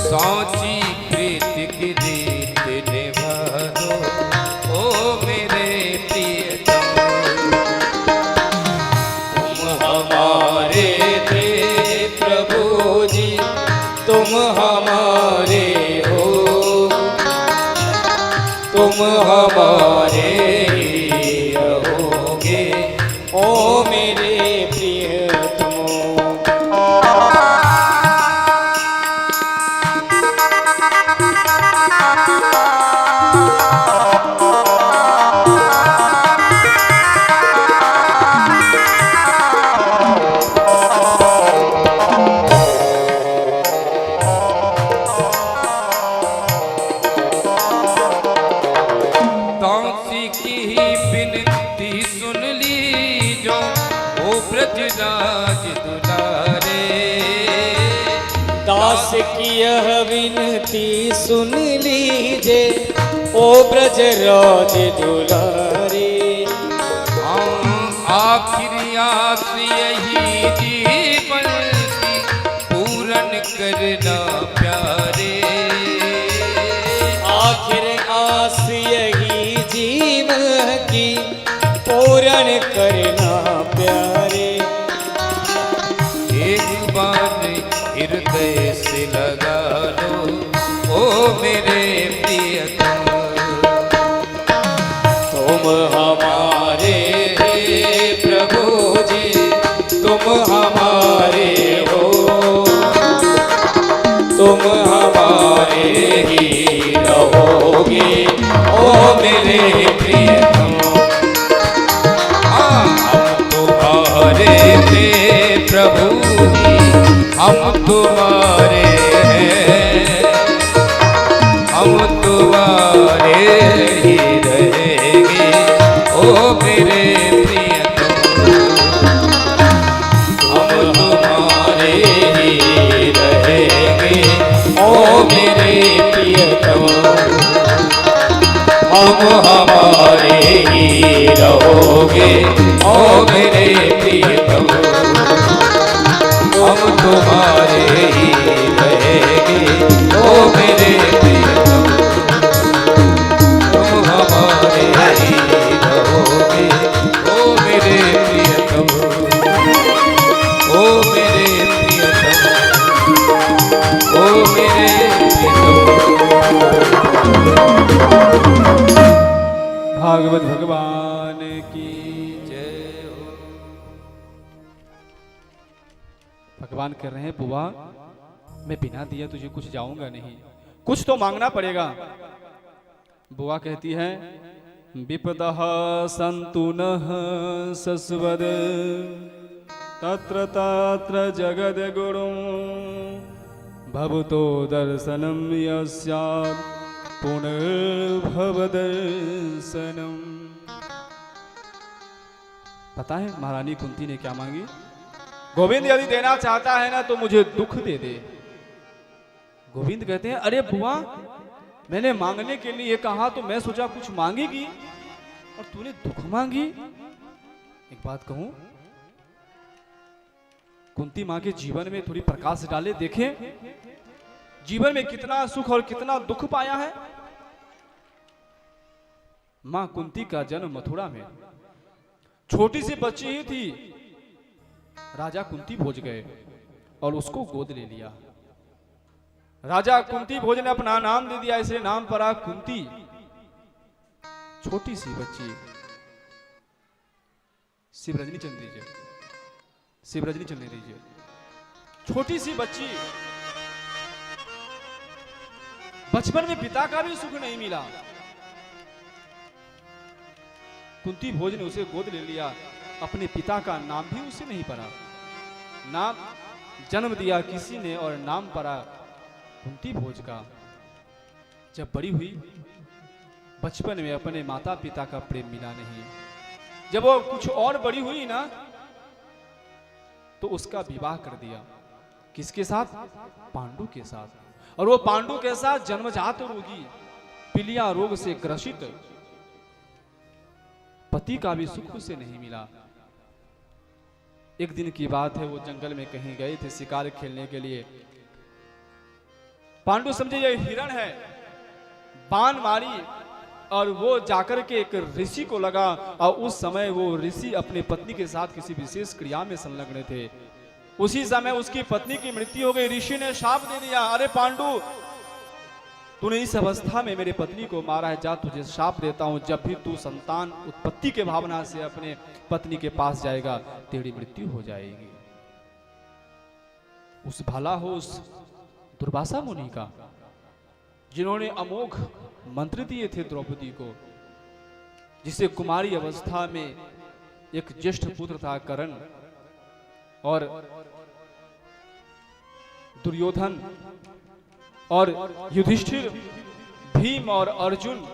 साची प्रीति की रीत निभा दो, ओ मेरे प्रियतम। तुम हमारे थे प्रभु जी, तुम हमारे हो, तुम हमारे ही रहोगे, ओ मेरे प्रियतम। दासी की बिनती सुन लीजो, ओ ब्रजराज दुलारे। दास की यह विनती सुन लीजे, ओ ब्रजराज दुलारे। आखिरी आस यही जीवन की पूरन करना प्यारे। आखिर आस यही जीवन की पूर्ण करना प्यारे। एक बार हृदय से लगा लो, ओ मेरे प्रियतम। तुम हमारे प्रभु जी, तुम हमारे हो, तुम हमारे ही रहोगे, ओ मेरे प्रियतम। हम तुम्हारे थे प्रभु जी, हम तुम्हारे हैं, हम तुम्हारे ही रहेंगे, ओ मेरे प्रियतम। हम तुम्हारे ही रहेंगे, ओ मेरे प्रियतम। हम हमारे ही रहोगे, ओ मेरे प्रियतम। हम तुम्हारे ही रहेंगे, ओ मेरे प्रियतम। तुम हमारे ही रहोगे, ओ मेरे प्रियतम, ओ मेरे प्रियतम, ओ मेरे प्रियतम। भागवत भगवान की जय हो। भगवान कह रहे हैं बुआ, मैं बिना दिया तुझे कुछ जाऊंगा नहीं, कुछ तो मांगना पड़ेगा। बुआ कहती है विपदः सन्तु नः सस्वद, तत्र तत्र जगद्गुरुं भवतो दर्शनं यस्यात् पुनर्भव दर्शनम। पता है महारानी कुंती ने क्या मांगी? गोविंद यदि देना चाहता है ना तो मुझे दुख दे दे। गोविंद कहते हैं अरे बुआ, मैंने मांगने के लिए कहा तो मैं सोचा कुछ मांगेगी और तूने दुख मांगी। एक बात कहूं, कुंती मां के जीवन में थोड़ी प्रकाश डाले, देखें जीवन में कितना सुख और कितना दुख पाया है। मां कुंती का जन्म मथुरा में, छोटी सी बच्ची ही थी, राजा कुंती भोज गए और उसको गोद ले लिया। राजा कुंती भोज ने अपना नाम दे दिया, इसलिए नाम पड़ा कुंती। छोटी सी बच्ची, शिव रजनी चंद दीजिए, शिव रजनी चलने दीजिए। छोटी सी बच्ची, बचपन में पिता का भी सुख नहीं मिला। कुंती भोज ने उसे गोद ले लिया, अपने पिता का नाम भी उसे नहीं पड़ा। नाम जन्म दिया किसी ने और नाम पड़ा कुंती भोज का। जब बड़ी हुई बचपन में अपने माता पिता का प्रेम मिला नहीं। जब वो कुछ और बड़ी हुई ना, तो उसका विवाह कर दिया। किसके साथ? पांडु के साथ। और वो पांडु के साथ जन्मजात रोगी, पीलिया रोग से ग्रसित, पति का भी सुख उसे नहीं मिला। एक दिन की बात है, वो जंगल में कहीं गए थे शिकार खेलने के लिए। पांडु समझे ये हिरण है, बाण मारी और वो जाकर के एक ऋषि को लगा। और उस समय वो ऋषि अपने पत्नी के साथ किसी विशेष क्रिया में संलग्न थे। उसी समय उसकी पत्नी की मृत्यु हो गई। ऋषि ने शाप दे दिया, अरे पांडु, तूने इस अवस्था में मेरे पत्नी को मारा है, जा तुझे शाप देता हूं, जब भी तू संतान उत्पत्ति के भावना से अपने पत्नी के पास जाएगा तेरी मृत्यु हो जाएगी। उस भला हो उस दुर्वासा मुनि का, जिन्होंने अमोघ मंत्र दिए थे द्रौपदी को, जिसे कुमारी अवस्था में एक ज्येष्ठ पुत्र था कर्ण, और दुर्योधन और युधिष्ठिर, भीम और अर्जुन,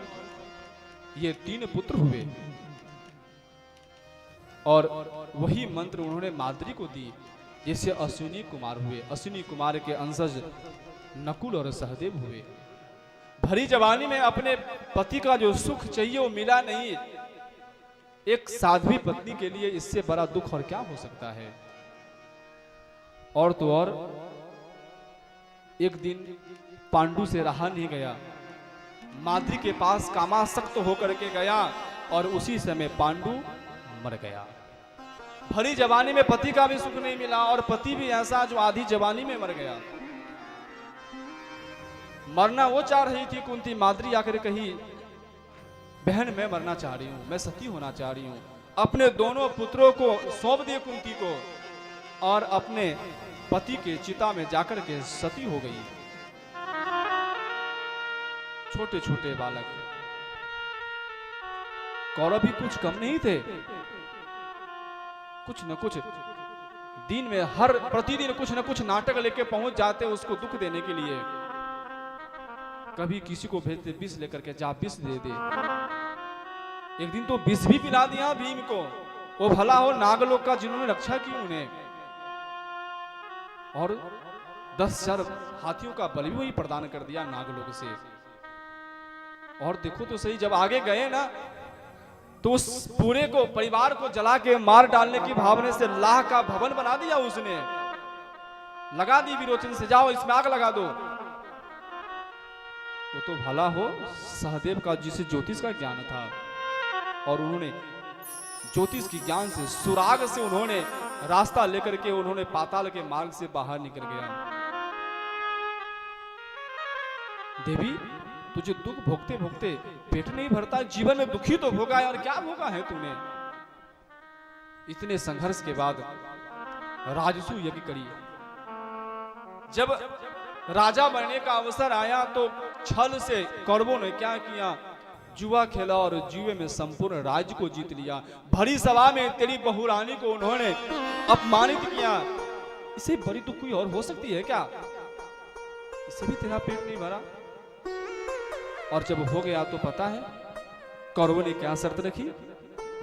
ये 3 पुत्र हुए। और वही मंत्र उन्होंने माद्री को दी, जिससे अश्विनी कुमार हुए। अश्विनी कुमार के अंशज नकुल और सहदेव हुए। भरी जवानी में अपने पति का जो सुख चाहिए वो मिला नहीं। एक साध्वी पत्नी के लिए इससे बड़ा दुख और क्या हो सकता है। और तो और एक दिन पांडु से रहा नहीं गया, माद्री के पास कामासक्त होकर के गया और उसी समय पांडु मर गया। भरी जवानी में पति का भी सुख नहीं मिला और पति भी ऐसा जो आधी जवानी में मर गया। मरना वो चाह रही थी कुंती, माद्री आकर कही, बहन मैं मरना चाह रही हूं, मैं सती होना चाह रही हूं। अपने दोनों पुत्रों को सौंप दिए कुंती को और अपने पति के चिता में जाकर के सती हो गई। छोटे छोटे बालक, कौरव भी कुछ कम नहीं थे। कुछ न कुछ दिन में हर प्रतिदिन कुछ न कुछ नाटक लेके पहुंच जाते उसको दुख देने के लिए। कभी किसी को भेजते विष लेकर के, जा विष दे दे। एक दिन तो विष भी पिला दिया भीम को। वो भला हो नागलोक का जिन्होंने रक्षा की उन्हें, और 10,000 हाथियों का बलि भी प्रदान कर दिया नागलोक से। और देखो तो सही, जब आगे गए ना तो उस पूरे को परिवार को जला के मार डालने की भावना से लाह का भवन बना दिया उसने, लगा दी विरोचन से, जाओ इसमें आग लगा दो। वो तो भला हो सहदेव का, जिसे ज्योतिष का ज्ञान था, और उन्होंने ज्योतिष की ज्ञान से सुराग से उन्होंने रास्ता लेकर के उन्होंने पाताल के मार्ग से बाहर निकल गया। देवी तुझे दुख भोगते भोगते पेट नहीं भरता, जीवन में दुखी तो भोगा है, और क्या भोगा है तूने। इतने संघर्ष के बाद राजसू यज्ञ करी। जब राजा बनने का अवसर आया तो छल से कौरवों ने क्या किया, जुआ खेला और जुए में संपूर्ण राज्य को जीत लिया। भरी सभा में तेरी बहुरानी को उन्होंने अपमानित किया। इससे बड़ी दुख कोई और हो सकती है क्या? इससे भी तेरा पेट नहीं भरा। और जब हो गया तो पता है कौरवों ने क्या शर्त रखी,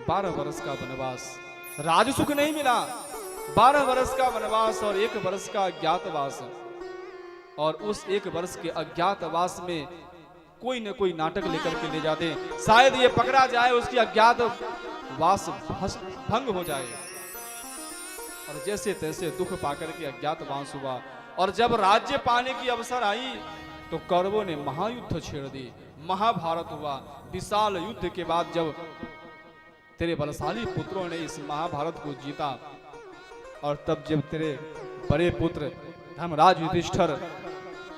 12 वर्ष का वनवास। राजसुख नहीं मिला, 12 वर्ष का वनवास और 1 वर्ष का अज्ञातवास। और उस 1 वर्ष के अज्ञातवास में कोई न कोई नाटक लेकर के ले जाते, शायद ये पकड़ा जाए, उसकी अज्ञातवास भंग हो जाए। और जैसे तैसे दुख पाकर के अज्ञातवास हुआ। और जब राज्य पाने की अवसर आई तो कौरवों ने महायुद्ध छेड़ दी, महाभारत हुआ। विशाल युद्ध के बाद जब तेरे बलशाली पुत्रों ने इस महाभारत को जीता, और तब जब तेरे बड़े पुत्र धर्मराज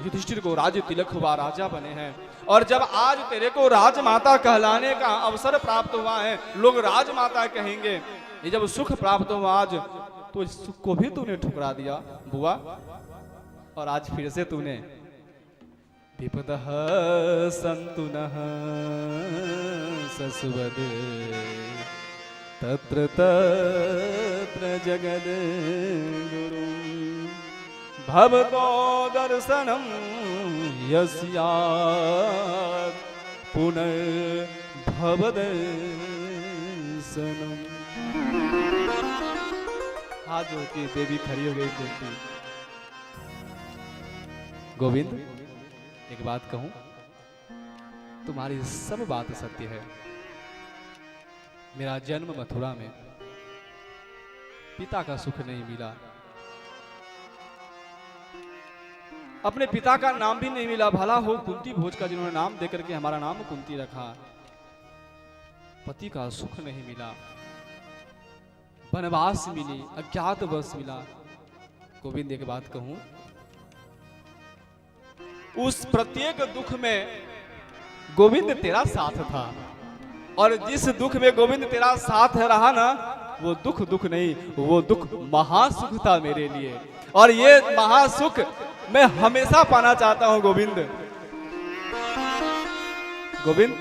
युधिष्ठिर को राज्य तिलक हुआ, राजा बने हैं, और जब आज तेरे को राजमाता कहलाने का अवसर प्राप्त हुआ है, लोग राजमाता कहेंगे, ये जब सुख प्राप्त हुआ आज, तो इस सुख को भी तूने ठुकरा दिया बुआ। और आज फिर से तूने विपदः सन्तु नः सस्वद तत्र तत्र जगद्गुरु भवतो दर्शनं यस्यात् पुनर्भवदर्शनम। हाथ जोड़ के देवी खड़ी हो गई कुंती। गोविंद, एक बात कहूं, तुम्हारी सब बात सत्य है। मेरा जन्म मथुरा में, पिता का सुख नहीं मिला, अपने पिता का नाम भी नहीं मिला। भला हो कुंती भोज का, जिन्होंने नाम देकर के हमारा नाम कुंती रखा। पति का सुख नहीं मिला, वनवास मिली, अज्ञातवास मिला। गोविंद, एक बात कहूं, उस प्रत्येक दुख में गोविंद तेरा साथ था, और जिस दुख में गोविंद तेरा साथ रहा ना, वो दुख नहीं, वो दुख महासुख था मेरे लिए, और ये महासुख मैं हमेशा पाना चाहता हूं। गोविंद, गोविंद,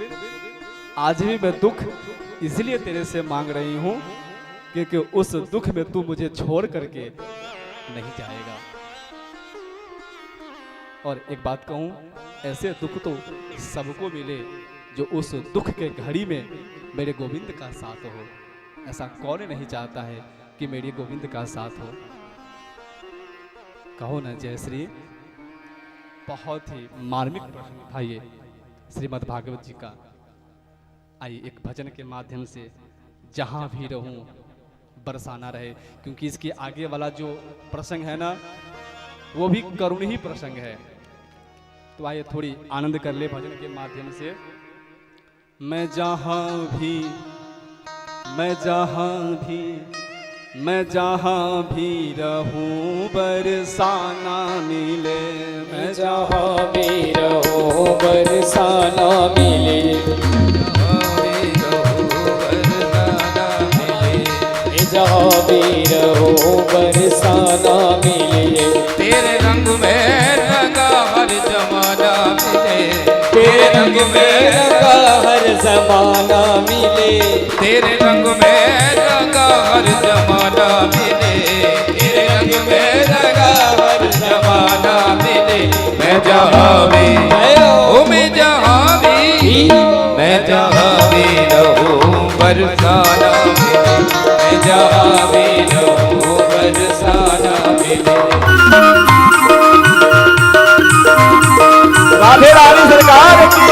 आज भी मैं दुख इसलिए तेरे से मांग रही हूं क्योंकि उस दुख में तू मुझे छोड़ करके नहीं जाएगा। और एक बात कहूं, ऐसे दुख तो सबको मिले जो उस दुख के घड़ी में मेरे गोविंद का साथ हो। ऐसा कौन नहीं चाहता है कि मेरे गोविंद का साथ हो। कहो ना जयश्री। बहुत ही मार्मिक प्रसंग था ये श्रीमद् भागवत जी का। आइए एक भजन के माध्यम से जहां भी रहूं बरसाना रहे, क्योंकि इसके आगे वाला जो प्रसंग है ना, वो भी करुण ही प्रसंग है। तो आइए थोड़ी आनंद कर ले भजन के माध्यम से। मैं जहां भी रहूं बरसाना मिले। मैं जहाँ भी रहूं बरसाना मिले। जहाँ भी रहूं बरसाना मिले। तेरे रंग में रंगा हर जमाना मिले। तेरे रंग में रंगा हर जमाना मिले। तेरे रंग में रंगा हर जमाना मिले। तेरे रंग में रंगा हर जमाना मिले। मैं जहाँ भी ओ मैं जहाँ भी रहूं बरसाना मिले। मैं जहाँ भी रहूं बरसाना मिले। राधे रानी सरकार की।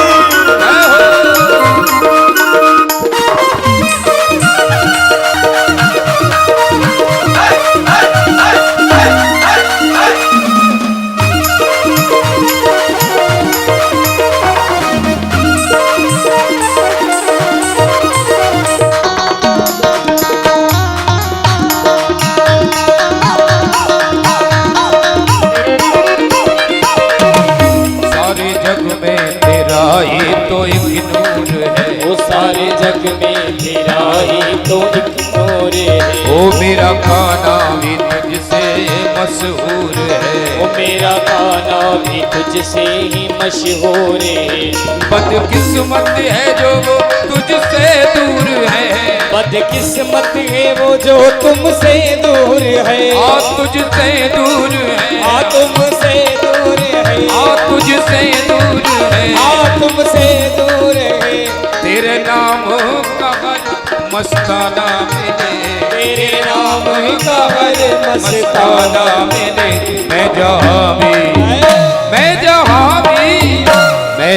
ही तो एक नूर है। वो सारे जग में तेरा ही तो एक नूर है। वो मेरा गाना भी तुझसे मशहूर है। वो मेरा गाना भी तुझसे ही मशहूर है। बदकिस्मत है जो वो तुझसे दूर है। बदकिस्मत है वो जो तुमसे दूर है। तुझसे दूर है। तुमसे दूर है। तुझसे दूर है। तुमसे दूर है। तेरे नाम का हर मस्ताना मिले। तेरे नाम का हर मस्ताना मिले। मैं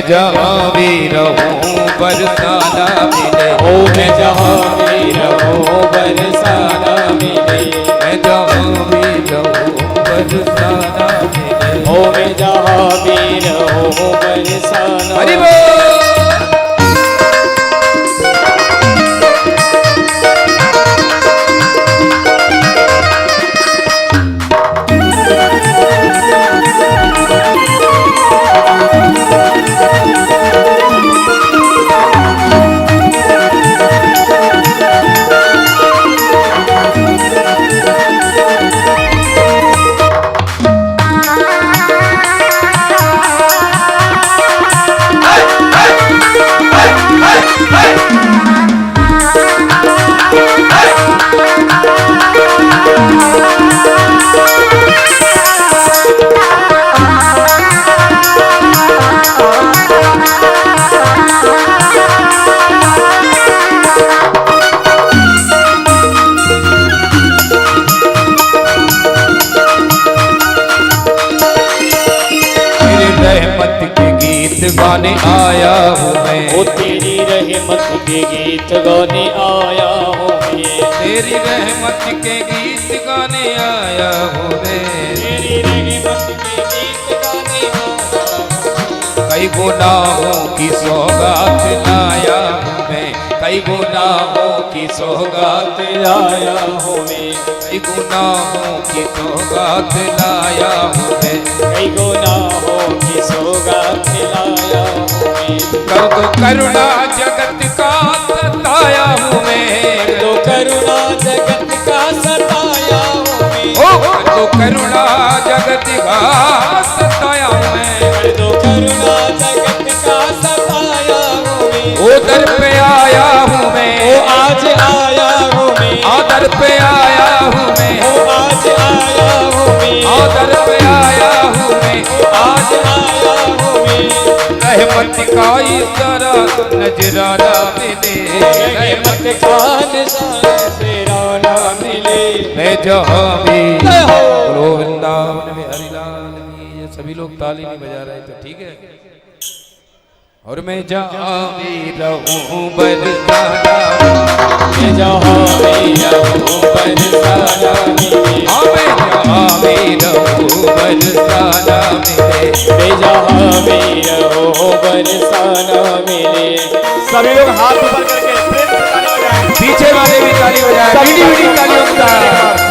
जहाँ भी रहूं बरसाना मिले। ओ मैं जहाँ भी रहूं बरसाना मिले। मैं जहाँ भी रहूं बरसाना मिले। ओ मैं जहाँ भी रहूं बरसाना। हरि बोल। रहमत के गीत गाने आया हूँ मैं। ओ तेरी रहमत के गीत गाने आया हूँ मैं। तेरी रहमत के गीत गाने आया हूँ मैं। तेरी रहमत के गीत गाने आया हूँ। कई गुनाहों की सौगात लाया हूँ मैं। कई गुनाहों की सौगात लाया हूँ मैं। कई गुनाहों की सौगात लाया हूँ मैं। कई गुनाहों की सौगात लाया हूँ मैं। कर दो करुणा जगत का सताया हूँ मैं। कर दो करुणा जगत का सताया हूँ मैं। ओ कर दो करुणा जगत का सताया हूँ मैं। कर दो करुणा जगत का सताया हूँ मैं। ओ दर पे आया हूँ मैं। ओ आज आया हूँ मैं। आदर पे आया हूँ मैं। ओ आज आया हूँ मैं। आदर पे आया हूँ मैं। आज आया हूँ मैं। रहमत का इशारा नजराना मिले। रहमत का निशान तेरा ना मिले। मैं जहाँ भी जय हो। बोलो वृंदावन में हरिलाल की। ये सभी लोग ताली नहीं बजा रहे तो ठीक है। और मैं जहाँ भी रहूँ बरसाना। मैं जहाँ भी रहूँ बरसाना मिले। हाँ मैं जहाँ भी रहूँ बरसाना मिले। मैं जहाँ भी रहूँ बरसाना मिले। सभी लोग हाथ ऊपर करके प्रेम से ताली बजाएं। पीछे वाले भी ताली बजाए। मीठी मीठी तालियों के साथ।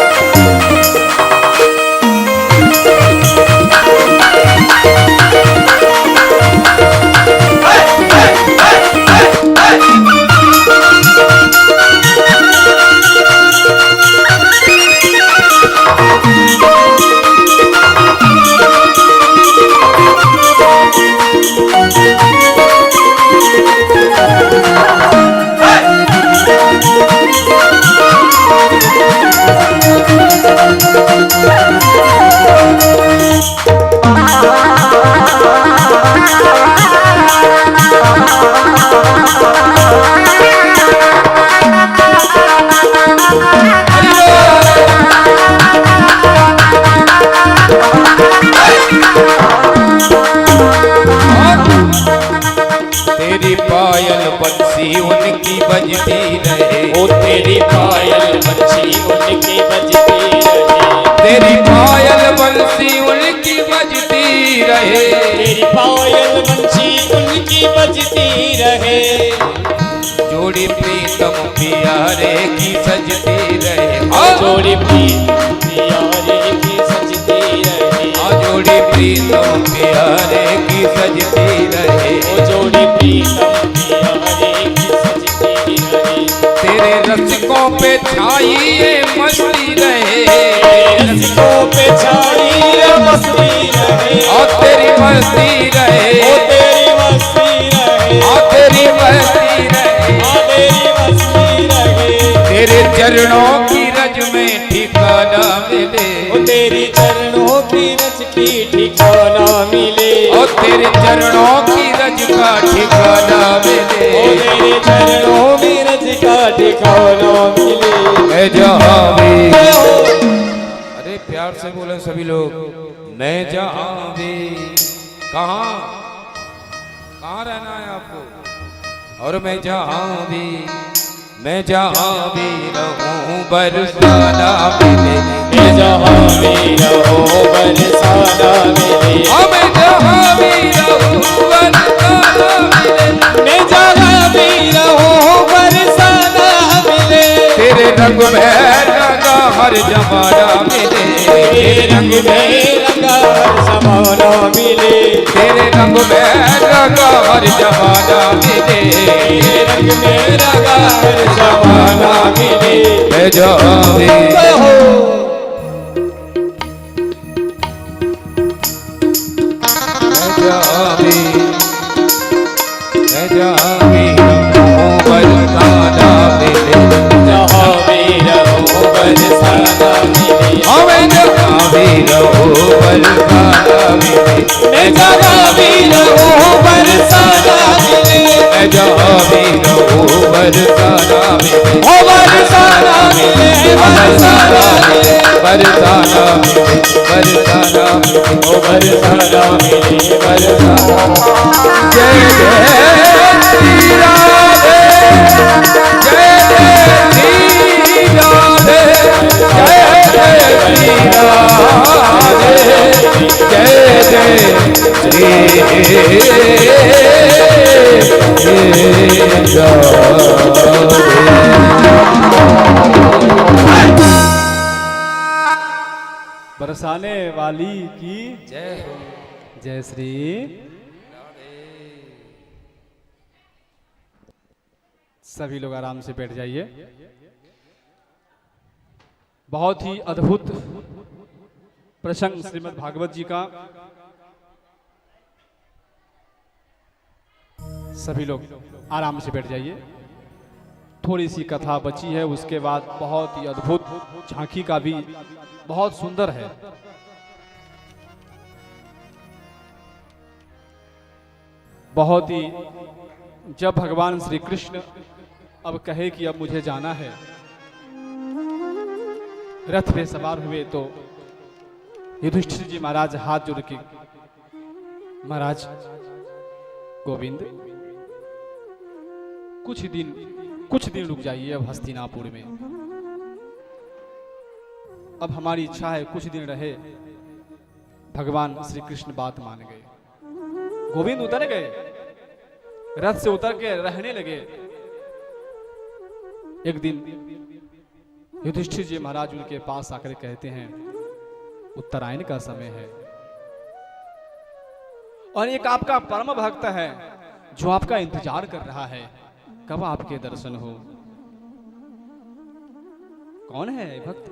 तेरी पायल बंसी उनकी बजती रहे। ओ तेरी पायल बंसी उनकी बजती रहे। तेरी पायल बंसी उनकी बजती रहे। तेरी पायल बंसी उनकी बजती रहे। जोड़ी प्रीतम प्यारे की सजती रहे। जोड़ी प्रीतम प्यारे की सजती रहे। जोड़ी प्रीतम प्यारे की सजती रहे। ओ जोड़ी प्रीतम प्यारे की सजती रहे। तेरे रसिकों पे छाई ये मस्ती रहे। रसिकों पे छाई ये मस्ती रहे। और तेरी मस्ती रहे। ओ तेरी मस्ती रहे। और तेरी मस्ती रहे। ओ तेरी मस्ती रहे। तेरे चरणों की रज में ठिकाना मिले। ओ तेरी चरणों की रज की ठिकाना मिले। और तेरे चरणों की रज का ठिकाना मिले। ओ तेरे चरणों में रज का ठिकाना मिले। मैं जहाँ भी जय हो। अरे प्यार से बोले सभी लोग। मैं जहाँ भी कहाँ कहाँ रहना है आपको। और मैं जहाँ भी रहूँ बरसाना मिले। मैं जहाँ भी रहूँ बरसाना मिले। और मैं जहाँ भी रहूँ बरसाना मिले। मैं जहाँ भी रहूँ बरसाना मिले। तेरे रंग में रंगा हर जमाना मिले। तेरे रंग में रंगा हर जमाना मिले। तेरे रंग में रंगा हर जमाना मिले। तेरे रंग में रंगा हर जमाना मिले। मैं जहाँ भी जय हो। मैं जहाँ भी रहूँ बरसाना मिले। जहाँ भी रहूँ बरसाना मिले। हाँ मैं जहाँ भी रहूँ बरसाना मिले। मैं जहाँ भी रहूँ बरसाना मिले। मैं जहाँ भी रहूं बरसाना मिले, ओ बरसाना मिले, बरसाना मिले, बरसाना मिले, बरसाना मिले, ओ बरसाना मिले, बरसाना। जय जय श्री राधे, जय जय श्री राधे, जय जय श्री राधे, जय जय श्री बरसाने वाली की जय हो। जय श्री। सभी लोग आराम से बैठ जाइए। बहुत ही अद्भुत प्रसंग श्रीमद् भागवत जी का। सभी लोग आराम से बैठ जाइए। थोड़ी सी कथा बची है, उसके बाद बहुत ही अद्भुत झांकी का भी बहुत सुंदर है। बहुत ही जब भगवान श्री कृष्ण अब कहे कि अब मुझे जाना है, रथ पे सवार हुए तो युधिष्ठिर जी महाराज हाथ जोड़ के, महाराज गोविंद कुछ दिन रुक जाइए अब हस्तिनापुर में। अब हमारी इच्छा है कुछ दिन रहे। भगवान श्री कृष्ण बात मान गए। गोविंद उतर गए, रथ से उतर के रहने लगे। एक दिन युधिष्ठिर जी महाराज उनके पास आकर कहते हैं, उत्तरायण का समय है और एक आपका परम भक्त है जो आपका इंतजार कर रहा है, कब आपके दर्शन हो। कौन है भक्त?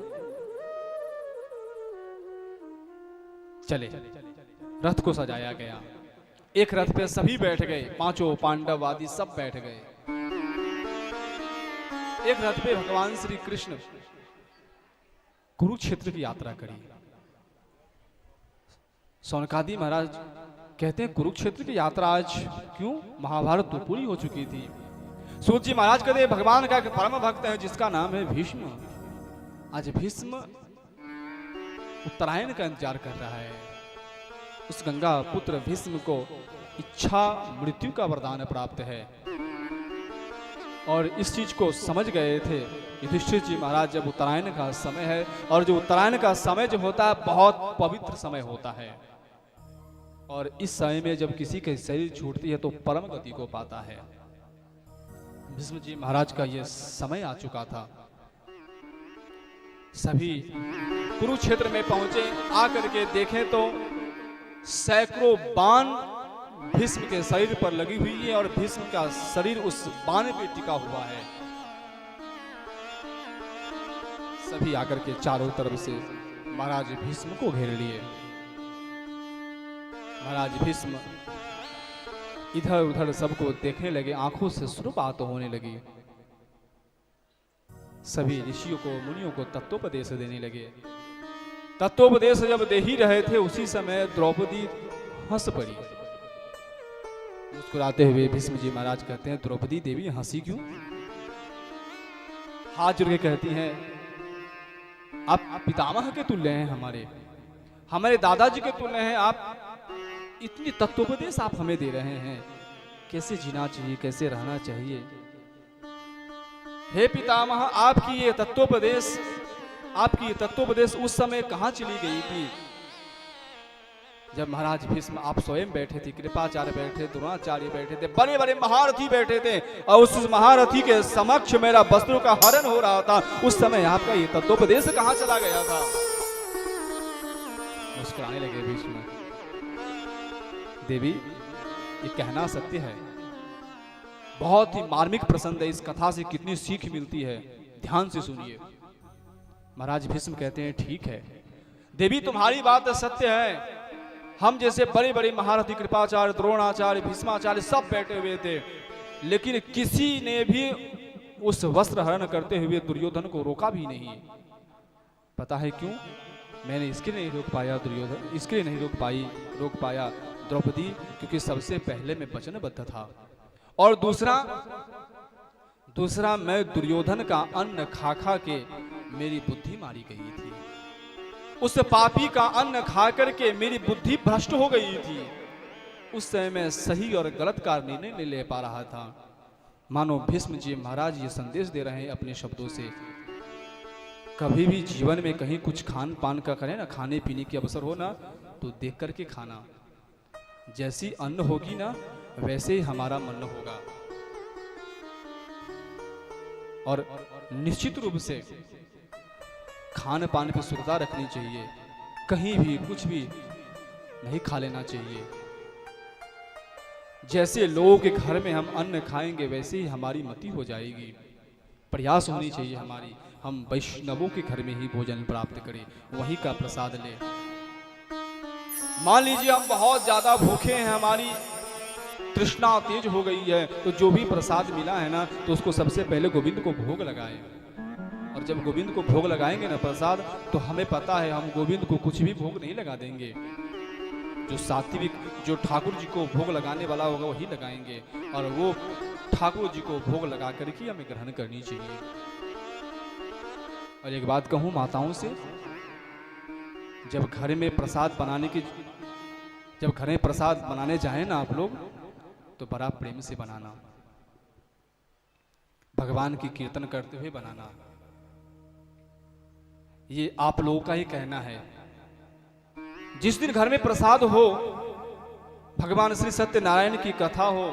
चले, रथ को सजाया गया। एक रथ पे सभी बैठ गए, पांचों पांडव आदि सब बैठ गए। एक रथ पे भगवान श्री कृष्ण कुरुक्षेत्र की यात्रा करी। सौनकादि महाराज कहते हैं कुरुक्षेत्र की यात्रा आज क्यों? महाभारत तो पूरी हो चुकी थी। सूत जी महाराज कहते हैं भगवान का एक परम भक्त है जिसका नाम है भीष्म। आज भीष्म उत्तरायण का इंतजार कर रहा है। उस गंगा पुत्र भीष्म को इच्छा मृत्यु का वरदान प्राप्त है और इस चीज को समझ गए थे युधिष्ठिर जी महाराज। जब उत्तरायण का समय है, और जो उत्तरायण का समय जो होता है बहुत पवित्र समय होता है, और इस समय में जब किसी के शरीर छूटती है तो परम गति को पाता है। भीष्म जी महाराज का यह समय आ चुका था। सभी कुरुक्षेत्र में पहुंचे, आकर के देखें तो सैकड़ों बाण भीष्म के शरीर पर लगी हुई है और भीष्म का शरीर उस बाण पे टिका हुआ है। सभी आकर के चारों तरफ से महाराज भीष्म को घेर लिए। महाराज भीष्म इधर उधर सबको देखने लगे, आंखों से शुरुआत होने लगी। सभी ऋषियों को मुनियों को तत्वोपदेश देने लगे। तत्वोपदेश जब दे ही रहे थे उसी समय द्रौपदी हंस पड़ी। मुस्कुराते हुए भीष्म जी महाराज कहते हैं, द्रौपदी देवी हंसी क्यों? हाथ जोड़ के कहती हैं, आप पितामह के तुल्य हैं, हमारे दादाजी के तुल्य हैं। आप इतनी तत्वोपदेश आप हमें दे रहे हैं, कैसे जीना चाहिए, कैसे रहना चाहिए। हे पितामह, आपकी ये तत्वोपदेश उस समय कहां चली गई थी जब महाराज भीष्म आप स्वयं बैठे थे, कृपाचार्य बैठे, द्रोणाचार्य बैठे थे, बड़े बड़े महारथी बैठे थे और उस महारथी के समक्ष मेरा वस्त्रों का हरण हो रहा था। उस समय आपका ये तत्वोपदेश कहां चला गया था? मुस्कुराने लगे भीष्म। देवी, ये कहना सत्य है। बहुत ही मार्मिक प्रसंग है। इस कथा से कितनी सीख मिलती है, ध्यान से सुनिए। महाराज भीष्म कहते हैं, ठीक है देवी, तुम्हारी बात सत्य है। हम जैसे बड़े बड़े महारथी कृपाचार्य, द्रोणाचार्य, भीष्माचार्य सब बैठे हुए थे, लेकिन किसी ने भी उस वस्त्र हरण करते हुए दुर्योधन को रोका भी नहीं। पता है क्यों? मैंने इसके नहीं रोक पाया दुर्योधन, इसके लिए नहीं रोक पाया द्रौपदी, क्योंकि सबसे पहले मैं वचनबद्ध था और दूसरा मैं दुर्योधन का अन्न खा खा के मेरी बुद्धि मारी गई थी। उस पापी का अन्न खा करके मेरी बुद्धि भ्रष्ट हो गई थी। उस समय मैं सही और गलत का निर्णय नहीं ले पा रहा था। मानो भीष्म जी महाराज ये संदेश दे रहे हैं अपने शब्दों से, कभी भी जीवन में कहीं कुछ खान पान का करें ना, खाने पीने की अवसर हो ना, तो देख करके खाना। जैसी अन्न होगी ना वैसे ही हमारा मन होगा। और निश्चित रूप से खान पान पे शुद्धता रखनी चाहिए। कहीं भी कुछ भी नहीं खा लेना चाहिए। जैसे लोगों के घर में हम अन्न खाएंगे वैसे ही हमारी मति हो जाएगी। प्रयास होनी चाहिए हमारी, हम वैष्णवों के घर में ही भोजन प्राप्त करें, वहीं का प्रसाद लें। मान लीजिए हम बहुत ज्यादा भूखे हैं, हमारी तृष्णा तेज हो गई है, तो जो भी प्रसाद मिला है ना, तो उसको सबसे पहले गोविंद को भोग लगाएं। और जब गोविंद को भोग लगाएंगे ना प्रसाद, तो हमें पता है हम गोविंद को कुछ भी भोग नहीं लगा देंगे। जो सात्विक, जो ठाकुर जी को भोग लगाने वाला होगा वही लगाएंगे, और वो ठाकुर जी को भोग लगा करके हमें ग्रहण करनी चाहिए। और एक बात कहूं माताओं से, जब घर में प्रसाद बनाने जाए ना आप लोग, तो बड़ा प्रेम से बनाना, भगवान की कीर्तन करते हुए बनाना। ये आप लोगों का ही कहना है। जिस दिन घर में प्रसाद हो, भगवान श्री सत्यनारायण की कथा हो,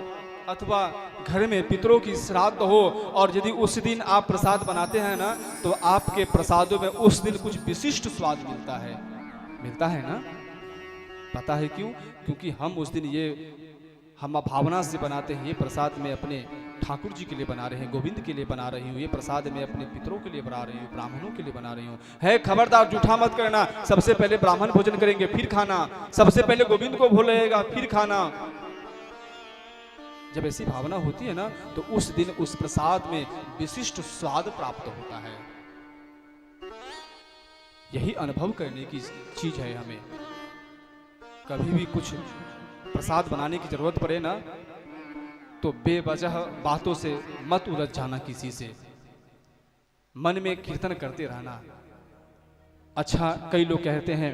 अथवा घर में पितरों की श्राद्ध हो, और यदि उस दिन आप प्रसाद बनाते हैं ना, तो आपके प्रसादों में उस दिन कुछ विशिष्ट स्वाद मिलता है ना। पता है क्यों? क्योंकि हम उस दिन हम भावना से बनाते हैं। ये प्रसाद में अपने ठाकुर जी के लिए बना रहे हैं, गोविंद के लिए बना रही हूँ, ये प्रसाद में अपने पितरों के लिए बना रही हूँ, ब्राह्मणों के लिए बना रही हूँ। है खबरदार, जूठा मत करना। सबसे पहले ब्राह्मण भोजन करेंगे फिर खाना, सबसे पहले गोविंद को भोग लगेगा फिर खाना। जब ऐसी भावना होती है ना, तो उस दिन उस प्रसाद में विशिष्ट स्वाद प्राप्त होता है। यही अनुभव करने की चीज है हमें। कभी भी कुछ प्रसाद बनाने की जरूरत पड़े ना, तो बेवजह बातों से मत उलझ जाना किसी से, मन में कीर्तन करते रहना। अच्छा, कई लोग कहते हैं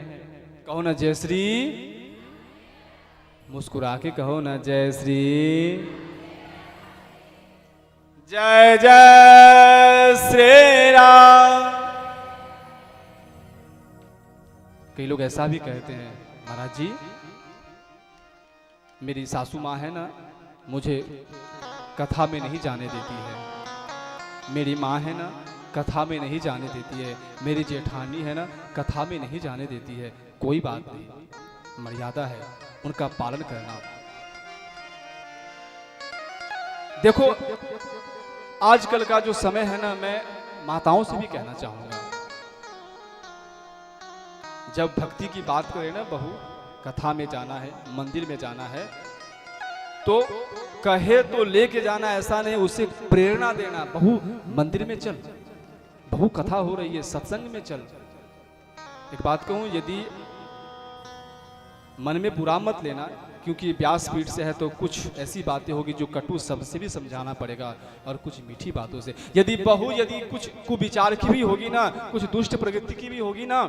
कहो ना जय श्री, मुस्कुरा के कहो ना जय श्री, जय जय श्री राम। कई लोग ऐसा भी कहते हैं, महाराज जी मेरी सासू माँ है ना, मुझे कथा में नहीं जाने देती है। मेरी माँ है ना, कथा में नहीं जाने देती है। मेरी जेठानी है ना, कथा में नहीं जाने देती है। कोई बात नहीं, मर्यादा है, उनका पालन करना। देखो आजकल का जो समय है ना, मैं माताओं से भी कहना चाहूंगा, जब भक्ति की बात करें ना, बहू कथा में जाना है, मंदिर में जाना है, तो कहे तो लेके जाना, ऐसा नहीं, उसे प्रेरणा देना। बहू मंदिर में चल, बहू कथा हो रही है, सत्संग में चल। एक बात कहूं, यदि मन में बुरा मत लेना, क्योंकि व्यासपीठ से है तो कुछ ऐसी बातें होगी जो कटु सबसे भी समझाना पड़ेगा, और कुछ मीठी बातों से। यदि बहू यदि कुछ कुविचार की भी होगी ना, कुछ दुष्ट प्रवृत्ति की भी होगी ना,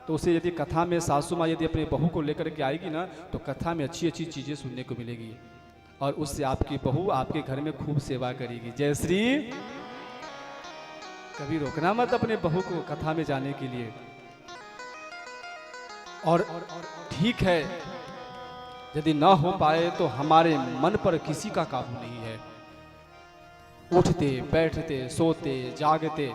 तो उसे यदि कथा में सासू माँ यदि अपने बहू को लेकर के आएगी ना, तो कथा में अच्छी अच्छी चीजें सुनने को मिलेगी, और उससे आपकी बहू आपके घर में खूब सेवा करेगी। जय श्री। कभी रोकना मत अपने बहू को कथा में जाने के लिए। और ठीक है, यदि ना हो पाए तो हमारे मन पर किसी का काबू नहीं है। उठते बैठते सोते जागते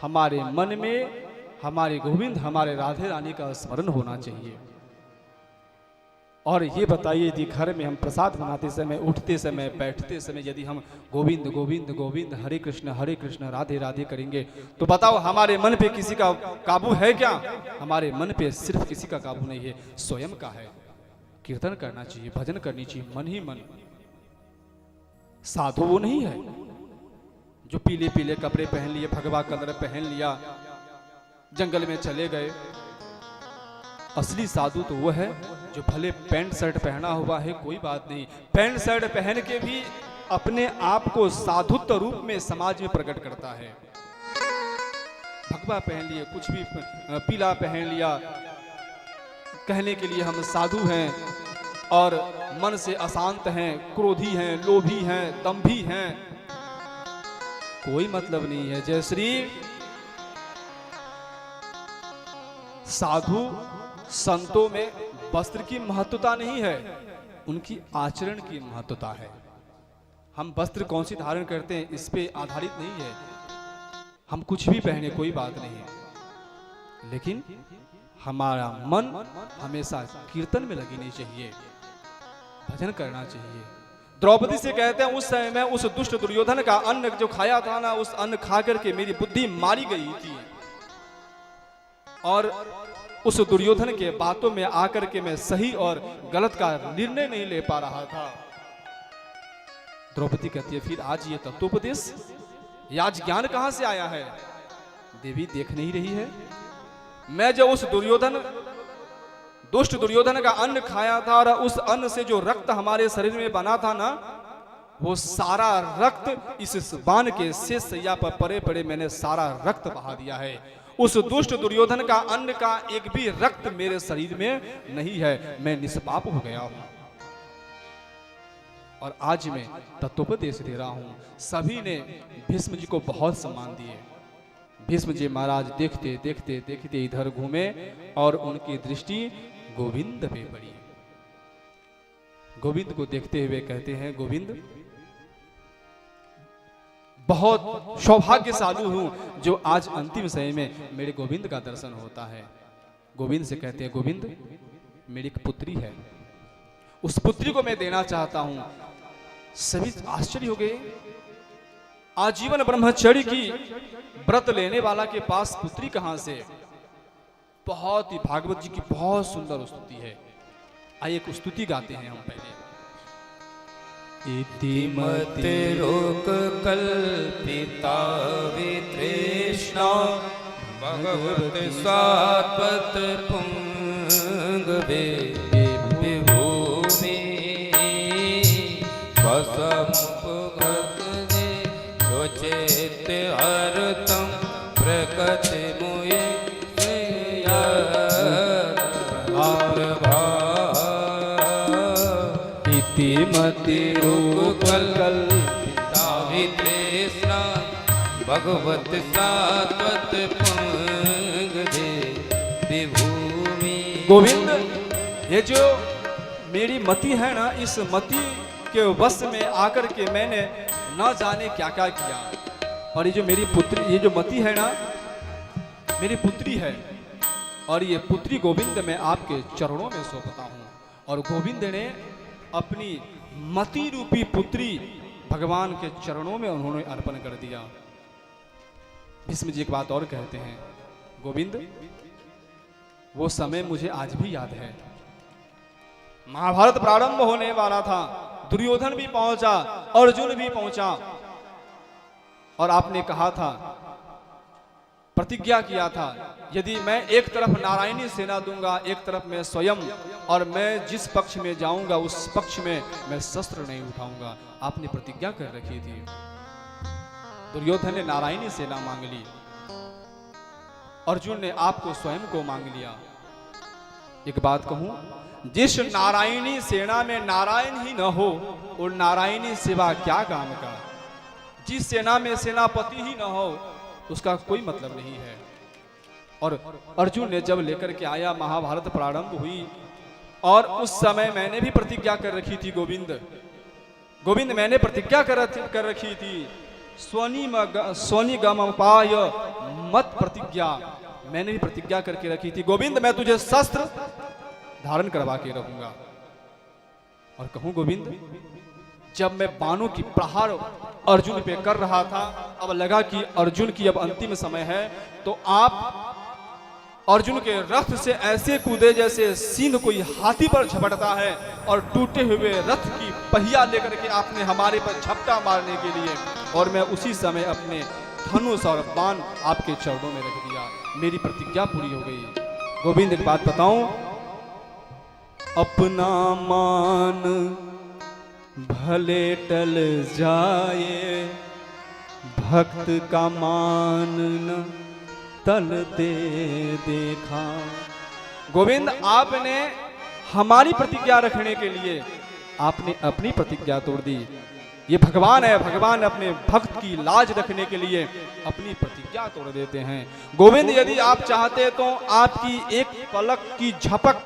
हमारे मन में हमारे गोविंद, हमारे राधे रानी का स्मरण होना चाहिए। और ये बताइए, यदि घर में हम प्रसाद बनाते समय, उठते समय, बैठते समय यदि हम गोविंद गोविंद गोविंद, हरे कृष्ण राधे राधे करेंगे, तो बताओ हमारे मन पे किसी का काबू है क्या? हमारे मन पे सिर्फ किसी का काबू नहीं है, स्वयं का है। कीर्तन करना चाहिए, भजन करनी चाहिए, मन ही मन। साधु वो नहीं है जो पीले पीले कपड़े पहन लिए, भगवा कलर पहन लिया, जंगल में चले गए। असली साधु तो वो है जो भले पैंट शर्ट पहना हुआ है, कोई बात नहीं, पैंट शर्ट पहन के भी अपने आप को साधुत्व रूप में समाज में प्रकट करता है। भगवा पहन लिए, कुछ भी पीला पहन लिया, कहने के लिए हम साधु हैं और मन से अशांत हैं, क्रोधी हैं, लोभी हैं, दंभी हैं। कोई मतलब नहीं है। जय श्री साधु संतों में वस्त्र की महत्वता नहीं है, उनकी आचरण की महत्वता है। हम वस्त्र कौन सी धारण करते हैं इस पे आधारित नहीं है। हम कुछ भी पहने कोई बात नहीं है, लेकिन हमारा मन हमेशा कीर्तन में लगनी चाहिए, भजन करना चाहिए। द्रौपदी से कहते हैं उस समय में उस दुष्ट दुर्योधन का अन्न जो खाया था ना, उस अन्न खा करके मेरी बुद्धि मारी गई थी और उस दुर्योधन के बातों में आकर के मैं सही और गलत का निर्णय नहीं ले पा रहा था। द्रौपदी कहती है फिर आज ये तत्वोपदेश, ये आज ज्ञान कहां से आया है? देवी देख नहीं रही है, मैं जब उस दुष्ट दुर्योधन का अन्न खाया था और उस अन्न से जो रक्त हमारे शरीर में बना था ना, वो सारा रक्त इस बाण के शेष सैया पर पड़े पड़े मैंने सारा रक्त बहा दिया है। उस दुष्ट दुर्योधन का अन्न का एक भी रक्त मेरे शरीर में नहीं है, मैं निष्पाप हो गया हूं और आज मैं तत्वोपदेश दे रहा हूं। सभी ने भीष्म जी को बहुत सम्मान दिए। भीष्म जी महाराज देखते देखते देखते इधर घूमे और उनकी दृष्टि गोविंद पे पड़ी। गोविंद को देखते हुए कहते हैं गोविंद बहुत सौभाग्यशाली हूं जो आज अंतिम समय में मेरे गोविंद का दर्शन होता है। गोविंद से कहते हैं गोविंद मेरी एक पुत्री है, उस पुत्री को मैं देना चाहता हूं। सभी आश्चर्य हो गए, आजीवन ब्रह्मचर्य की व्रत लेने वाला के पास पुत्री कहां से? बहुत ही भागवत जी की बहुत सुंदर स्तुति है। आइए एक स्तुति गाते हैं हम पहले। इतिमते रोक कल्पिता वितृष्णा भगवत सात्वत पुंगवे विभूमि स्वसमुपगत स्वचेत हरतम प्रकट मुये भगवत सात्वत पंगदे विभूमि। गोविंद ये जो मेरी मति है ना, इस मति के वश में आकर के मैंने न जाने क्या क्या किया। और ये जो मेरी पुत्री, ये जो मति है ना, मेरी पुत्री है और ये पुत्री गोविंद मैं आपके चरणों में सौंपता हूँ। और गोविंद ने अपनी मति रूपी पुत्री भगवान के चरणों में उन्होंने अर्पण कर दिया। भीष्म जी एक बात और कहते हैं गोविंद वो समय मुझे आज भी याद है। महाभारत प्रारंभ होने वाला था, दुर्योधन भी पहुंचा, अर्जुन भी पहुंचा और आपने कहा था, प्रतिज्ञा किया था, यदि मैं एक तरफ नारायणी सेना दूंगा, एक तरफ मैं स्वयं, और मैं जिस पक्ष में जाऊंगा उस पक्ष में मैं शस्त्र नहीं उठाऊंगा। आपने प्रतिज्ञा कर रखी थी। दुर्योधन ने नारायणी सेना मांग ली, अर्जुन ने आपको स्वयं को मांग लिया। एक बात कहूं, जिस नारायणी सेना में नारायण ही न हो वो नारायणी सेवा क्या काम का? जिस सेना में सेनापति ही न हो उसका कोई मतलब नहीं है। और अर्जुन ने जब लेकर के आया, महाभारत प्रारंभ हुई और उस समय मैंने भी प्रतिज्ञा कर रखी थी। गोविंद मैंने प्रतिज्ञा कर रखी थी, स्वनिगमपाय मत प्रतिज्ञा, मैंने भी प्रतिज्ञा करके रखी थी। गोविंद मैं तुझे शस्त्र धारण करवा के रहूंगा। और कहूं गोविंद, जब मैं बाणों की प्रहार अर्जुन पे कर रहा था, अब लगा कि अर्जुन की अब अंतिम समय है, तो आप अर्जुन के रथ से ऐसे कूदे जैसे सिंह कोई हाथी पर झपटता है, और टूटे हुए रथ की पहिया लेकर के आपने हमारे पर झपटा मारने के लिए, और मैं उसी समय अपने धनुष और बाण आपके चरणों में रख दिया। मेरी प्रतिज्ञा पूरी हो गई। गोविंद एक बात बताऊं, अपना मान भले टल जाए भक्त का मान न टलते देखा। गोविंद, आपने हमारी प्रतिज्ञा रखने के लिए आपने अपनी प्रतिज्ञा तोड़ दी। ये भगवान है, भगवान अपने भक्त की लाज रखने के लिए अपनी प्रतिज्ञा तोड़ देते हैं। गोविंद, यदि आप चाहते तो आपकी एक पलक की झपक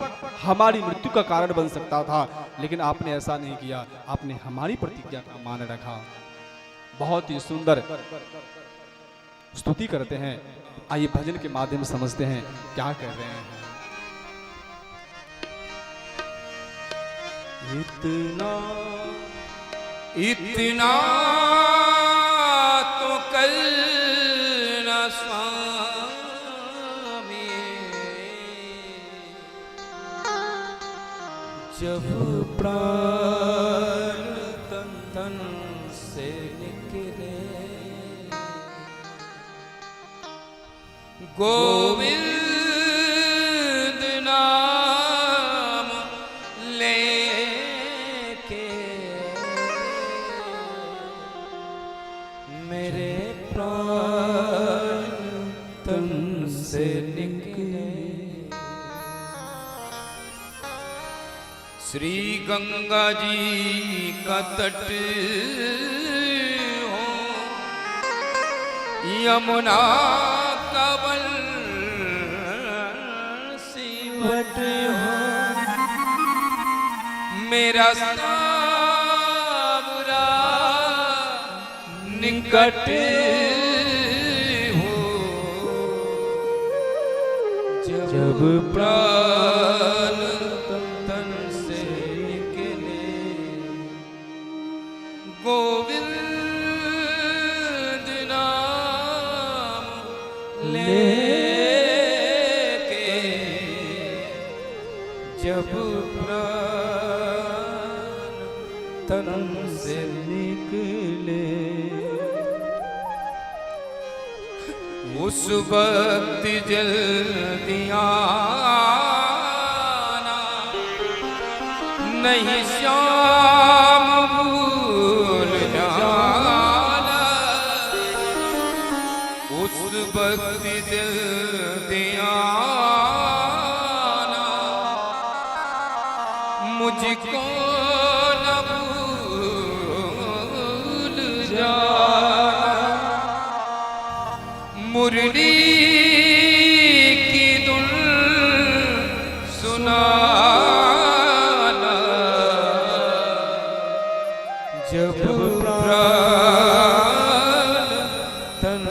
हमारी मृत्यु का कारण बन सकता था, लेकिन आपने ऐसा नहीं किया। आपने हमारी प्रतिज्ञा का मान रखा। बहुत ही सुंदर स्तुति करते हैं। आइए भजन के माध्यम से समझते हैं क्या कर रहे हैं। इतना इतना तो करना स्वामी, जब प्राण तन से निकले, गोविंद नाम लेके मेरे प्राण तन से निकले। श्री गंगा जी का तट हो, यमुना का बंसी वट हो, मेरा सावरा निकट हो, जब प्राण तन से निकले, गोविंद नाम लेके जब प्राण तन से निकले, उस वक्त जल्दी आना, नहीं श्याम भूल जाना। उस वक्त जल्दी आना, मुझको न भूल जाना। मुरली की धुन सुनाना, जब प्राण तन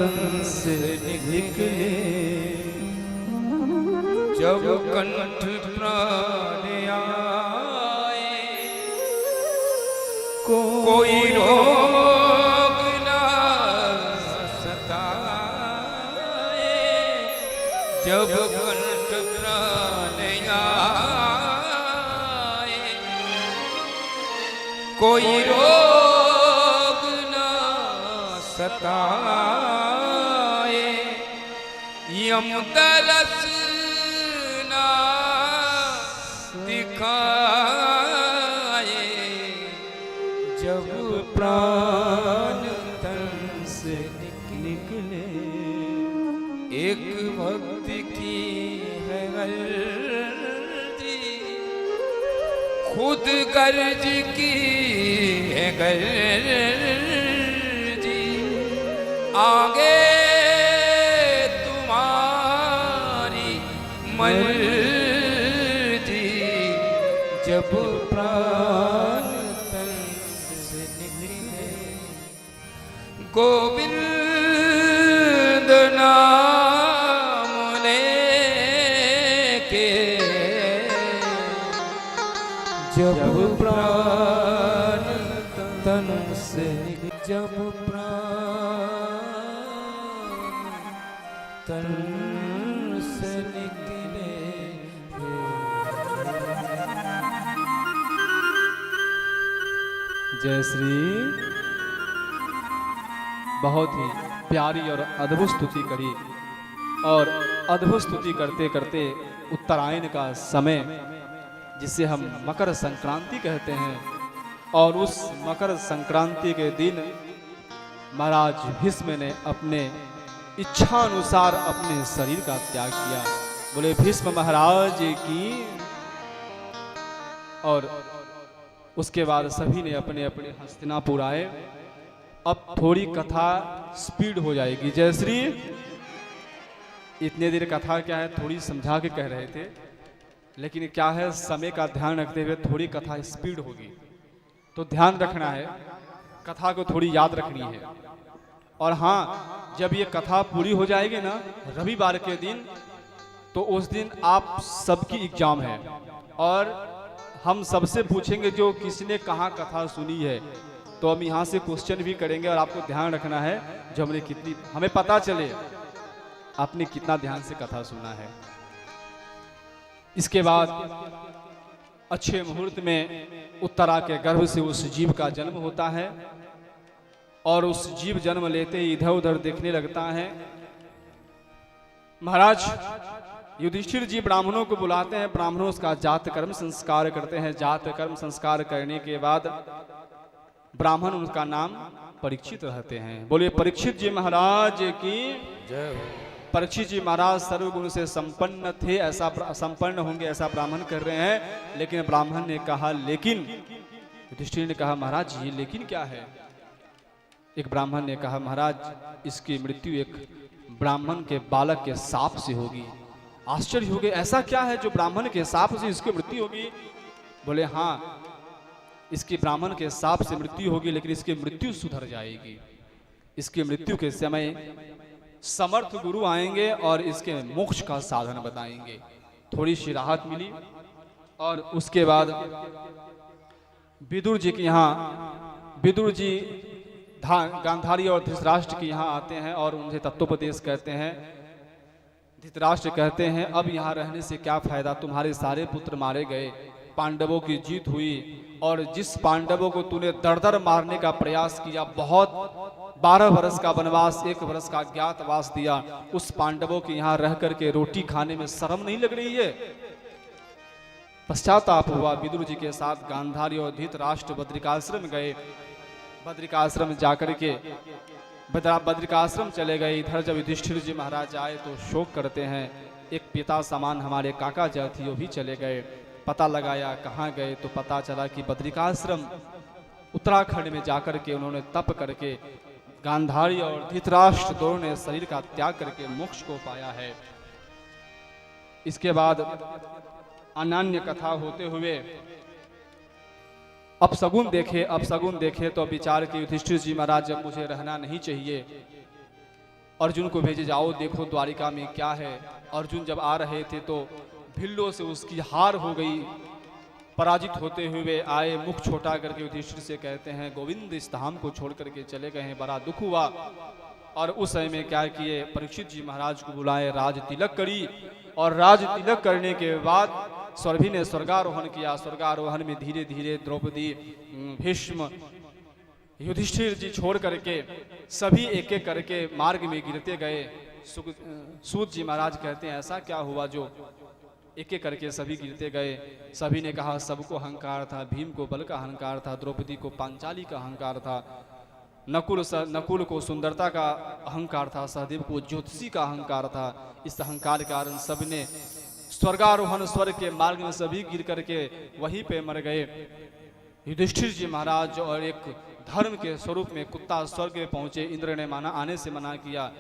से निकले, जब कंठ प्राण आए, कोई रोग ना सताए, जब कंठ प्राण आए, कोई रोग ना सताए, यम तरस ना दिखाए, जब प्राण तन से निकले। एक भक्त की है अर्जी, खुद गर्ज की है गर्जी, आगे तुम्हारी मर्जी, जब प्राण तन से निकले, गोविंद नाम लेके जब प्राण तन से निकले, जब प्राण तन से निकले। जय श्री। बहुत ही प्यारी और अद्भुत स्तुति करी, और अद्भुत स्तुति करते करते उत्तरायण का समय, जिसे हम मकर संक्रांति कहते हैं, और उस मकर संक्रांति के दिन महाराज भीष्म ने अपने इच्छा अनुसार अपने शरीर का त्याग किया। बोले भीष्म महाराज की। और उसके बाद सभी ने अपने अपने हस्तिनापुर आए। अब थोड़ी कथा स्पीड हो जाएगी। जयश्री इतने देर कथा क्या है थोड़ी समझा के कह रहे थे, लेकिन क्या है समय का ध्यान रखते हुए थोड़ी कथा स्पीड होगी, तो ध्यान रखना है, कथा को थोड़ी याद रखनी है। और हाँ, जब ये कथा पूरी हो जाएगी ना रविवार के दिन, तो उस दिन आप सबकी एग्जाम है और हम सबसे पूछेंगे जो किसी ने कहाँ कथा सुनी है, तो हम यहाँ से क्वेश्चन भी करेंगे और आपको ध्यान रखना है जो हमें पता चले आपने कितना ध्यान से कथा सुना है। इसके बाद अच्छे मुहूर्त में उत्तरा के गर्भ से उस जीव का जन्म होता है और उस जीव जन्म लेते ही इधर उधर देखने लगता है। महाराज युधिष्ठिर जी ब्राह्मणों को बुलाते हैं, ब्राह्मणों उसका जात कर्म संस्कार करते हैं। जात कर्म संस्कार करने के बाद ब्राह्मण उनका नाम परीक्षित रहते हैं। बोले परीक्षित जी महाराज की जय हो। परीक्षित जी महाराज सर्वगुण से संपन्न थे, ऐसा संपन्न होंगे ऐसा ब्राह्मण कर रहे हैं। लेकिन ब्राह्मण ने कहा लेकिन, युधिष्ठिर ने कहा महाराज ये लेकिन क्या है? एक ब्राह्मण ने कहा महाराज इसकी मृत्यु एक ब्राह्मण के बालक के साप से होगी। आश्चर्य हो गए, ऐसा क्या है जो ब्राह्मण के साप से इसकी मृत्यु होगी? बोले हाँ, इसकी ब्राह्मण के साप से मृत्यु होगी, लेकिन इसकी मृत्यु सुधर जाएगी। इसकी मृत्यु के समय समर्थ गुरु आएंगे और इसके मोक्ष का साधन बताएंगे। थोड़ी सी राहत मिली। और उसके बाद विदुर जी के यहाँ, विदुर जी गांधारी और धृतराष्ट्र के यहाँ आते हैं और उन्हें तत्वोपदेश कहते हैं। धृतराष्ट्र कहते हैं अब यहाँ रहने से क्या फायदा, तुम्हारे सारे पुत्र मारे गए, पांडवों की जीत हुई और जिस पांडवों को तूने दर दर मारने का प्रयास किया, बहुत 12 वर्ष का वनवास, 1 वर्ष का ज्ञातवास दिया, उस पांडवों के यहाँ रह करके रोटी खाने में शर्म नहीं लग रही है? पश्चाताप हुआ। विदुर जी के साथ गांधारी और धृतराष्ट्र बद्रिकाश्रम गए। बद्रिकाश्रम जाकर के बद्रिकाश्रम चले गए। इधर जब युधिष्ठिर जी महाराज आए तो शोक करते हैं, एक पिता समान हमारे काका जो थे वो भी चले गए। पता लगाया कहाँ गए तो पता चला कि बद्रिकाश्रम उत्तराखंड में जाकर के उन्होंने तप करके गांधारी और धृतराष्ट्र दोनों ने शरीर का त्याग करके मोक्ष को पाया है। इसके बाद अनन्य कथा होते हुए अपशगुन देखे तो विचार के युधिष्ठिर जी महाराज जब मुझे रहना नहीं चाहिए, अर्जुन को भेजे जाओ देखो द्वारिका में क्या है। अर्जुन जब आ रहे थे तो भिल्लों से उसकी हार हो गई, पराजित होते हुए आए, मुख छोटा करके युधिष्ठिर से कहते हैं गोविंद इस धाम को छोड़ करके चले गए हैं, बड़ा दुख हुआ। और उस समय में क्या किए, परीक्षित जी महाराज को बुलाए, राज तिलक करी और राज तिलक करने के बाद स्वरभि ने स्वर्गारोहण किया। स्वर्गारोहण में धीरे धीरे द्रौपदी, भीष्म, युधिष्ठिर जी छोड़ करके सभी एक एक करके मार्ग में गिरते गए। सूत जी महाराज कहते हैं ऐसा क्या हुआ जो एक एक करके सभी गिरते गए। सभी ने कहा सबको अहंकार था, भीम को बल का अहंकार था, द्रौपदी को पांचाली का अहंकार था, नकुल को सुंदरता का अहंकार था, सहदेव को ज्योतिषी का अहंकार था। इस अहंकार के कारण सबने स्वर्गारोहण, स्वर्ग के मार्ग में सभी गिर करके वहीं पे मर गए। युधिष्ठिर जी महाराज और एक धर्म के स्वरूप में कुत्ता स्वर्ग में पहुंचे, इंद्र ने आने से मना किया।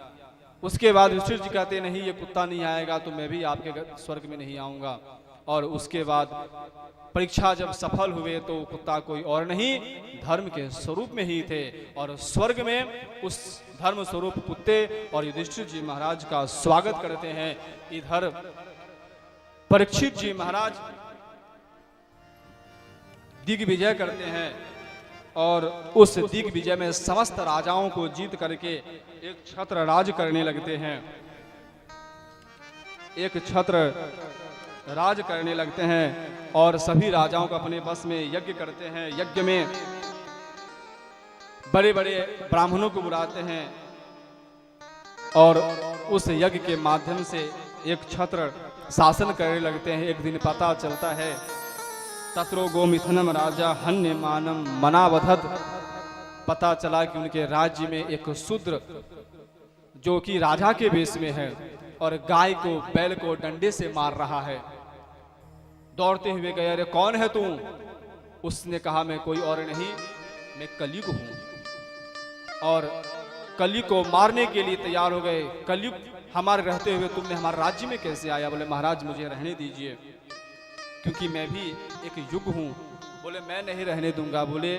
उसके बाद युधिष्ठिर जी कहते नहीं ये कुत्ता नहीं आएगा तो मैं भी आपके स्वर्ग में नहीं आऊंगा। और उसके बाद परीक्षा जब सफल हुए तो कुत्ता कोई और नहीं धर्म के स्वरूप में ही थे और स्वर्ग में उस धर्म स्वरूप कुत्ते और युधिष्ठिर जी महाराज का स्वागत करते हैं। इधर परीक्षित जी महाराज दिग्विजय करते हैं और उस दिग्विजय में समस्त राजाओं को जीत करके एक छत्र राज करने लगते हैं। एक छत्र राज करने लगते हैं और सभी राजाओं को अपने बस में यज्ञ करते हैं। यज्ञ में बड़े बड़े ब्राह्मणों को बुलाते हैं और उस यज्ञ के माध्यम से एक छत्र शासन करने लगते हैं। एक दिन पता चलता है तत्रो गोमिथनम राजा हन्य मानम मनावधत। पता चला कि उनके राज्य में एक शूद्र जो कि राजा के वेश में है और गाय को बैल को डंडे से मार रहा है। दौड़ते हुए गए, अरे कौन है तू? उसने कहा मैं कोई और नहीं, मैं कलयुग हूं। और कलयुग को मारने के लिए तैयार हो गए। कलयुग हमारे रहते हुए तुमने हमारे राज्य में कैसे आया? बोले महाराज मुझे रहने दीजिए, क्योंकि मैं भी एक युग हूँ। बोले मैं नहीं रहने दूंगा। बोले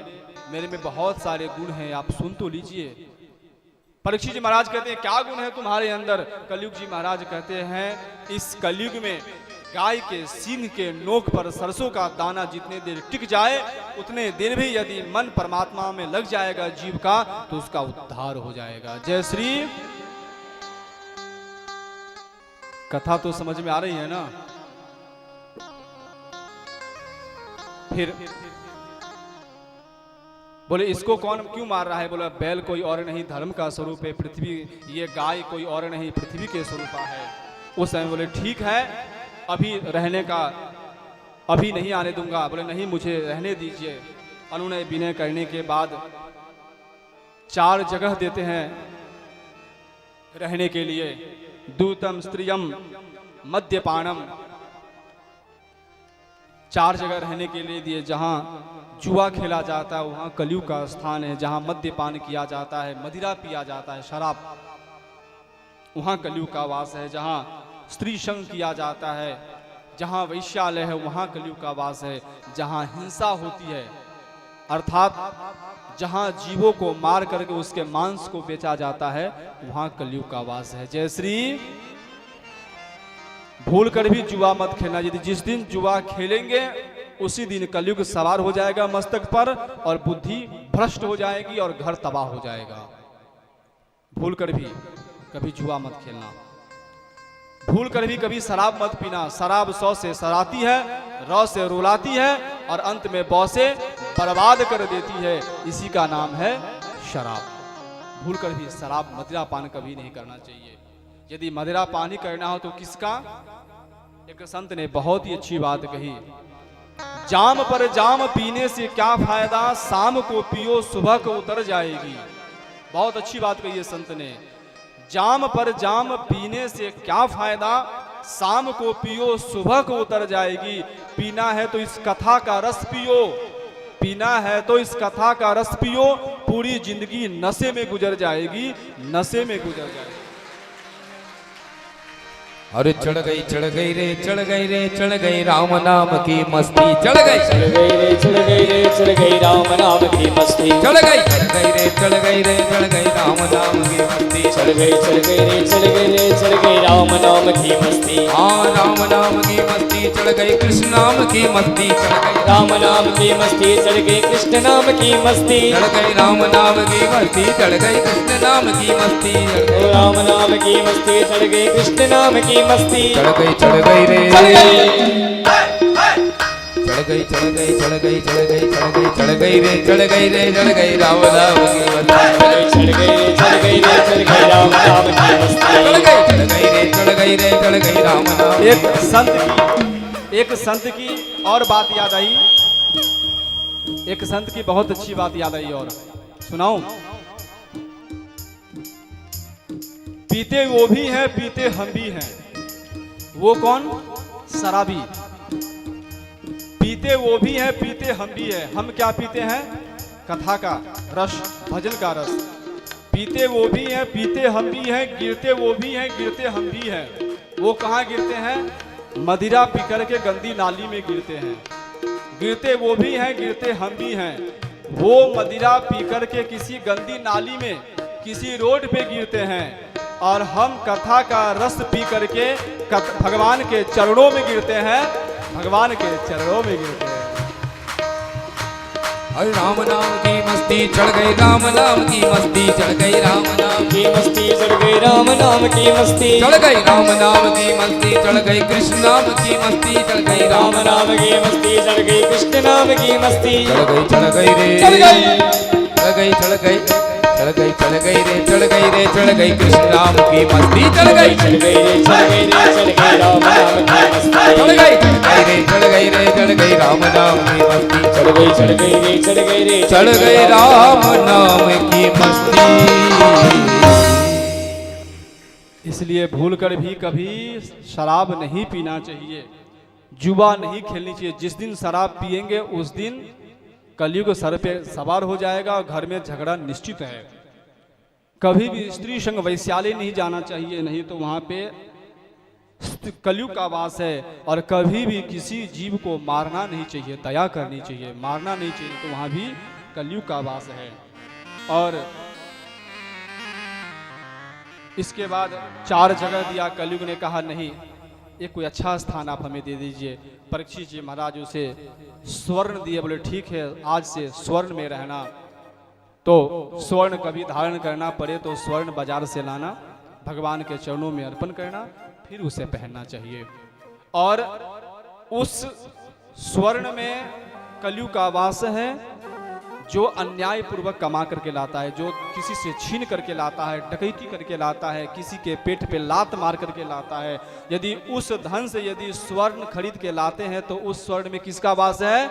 मेरे में बहुत सारे गुण हैं, आप सुन तो लीजिए। परीक्षित जी महाराज कहते हैं क्या गुण है तुम्हारे अंदर? कलयुग जी महाराज कहते हैं इस कलयुग में गाय के सींग के नोक पर सरसों का दाना जितने देर टिक जाए उतने देर भी यदि मन परमात्मा में लग जाएगा जीव का तो उसका उद्धार हो जाएगा। जय श्री। कथा तो समझ में आ रही है ना? फिर बोले इसको कौन क्यों मार रहा है? बोला बैल कोई और नहीं धर्म का स्वरूप है, पृथ्वी ये गाय कोई और नहीं पृथ्वी के स्वरूप है। उस समय बोले ठीक है अभी रहने का अभी नहीं आने दूंगा। बोले नहीं मुझे रहने दीजिए। अनुनय विनय करने के बाद 4 जगह देते हैं रहने के लिए। दूतम स्त्रियम मद्यपानम, 4 जगह रहने के लिए दिए। जहां जुआ खेला जाता है वहां कलयुग का स्थान है। जहां मद्यपान किया जाता है, मदिरा पिया जाता है, शराब, वहां कलयुग का वास है। जहां स्त्री संग किया जाता है, जहां वैश्यालय है वहां कलयुग का वास है। जहां हिंसा होती है अर्थात जहां जीवों को मार करके उसके मांस को बेचा जाता है वहां कलयुग का वास है। जय श्री। भूल कर भी जुआ मत खेलना। यदि जिस दिन जुआ खेलेंगे उसी दिन कलयुग सवार हो जाएगा मस्तक पर और बुद्धि भ्रष्ट हो जाएगी और घर तबाह हो जाएगा। भूल कर भी कभी जुआ मत खेलना। भूल कर भी कभी शराब मत पीना। शराब 100 से सराती है, रौ से रुलाती है और अंत में बौ से बर्बाद कर देती है। इसी का नाम है शराब। भूल कर भी शराब मदिरा पान कभी नहीं करना चाहिए। यदि मदिरा पान ही करना हो तो किसका? एक संत ने बहुत ही अच्छी बात कही, जाम पर जाम पीने से क्या फायदा, शाम को पियो सुबह को उतर जाएगी। बहुत अच्छी बात कही है संत ने। जाम पर जाम पीने से क्या फायदा, शाम को पियो सुबह को उतर जाएगी। पीना है तो इस कथा का रस पियो, पीना है तो इस कथा का रस पियो। पूरी जिंदगी नशे में गुजर जाएगी, नशे में गुजर जाएगी। अरे चढ़ गई रे चढ़ गई रे चढ़ गई राम नाम की मस्ती। चढ़ गई रे चढ़ गई रे चढ़ गई राम नाम की मस्ती। चढ़ गई रे चढ़ गई रे चढ़ गई राम नाम की मस्ती। चढ़ गई रे चढ़ गई रे चढ़ गई राम नाम की मस्ती। हाँ राम नाम की मस्ती चढ़ गई, कृष्ण नाम की मस्ती चढ़ गई, राम नाम की मस्ती चढ़ गई, कृष्ण नाम की मस्ती चढ़ गई, राम नाम की मस्ती चढ़ गई, कृष्ण नाम की मस्ती चढ़ गई, राम नाम की मस्ती चढ़ गई, कृष्ण नाम की मस्ती चढ़ गई रे चढ़ गई चढ़ गई चढ़ गई चढ़ गई चढ़ गई चढ़ गई चढ़ गई रे चढ़ गई रे चढ़ गई राम नाम की मस्ती। चढ़ गई रे चढ़ गई रे चढ़ गई राम नाम की मस्ती। चढ़ गई रे चढ़ गई रे चढ़ गई राम नाम। एक संत की और बात याद आई। एक संत की बहुत अच्छी बात याद आई और सुनाऊं। पीते वो भी हैं, पीते हम भी हैं। वो कौन? शराबी। पीते वो भी हैं, पीते हम भी हैं। हम क्या पीते हैं? कथा का रस, भजन का रस। पीते वो भी हैं, पीते हम भी हैं। गिरते वो भी हैं, गिरते हम भी हैं। वो कहाँ गिरते हैं? मदिरा पीकर के गंदी नाली में गिरते हैं। गिरते वो भी हैं, गिरते हम भी हैं। वो मदिरा पीकर के किसी गंदी नाली में, किसी रोड पे गिरते हैं और हम कथा का रस पी करके भगवान के चरणों में गिरते हैं, भगवान के चरणों में गिरते हैं। अरे राम नाम की मस्ती चढ़ गई, राम नाम की मस्ती चढ़ गई, राम नाम की मस्ती चढ़ गई, राम नाम की मस्ती चढ़ गई, राम नाम की मस्ती चढ़ गई, कृष्ण नाम की मस्ती चढ़ गई, राम नाम की मस्ती चढ़ गई, कृष्ण नाम की मस्ती चढ़ गई रे चढ़ गई चढ़ गई चढ़ गई चढ़ गई रे चढ़ गई रे चढ़ गई कृष्ण राम की मस्ती चढ़ गई चढ़ गई रे चढ़ गई रे चढ़ गई राम नाम की मस्ती चढ़ गई रे चढ़ गई रे चढ़ गई राम नाम की मस्ती चढ़ गई रे चढ़ गई रे चढ़ गई राम नाम की मस्ती। इसलिए भूल कर भी कभी शराब नहीं पीना चाहिए, जुआ नहीं खेलनी चाहिए। जिस दिन शराब पिएंगे उस दिन कलयुग सर पे सवार हो जाएगा और घर में झगड़ा निश्चित है। कभी भी स्त्री संग वैश्यालय नहीं जाना चाहिए, नहीं तो वहां पे कलयुग का वास है। और कभी भी किसी जीव को मारना नहीं चाहिए, दया करनी चाहिए, मारना नहीं चाहिए, तो वहां भी कलयुग का वास है। और इसके बाद 4 जगह दिया, कलयुग ने कहा नहीं, ये कोई अच्छा स्थान आप हमें दे दीजिए। परीक्षित जी महाराज उसे स्वर्ण दिए, बोले ठीक है आज से स्वर्ण में रहना। तो स्वर्ण कभी धारण करना पड़े तो स्वर्ण बाजार से लाना, भगवान के चरणों में अर्पण करना, फिर उसे पहनना चाहिए। और उस स्वर्ण में कलयुग का वास है। जो अन्याय पूर्वक कमा करके लाता है, जो किसी से छीन करके लाता है, डकैती करके लाता है, किसी के पेट पे लात मार करके लाता है, यदि उस धन से यदि स्वर्ण खरीद के लाते हैं तो उस स्वर्ण में किसका वास है?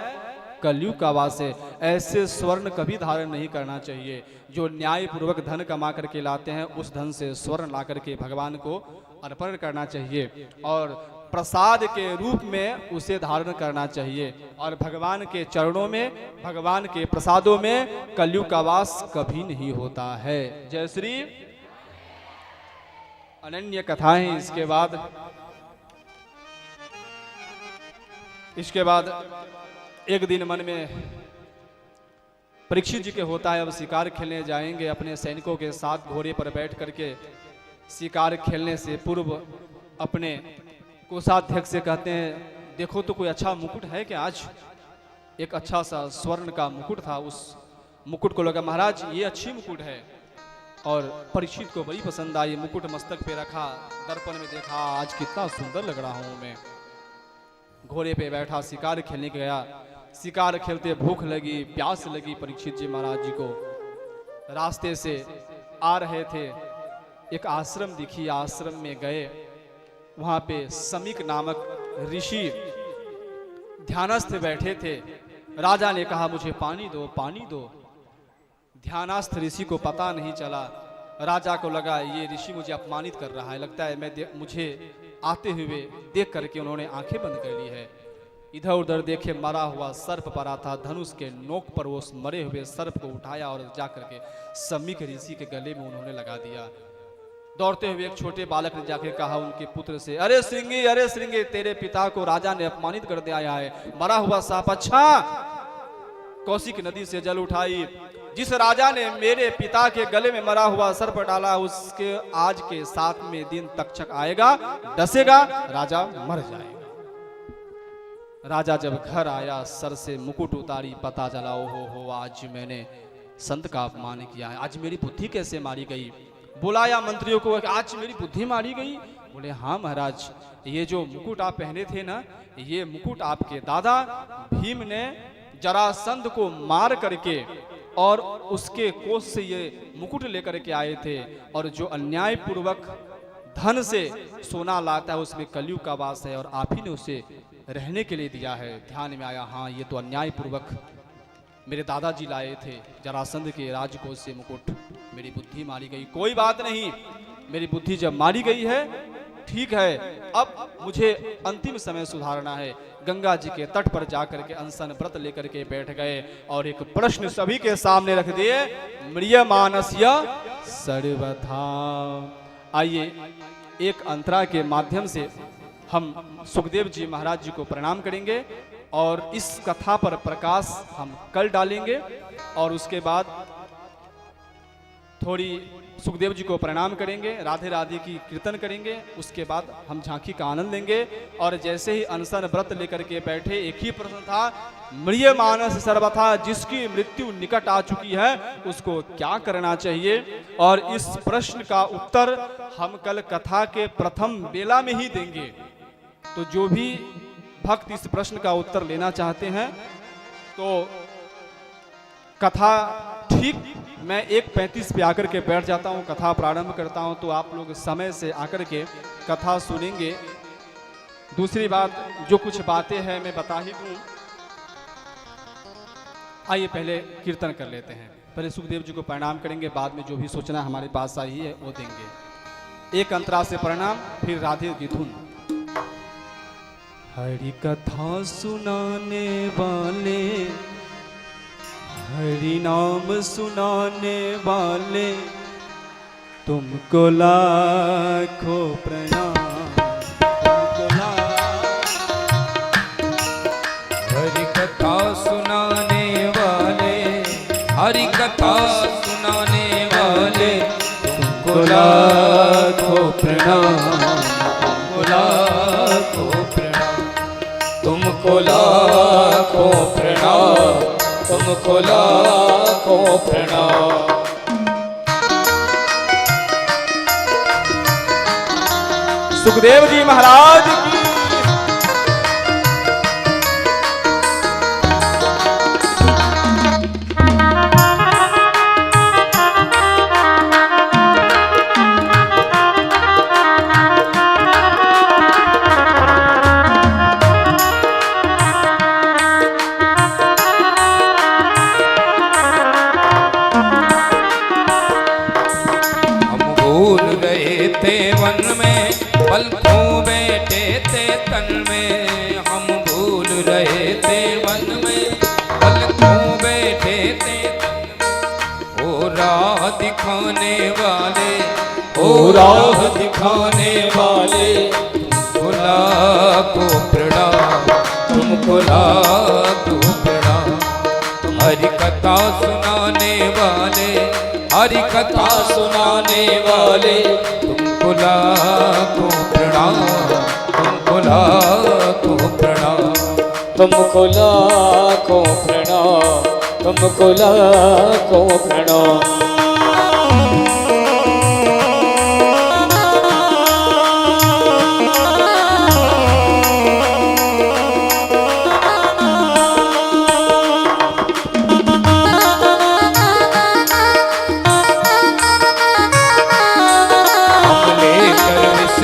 कलयुग का वास है। ऐसे स्वर्ण कभी धारण नहीं करना चाहिए। जो न्याय पूर्वक धन कमा करके लाते हैं उस धन से स्वर्ण ला करके भगवान को अर्पण करना चाहिए और प्रसाद के रूप में उसे धारण करना चाहिए। और भगवान के चरणों में, भगवान के प्रसादों में कलयुग का वास कभी नहीं होता है। जय श्री अनन्य कथाएं। इसके बाद एक दिन मन में परीक्षित जी के होता है, अब शिकार खेलने जाएंगे अपने सैनिकों के साथ घोड़े पर बैठ करके। शिकार खेलने से पूर्व अपने कोषाध्यक्ष से कहते हैं, देखो तो कोई अच्छा मुकुट है क्या? आज एक अच्छा सा स्वर्ण का मुकुट था, उस मुकुट को लगा महाराज ये अच्छी मुकुट है। और परीक्षित को बड़ी पसंद आई, मुकुट मस्तक पे रखा, दर्पण में देखा, आज कितना सुंदर लग रहा हूं मैं। घोड़े पे बैठा शिकार खेलने गया। शिकार खेलते भूख लगी, प्यास लगी परीक्षित जी महाराज जी को। रास्ते से आ रहे थे, एक आश्रम दिखी, आश्रम में गए। वहां पे समीक नामक ऋषि ध्यानस्थ बैठे थे। राजा ने कहा मुझे पानी दो, पानी दो। ध्यानस्थ ऋषि को पता नहीं चला। राजा को लगा ये ऋषि मुझे अपमानित कर रहा है, लगता है मुझे आते हुए देख करके उन्होंने आंखें बंद कर ली है। इधर उधर देखे, मरा हुआ सर्प पड़ा था, धनुष के नोक पर वो मरे हुए सर्प को उठाया और जाकर के समीक ऋषि के गले में उन्होंने लगा दिया। दौड़ते हुए एक छोटे बालक ने जाकर कहा उनके पुत्र से, अरे श्रृंगी तेरे पिता को राजा ने अपमानित कर दिया है, मरा हुआ सांप। अच्छा, कौशिक नदी से जल उठाई, जिस राजा ने मेरे पिता के गले में मरा हुआ सर्प डाला उसके आज के 7वें दिन तक्षक आएगा, डसेगा, राजा मर जाएगा। राजा जब घर आया, सर से मुकुट उतारी, पता चला हो आज मैंने संत का अपमान किया है, आज मेरी बुद्धि कैसे मारी गई। बुलाया मंत्रियों को, आज मेरी बुद्धि मारी गई। बोले हाँ महाराज, ये जो मुकुट आप पहने थे ना, ये मुकुट आपके दादा भीम ने जरासंध को मार करके और उसके कोष से ये मुकुट लेकर के आए थे। और जो अन्याय पूर्वक धन से सोना लाता है उसमें कलयुग का वास है, और आप ही ने उसे रहने के लिए दिया है। ध्यान में आया, हाँ ये तो अन्याय पूर्वक मेरे दादाजी लाए थे जरासंध के राजकोष से मुकुट, मेरी बुद्धि मारी गई। कोई बात नहीं, मेरी बुद्धि जब मारी गई है ठीक है, अब मुझे अंतिम समय सुधारना है। गंगा जी के तट पर जाकर के अनशन व्रत लेकर के बैठ गए और एक प्रश्न सभी के सामने रख दिए, म्रियमानस्य सर्वथा। आइए एक अंतरा के माध्यम से हम सुखदेव जी महाराज जी को प्रणाम करेंगे और इस कथा पर प्रकाश हम कल डालेंगे। और उसके बाद थोड़ी सुखदेव जी को प्रणाम करेंगे, राधे राधे की कीर्तन करेंगे, उसके बाद हम झांकी का आनंद लेंगे। और जैसे ही अनशन व्रत लेकर के बैठे, एक ही प्रश्न था, म्रियमानस्य सर्वथा, जिसकी मृत्यु निकट आ चुकी है उसको क्या करना चाहिए। और इस प्रश्न का उत्तर हम कल कथा के प्रथम बेला में ही देंगे। तो जो भी भक्त इस प्रश्न का उत्तर लेना चाहते हैं तो कथा ठीक मैं 1:35 पे आकर के बैठ जाता हूँ, कथा प्रारंभ करता हूँ, तो आप लोग समय से आकर के कथा सुनेंगे। दूसरी बात, जो कुछ बातें हैं मैं बता ही दूँ। आइए पहले कीर्तन कर लेते हैं, पहले सुखदेव जी को प्रणाम करेंगे, बाद में जो भी सूचना हमारे पास आई है वो देंगे। एक अंतरा से प्रणाम, फिर राधे की धुन। हरि कथा सुनाने वाले, हरि नाम सुनाने वाले, तुमको लाखों प्रणाम, तुमको हरि कथा सुनाने वाले, हरि कथा सुनाने वाले, तुमको लाखों प्रणाम, तुमको लाखों प्रणाम, तुमको लाखों प्रणाम, तुमको लाखों प्रणाम। सुखदेव जी महाराज की। पल खो बैठे थे तन में, हम भूल रहे थे वन में, पल खो बैठे थे तन में। ओ राह दिखाने वाले, ओ राह दिखाने वाले, तुमको लाखों प्रणाम, तुमको लाखों प्रणाम। हरि कथा सुनाने वाले, हरि कथा सुनाने वाले, तुमको लाखों प्रणाम, तुमको लाखों प्रणाम, तुमको लाखों प्रणाम, तुमको लाखों प्रणाम।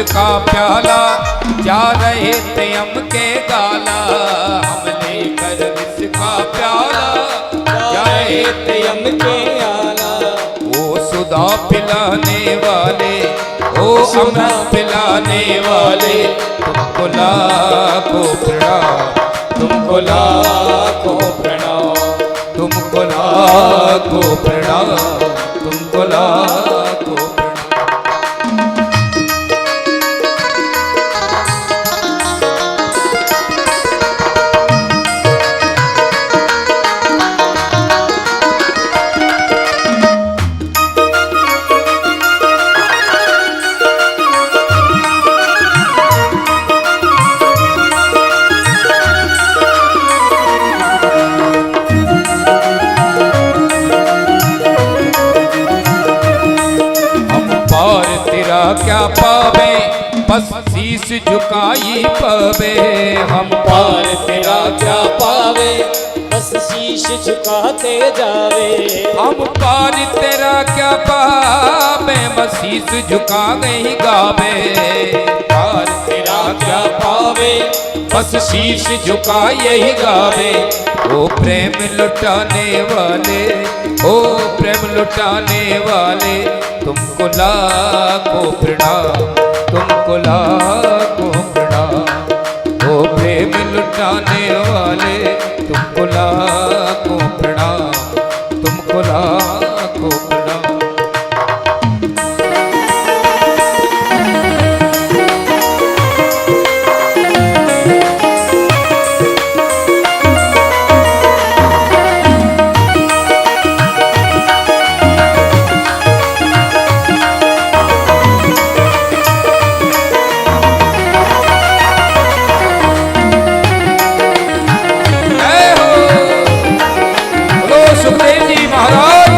का प्याला जा रहे थे हम के गाला, हम लेकर इसका प्याला जा रहे थे हम के आला। ओ सुधा पिलाने वाले, ओ अमृत पिलाने वाले, तुमको लाखों प्रणाम, तुमको लाखों प्रणाम, तुमको लाखों प्रणाम, तुमको लाखों प्रणाम। क्या पावे बस शीश झुकाई पवे, हम पार तेरा क्या पावे बस शीश झुकाते जावे। हम पार तेरा क्या पावे बस शीश झुका गई गावे। पार तेरा क्या पावे बस शीश झुका यही गावे। ओ प्रेम लुटाने वाले, ओ प्रेम लुटाने वाले, तुमको लाखों प्रणाम, तुमको लाखों प्रणाम। ओ प्रेम लुटाने वाले, तुमको लाखों प्रणाम, तुमको लाखों प्रणाम। सुखदेव जी महाराज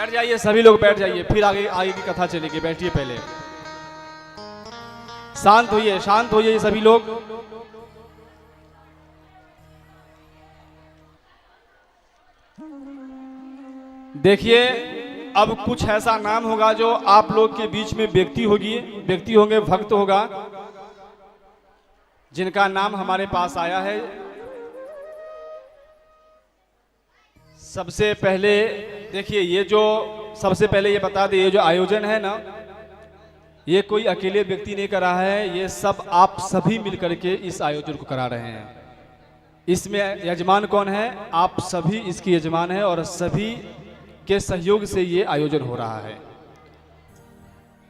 बैठ जाइए, सभी लोग बैठ जाइए, फिर आगे आगे की कथा चलेगी। बैठिए पहले, शांत होइए, शांत होइए सभी लोग। देखिए, अब कुछ ऐसा नाम होगा जो आप लोग के बीच में व्यक्ति होंगे, भक्त होगा, जिनका नाम हमारे पास आया है। सबसे पहले देखिए, ये जो सबसे पहले ये बता दें, ये जो आयोजन है ना, ये कोई अकेले व्यक्ति नहीं कर रहा है, ये सब आप सभी मिलकर के इस आयोजन को करा रहे हैं। इसमें यजमान कौन है? आप सभी इसके यजमान हैं और सभी के सहयोग से ये आयोजन हो रहा है।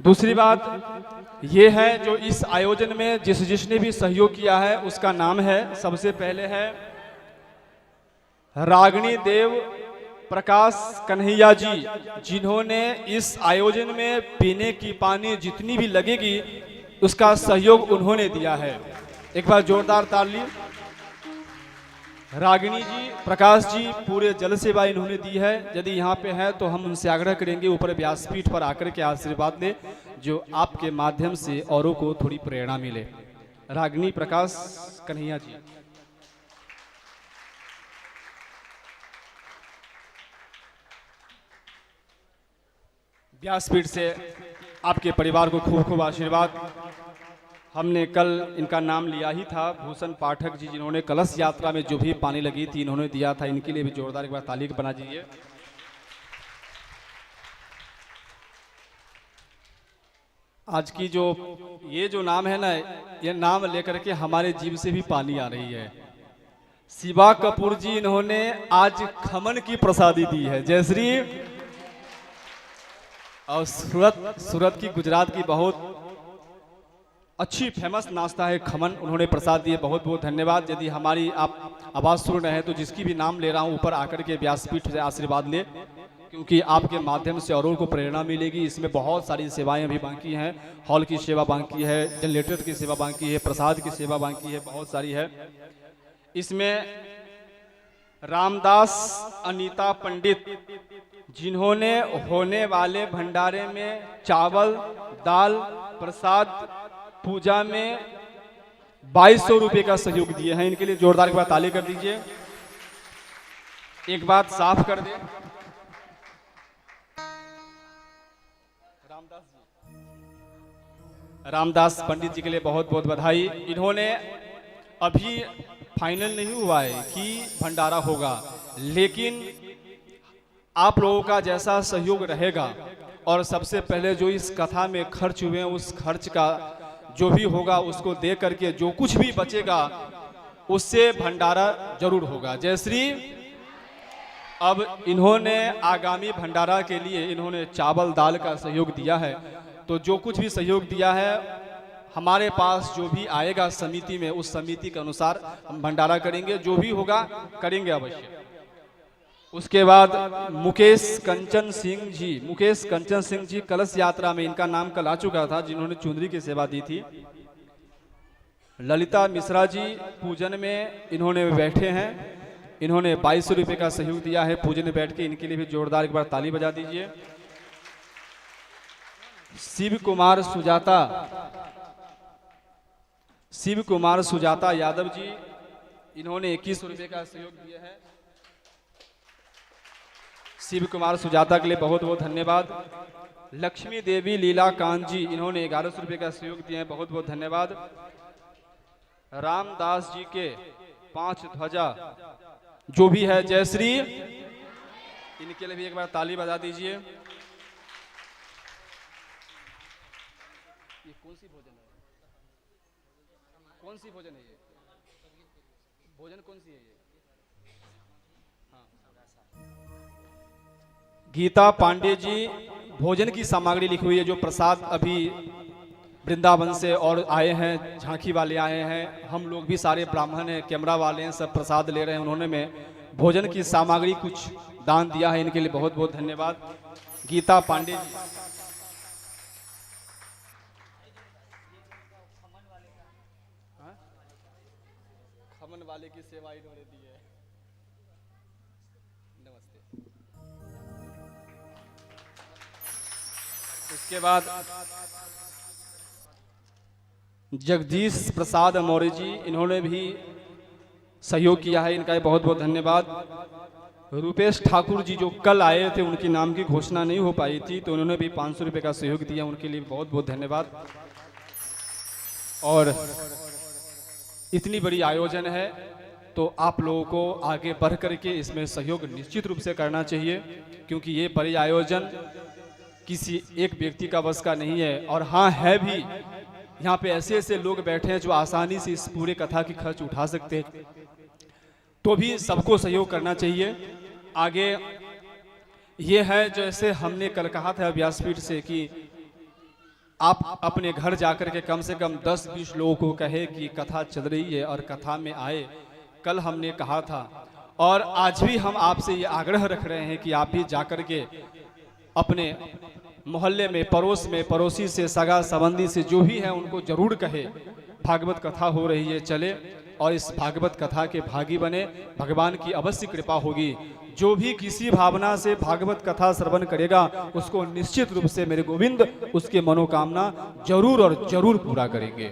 दूसरी बात ये है, जो इस आयोजन में जिसने भी सहयोग किया है उसका नाम है, सबसे पहले है रागिनी देव प्रकाश कन्हैया जी, जिन्होंने इस आयोजन में पीने की पानी जितनी भी लगेगी उसका सहयोग उन्होंने दिया है। एक बार जोरदार ताली। रागिनी जी, प्रकाश जी, पूरे जल सेवा इन्होंने दी है। यदि यहाँ पे है तो हम उनसे आग्रह करेंगे ऊपर व्यासपीठ पर आकर के आशीर्वाद दें, जो आपके माध्यम से औरों को थोड़ी प्रेरणा मिले। रागिनी प्रकाश कन्हैया जी। व्यासपीठ से आपके परिवार को खूब खूब आशीर्वाद। हमने कल इनका नाम लिया ही था, भूषण पाठक जी, जिन्होंने कलश यात्रा में जो भी पानी लगी थी इन्होंने दिया था। इनके लिए भी जोरदार एक बार ताली बना दीजिए। आज की जो ये जो नाम है ना, ये नाम लेकर के हमारे जीव से भी पानी आ रही है। शिवा कपूर जी, इन्होंने आज खमन की प्रसादी दी है। जयश्री। और सूरत की, गुजरात की बहुत अच्छी फेमस नाश्ता है खमन, उन्होंने प्रसाद दिए। बहुत बहुत धन्यवाद। यदि हमारी आप आवाज़ सुन रहे हैं तो जिसकी भी नाम ले रहा हूं ऊपर आकर के व्यासपीठ से आशीर्वाद ले, क्योंकि आपके माध्यम से औरों को प्रेरणा मिलेगी। इसमें बहुत सारी सेवाएं अभी बाकी हैं। हॉल की सेवा बाकी है, जनरेटर की सेवा बाकी है, प्रसाद की सेवा बाकी है, बहुत सारी है। इसमें रामदास अनीता पंडित, जिन्होंने होने वाले भंडारे में चावल, दाल, प्रसाद, पूजा में 2200 रुपए का सहयोग दिए हैं, इनके लिए जोरदार एक बार ताली कर दीजिए। एक बात साफ कर दे, रामदास पंडित जी के लिए बहुत बहुत बधाई। इन्होंने अभी फाइनल नहीं हुआ है कि भंडारा होगा, लेकिन आप लोगों का जैसा सहयोग रहेगा और सबसे पहले जो इस कथा में खर्च हुए हैं उस खर्च का जो भी होगा उसको दे करके जो कुछ भी बचेगा उससे भंडारा जरूर होगा। जयश्री। अब इन्होंने आगामी भंडारा के लिए इन्होंने चावल दाल का सहयोग दिया है, तो जो कुछ भी सहयोग दिया है हमारे पास जो भी आएगा समिति में, उस समिति के अनुसार हम भंडारा करेंगे, जो भी होगा करेंगे अवश्य। उसके बाद मुकेश कंचन सिंह जी कलश यात्रा में, इनका नाम कल आ चुका था, जिन्होंने चुंदरी की सेवा दी थी। ललिता मिश्रा जी पूजन में इन्होंने बैठे हैं, इन्होंने 2200 रुपए का सहयोग दिया है पूजन में बैठ के। इनके लिए भी जोरदार एक बार ताली बजा दीजिए। शिव कुमार सुजाता यादव जी, इन्होंने 2100 रुपए का सहयोग दिया है। शिव कुमार सुजाता के लिए बहुत बहुत धन्यवाद। लक्ष्मी देवी लीला कांत जी, इन्होंने 1100 रुपए का सहयोग दिए हैं, बहुत बहुत धन्यवाद। रामदास जी के 5 ध्वजा जो भी है, जयश्री, इनके लिए भी एक बार ताली बजा दीजिए। ये कौन सी भोजन है? कौन सी भोजन है ये? भोजन कौन सी है ये? गीता पांडे जी, भोजन की सामग्री लिखी हुई है, जो प्रसाद अभी वृंदावन से और आए हैं, झांकी वाले आए हैं, हम लोग भी सारे ब्राह्मण हैं, कैमरा वाले हैं, सब प्रसाद ले रहे हैं। उन्होंने में भोजन की सामग्री कुछ दान दिया है, इनके लिए बहुत बहुत धन्यवाद। गीता पांडे जी। खमन वाले की सेवा इन्होंने दी है। नमस्ते। इसके बाद जगदीश प्रसाद मौर्य जी, इन्होंने भी सहयोग किया है, इनका बहुत बहुत धन्यवाद। रूपेश ठाकुर जी जो कल आए थे, उनके नाम की घोषणा नहीं हो पाई थी, तो उन्होंने भी 500 रुपये का सहयोग दिया, उनके लिए बहुत बहुत धन्यवाद। और इतनी बड़ी आयोजन है तो आप लोगों को आगे बढ़ करके इसमें सहयोग निश्चित रूप से करना चाहिए, क्योंकि ये बड़ी आयोजन किसी एक व्यक्ति का बस का नहीं है। और हाँ, है भी, यहाँ पे ऐसे ऐसे लोग बैठे हैं जो आसानी से इस पूरे कथा की खर्च उठा सकते हैं, तो भी सबको सहयोग करना चाहिए। आगे ये है, जैसे हमने कल कहा था व्यासपीठ से कि आप अपने घर जाकर के कम से कम 10-20 लोगों को कहे कि कथा चल रही है और कथा में आए। कल हमने कहा था और आज भी हम आपसे ये आग्रह रख रहे हैं कि आप भी जाकर के अपने मोहल्ले में, पड़ोस में, पड़ोसी से, सगा संबंधी से जो भी है उनको जरूर कहे भागवत कथा हो रही है, चले और इस भागवत कथा के भागी बने। भगवान की अवश्य कृपा होगी। जो भी किसी भावना से भागवत कथा श्रवण करेगा उसको निश्चित रूप से मेरे गोविंद उसके मनोकामना जरूर और जरूर पूरा करेंगे।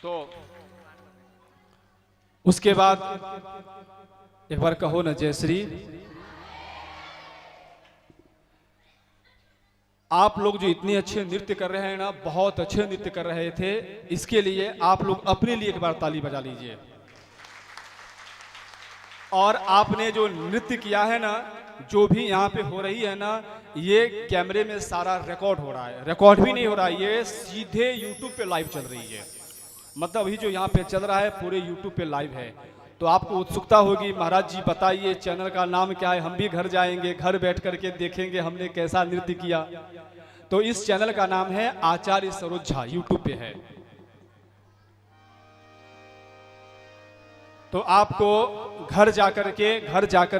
तो उसके बाद एक बार कहो न जय श्री। आप लोग जो इतने अच्छे नृत्य कर रहे हैं ना, बहुत अच्छे नृत्य कर रहे थे, इसके लिए आप लोग अपने लिए एक बार ताली बजा लीजिए। और आपने जो नृत्य किया है ना, जो भी यहाँ पे हो रही है ना, ये कैमरे में सारा रिकॉर्ड हो रहा है, रिकॉर्ड भी नहीं हो रहा है, ये सीधे यूट्यूब पे लाइव चल रही है। मतलब अभी जो यहाँ पे चल रहा है पूरे यूट्यूब पे लाइव है। तो आपको उत्सुकता होगी, महाराज जी बताइए चैनल का नाम क्या है, हम भी घर जाएंगे, घर बैठ करके देखेंगे हमने कैसा नृत्य किया। तो इस चैनल का नाम है आचार्य सरोज झा, यूट्यूब पे है। तो आपको घर जाकर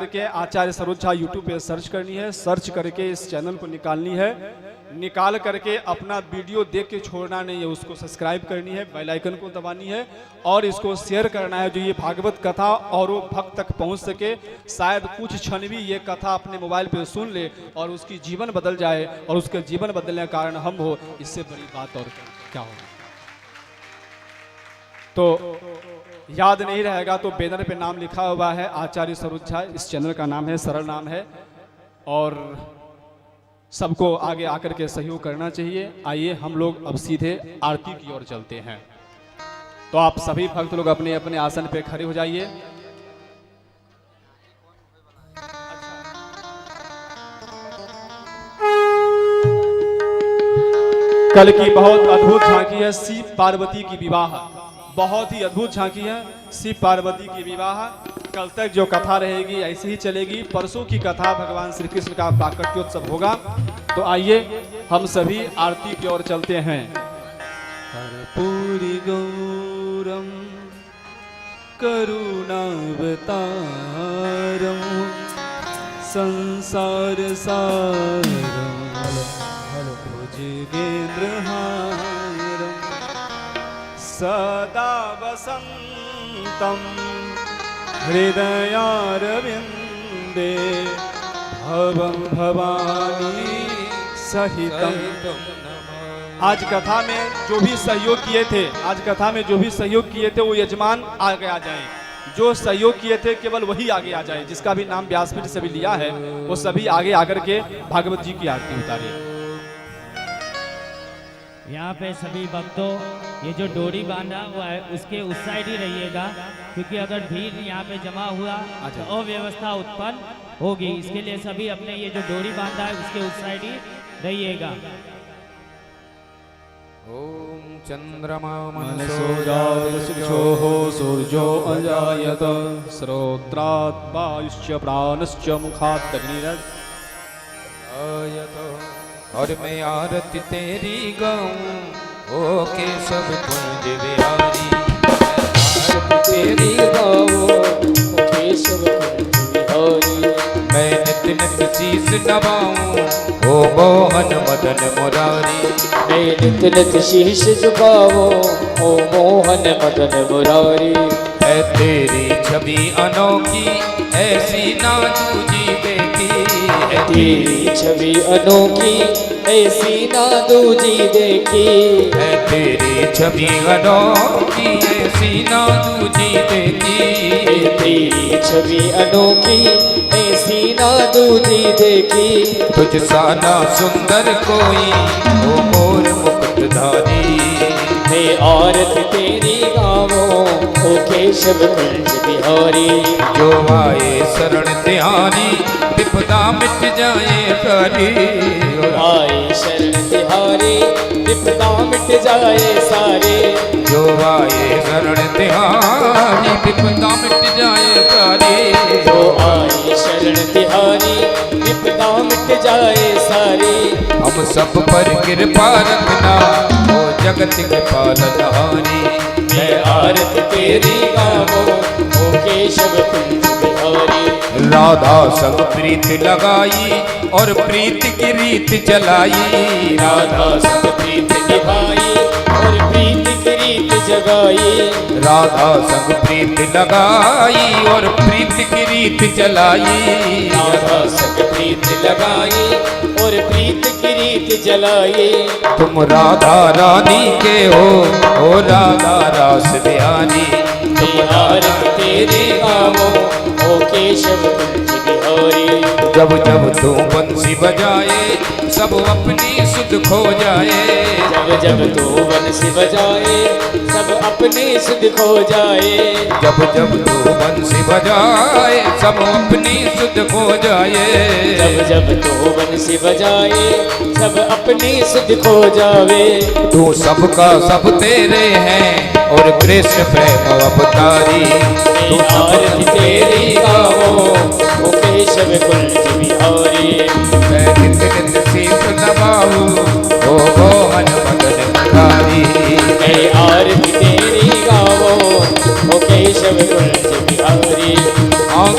के आचार्य सरोज झा यूट्यूब पे सर्च करनी है, सर्च करके इस चैनल को निकालनी है, निकाल करके अपना वीडियो देख के छोड़ना नहीं है, उसको सब्सक्राइब करनी है, बेल आइकन को दबानी है और इसको शेयर करना है, जो ये भागवत कथा और वो भक्त तक पहुंच सके। शायद कुछ क्षण भी ये कथा अपने मोबाइल पे सुन ले और उसकी जीवन बदल जाए, और उसके जीवन बदलने का कारण हम हो, इससे बड़ी बात और क्या हो। तो याद नहीं रहेगा तो बैनर पे नाम लिखा हुआ है आचार्य सरोज झा, इस चैनल का नाम है, सरल नाम है। और सबको आगे आकर के सहयोग करना चाहिए। आइए हम लोग अब सीधे आरती की ओर चलते हैं। तो आप सभी भक्त लोग अपने अपने आसन पे खड़े हो जाइए। कल की बहुत अद्भुत झांकी है शिव पार्वती की विवाह, बहुत ही अद्भुत झांकी है शिव पार्वती की विवाह। कल तक जो कथा रहेगी ऐसे ही चलेगी। परसों की कथा भगवान श्री कृष्ण का प्राकट्योत्सव होगा। तो आइए हम सभी आरती की ओर चलते हैं। कर्पूरी गौरम करुणावतारम संसार सारम भुजगेन्द्रहारम सदा वसंतम हृदयारविंदे भवं भवानी सहितम। आज कथा में जो भी सहयोग किए थे, वो यजमान आगे आ जाएं। जो सहयोग किए थे केवल वही आगे आ जाए, जिसका भी नाम व्यासपीठ से भी लिया है, वो सभी आगे आकर के भागवत जी की आरती उतारे। यहाँ पे सभी भक्तों ये जो डोरी बांधा हुआ है उसके उस साइड ही रहिएगा, क्योंकि अगर भीड़ यहाँ पे जमा हुआ तो अव्यवस्था उत्पन्न होगी। इसके लिए सभी अपने ये जो डोरी बांधा है उसके उस साइड ही रहिएगा। ओम चंद्रमा मनसो जातशुचोः सूर्यो अजायत श्रोत्रात् वायुश्च प्राणश्च मुखात् अग्निरजायत। और मैं आरती तेरी गाऊं ओ केशव कुंज बिहारी, आरती तेरी गाऊं ओ केशव कुंज बिहारी। मैं नित्य नित्य शीश नवाऊं ओ मोहन मदन मुरारी, मैं नित्य नित्य शीश झुकाओ ओ मोहन मदन मुरारी। है तेरी छवि अनोखी ऐसी ना दूजी देखी, है तेरी छवि अनोखी ऐसी ना दूजी देखी। है तेरी छवि अनोखी ऐसी ना दूजी देखी। है तेरी छवि अनोखी ऐसी ना दूजी देखी। तुझ सा ना सुंदर कोई ओ मोर मुकुटधारी। है आरती तेरी गावों ओ केशव कुंज बिहारी। जो आए शरण तिहारी विपदा मिट जाए सारी। आए शरण तिहारी विपदा मिट जाए सारे। जो आए शरण तिहारी विपदा मिट जाए सारी। जो आए शरण तिहारी विपदा मिट जाए सारी। हम सब पर कृपा रखना ओ जगत के पालनहारी। मैं आरती तेरी गावों ओ केशव कुंज बिहारी। राधा संग प्रीत लगाई और प्रीत की रीत चलाई। राधा संग प्रीत निभाई और प्रीत की रीत जगाई। राधा संग प्रीत लगाई और प्रीत की रीत चलाई। राधा संग प्रीत लगाई और प्रीत की रीत जलाई। तुम राधा रानी के हो ओ राधा रास बिहारी। मैं आरती तेरी गावों ओ केशव कुंज बिहारी। जब जब तू बंसी बजाए सब अपनी सुध खो जाए। जब जब तू बंसी बजाए सब अपनी सुध खो जाए। जब जब तू बंसी बजाए सब अपनी सुध खो जाए। जब जब तू बंसी बजाए सब अपनी सुध खो जावे। तू सबका सब तेरे हैं और कृष्ण प्रेम अवतारी। तू आरती तेरी गावों ओ केशव कुंज बिहारी। मैं नित नित शीश नवाऊं ओ मोहन मदन मुरारी। मैं आरती तेरी गावों ओ केशव कुंज बिहारी।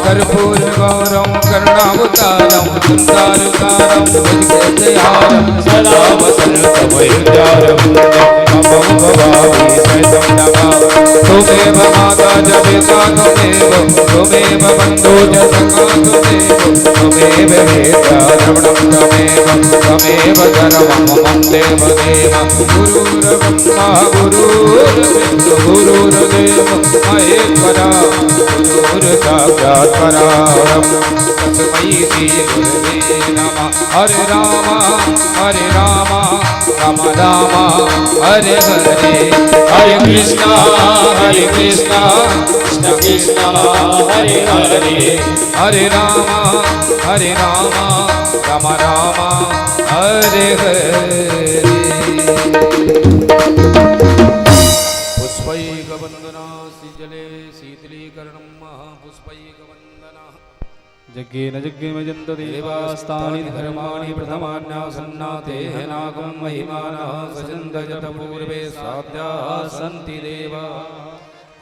कर्पूर गौरम करुणावतारम संसारसारम भुजगेन्द्रहारम सदा वसन्तमयुजारम नमो भवामि सहितं नमामि। त्वमेव माता च पिता त्वमेव बन्धो च सखा त्वमेव वेदा द्रविणं त्वमेव सर्वं मम देवदेव। गुरुर्ब्रह्मा गुरुर्विष्णुः गुरुर्देवो महेश्वरः गुरुर्साक्षात् परब्रह्म तस्मै श्री गुरवे नमः। हरे राम राम राम हरे हरे। हरे कृष्णा कृष्ण कृष्ण हरे हरे। हरे राम राम राम हरे हरे। पुष्पैकवन्दना जले शीतलीकरणं महापुष्पैकवन्दना। यज्ञेन यज्ञमयन्त देवास्तानि धर्माणि प्रथमान्यासन्नाते नागं महिमानः सचन्दयत पूर्वे साध्याः सन्ति देवा।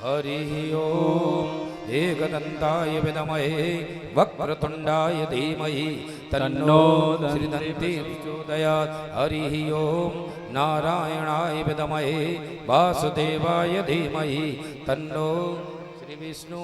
हरिः ओम् एकदन्ताय विद्महे वक्रतुण्डाय धीमहि तन्नो श्रीदन्ति प्रचोदयात्। हरिः ओम् नारायणाय विद्महे वासुदेवाय धीमहि तन्नो श्रीविष्णु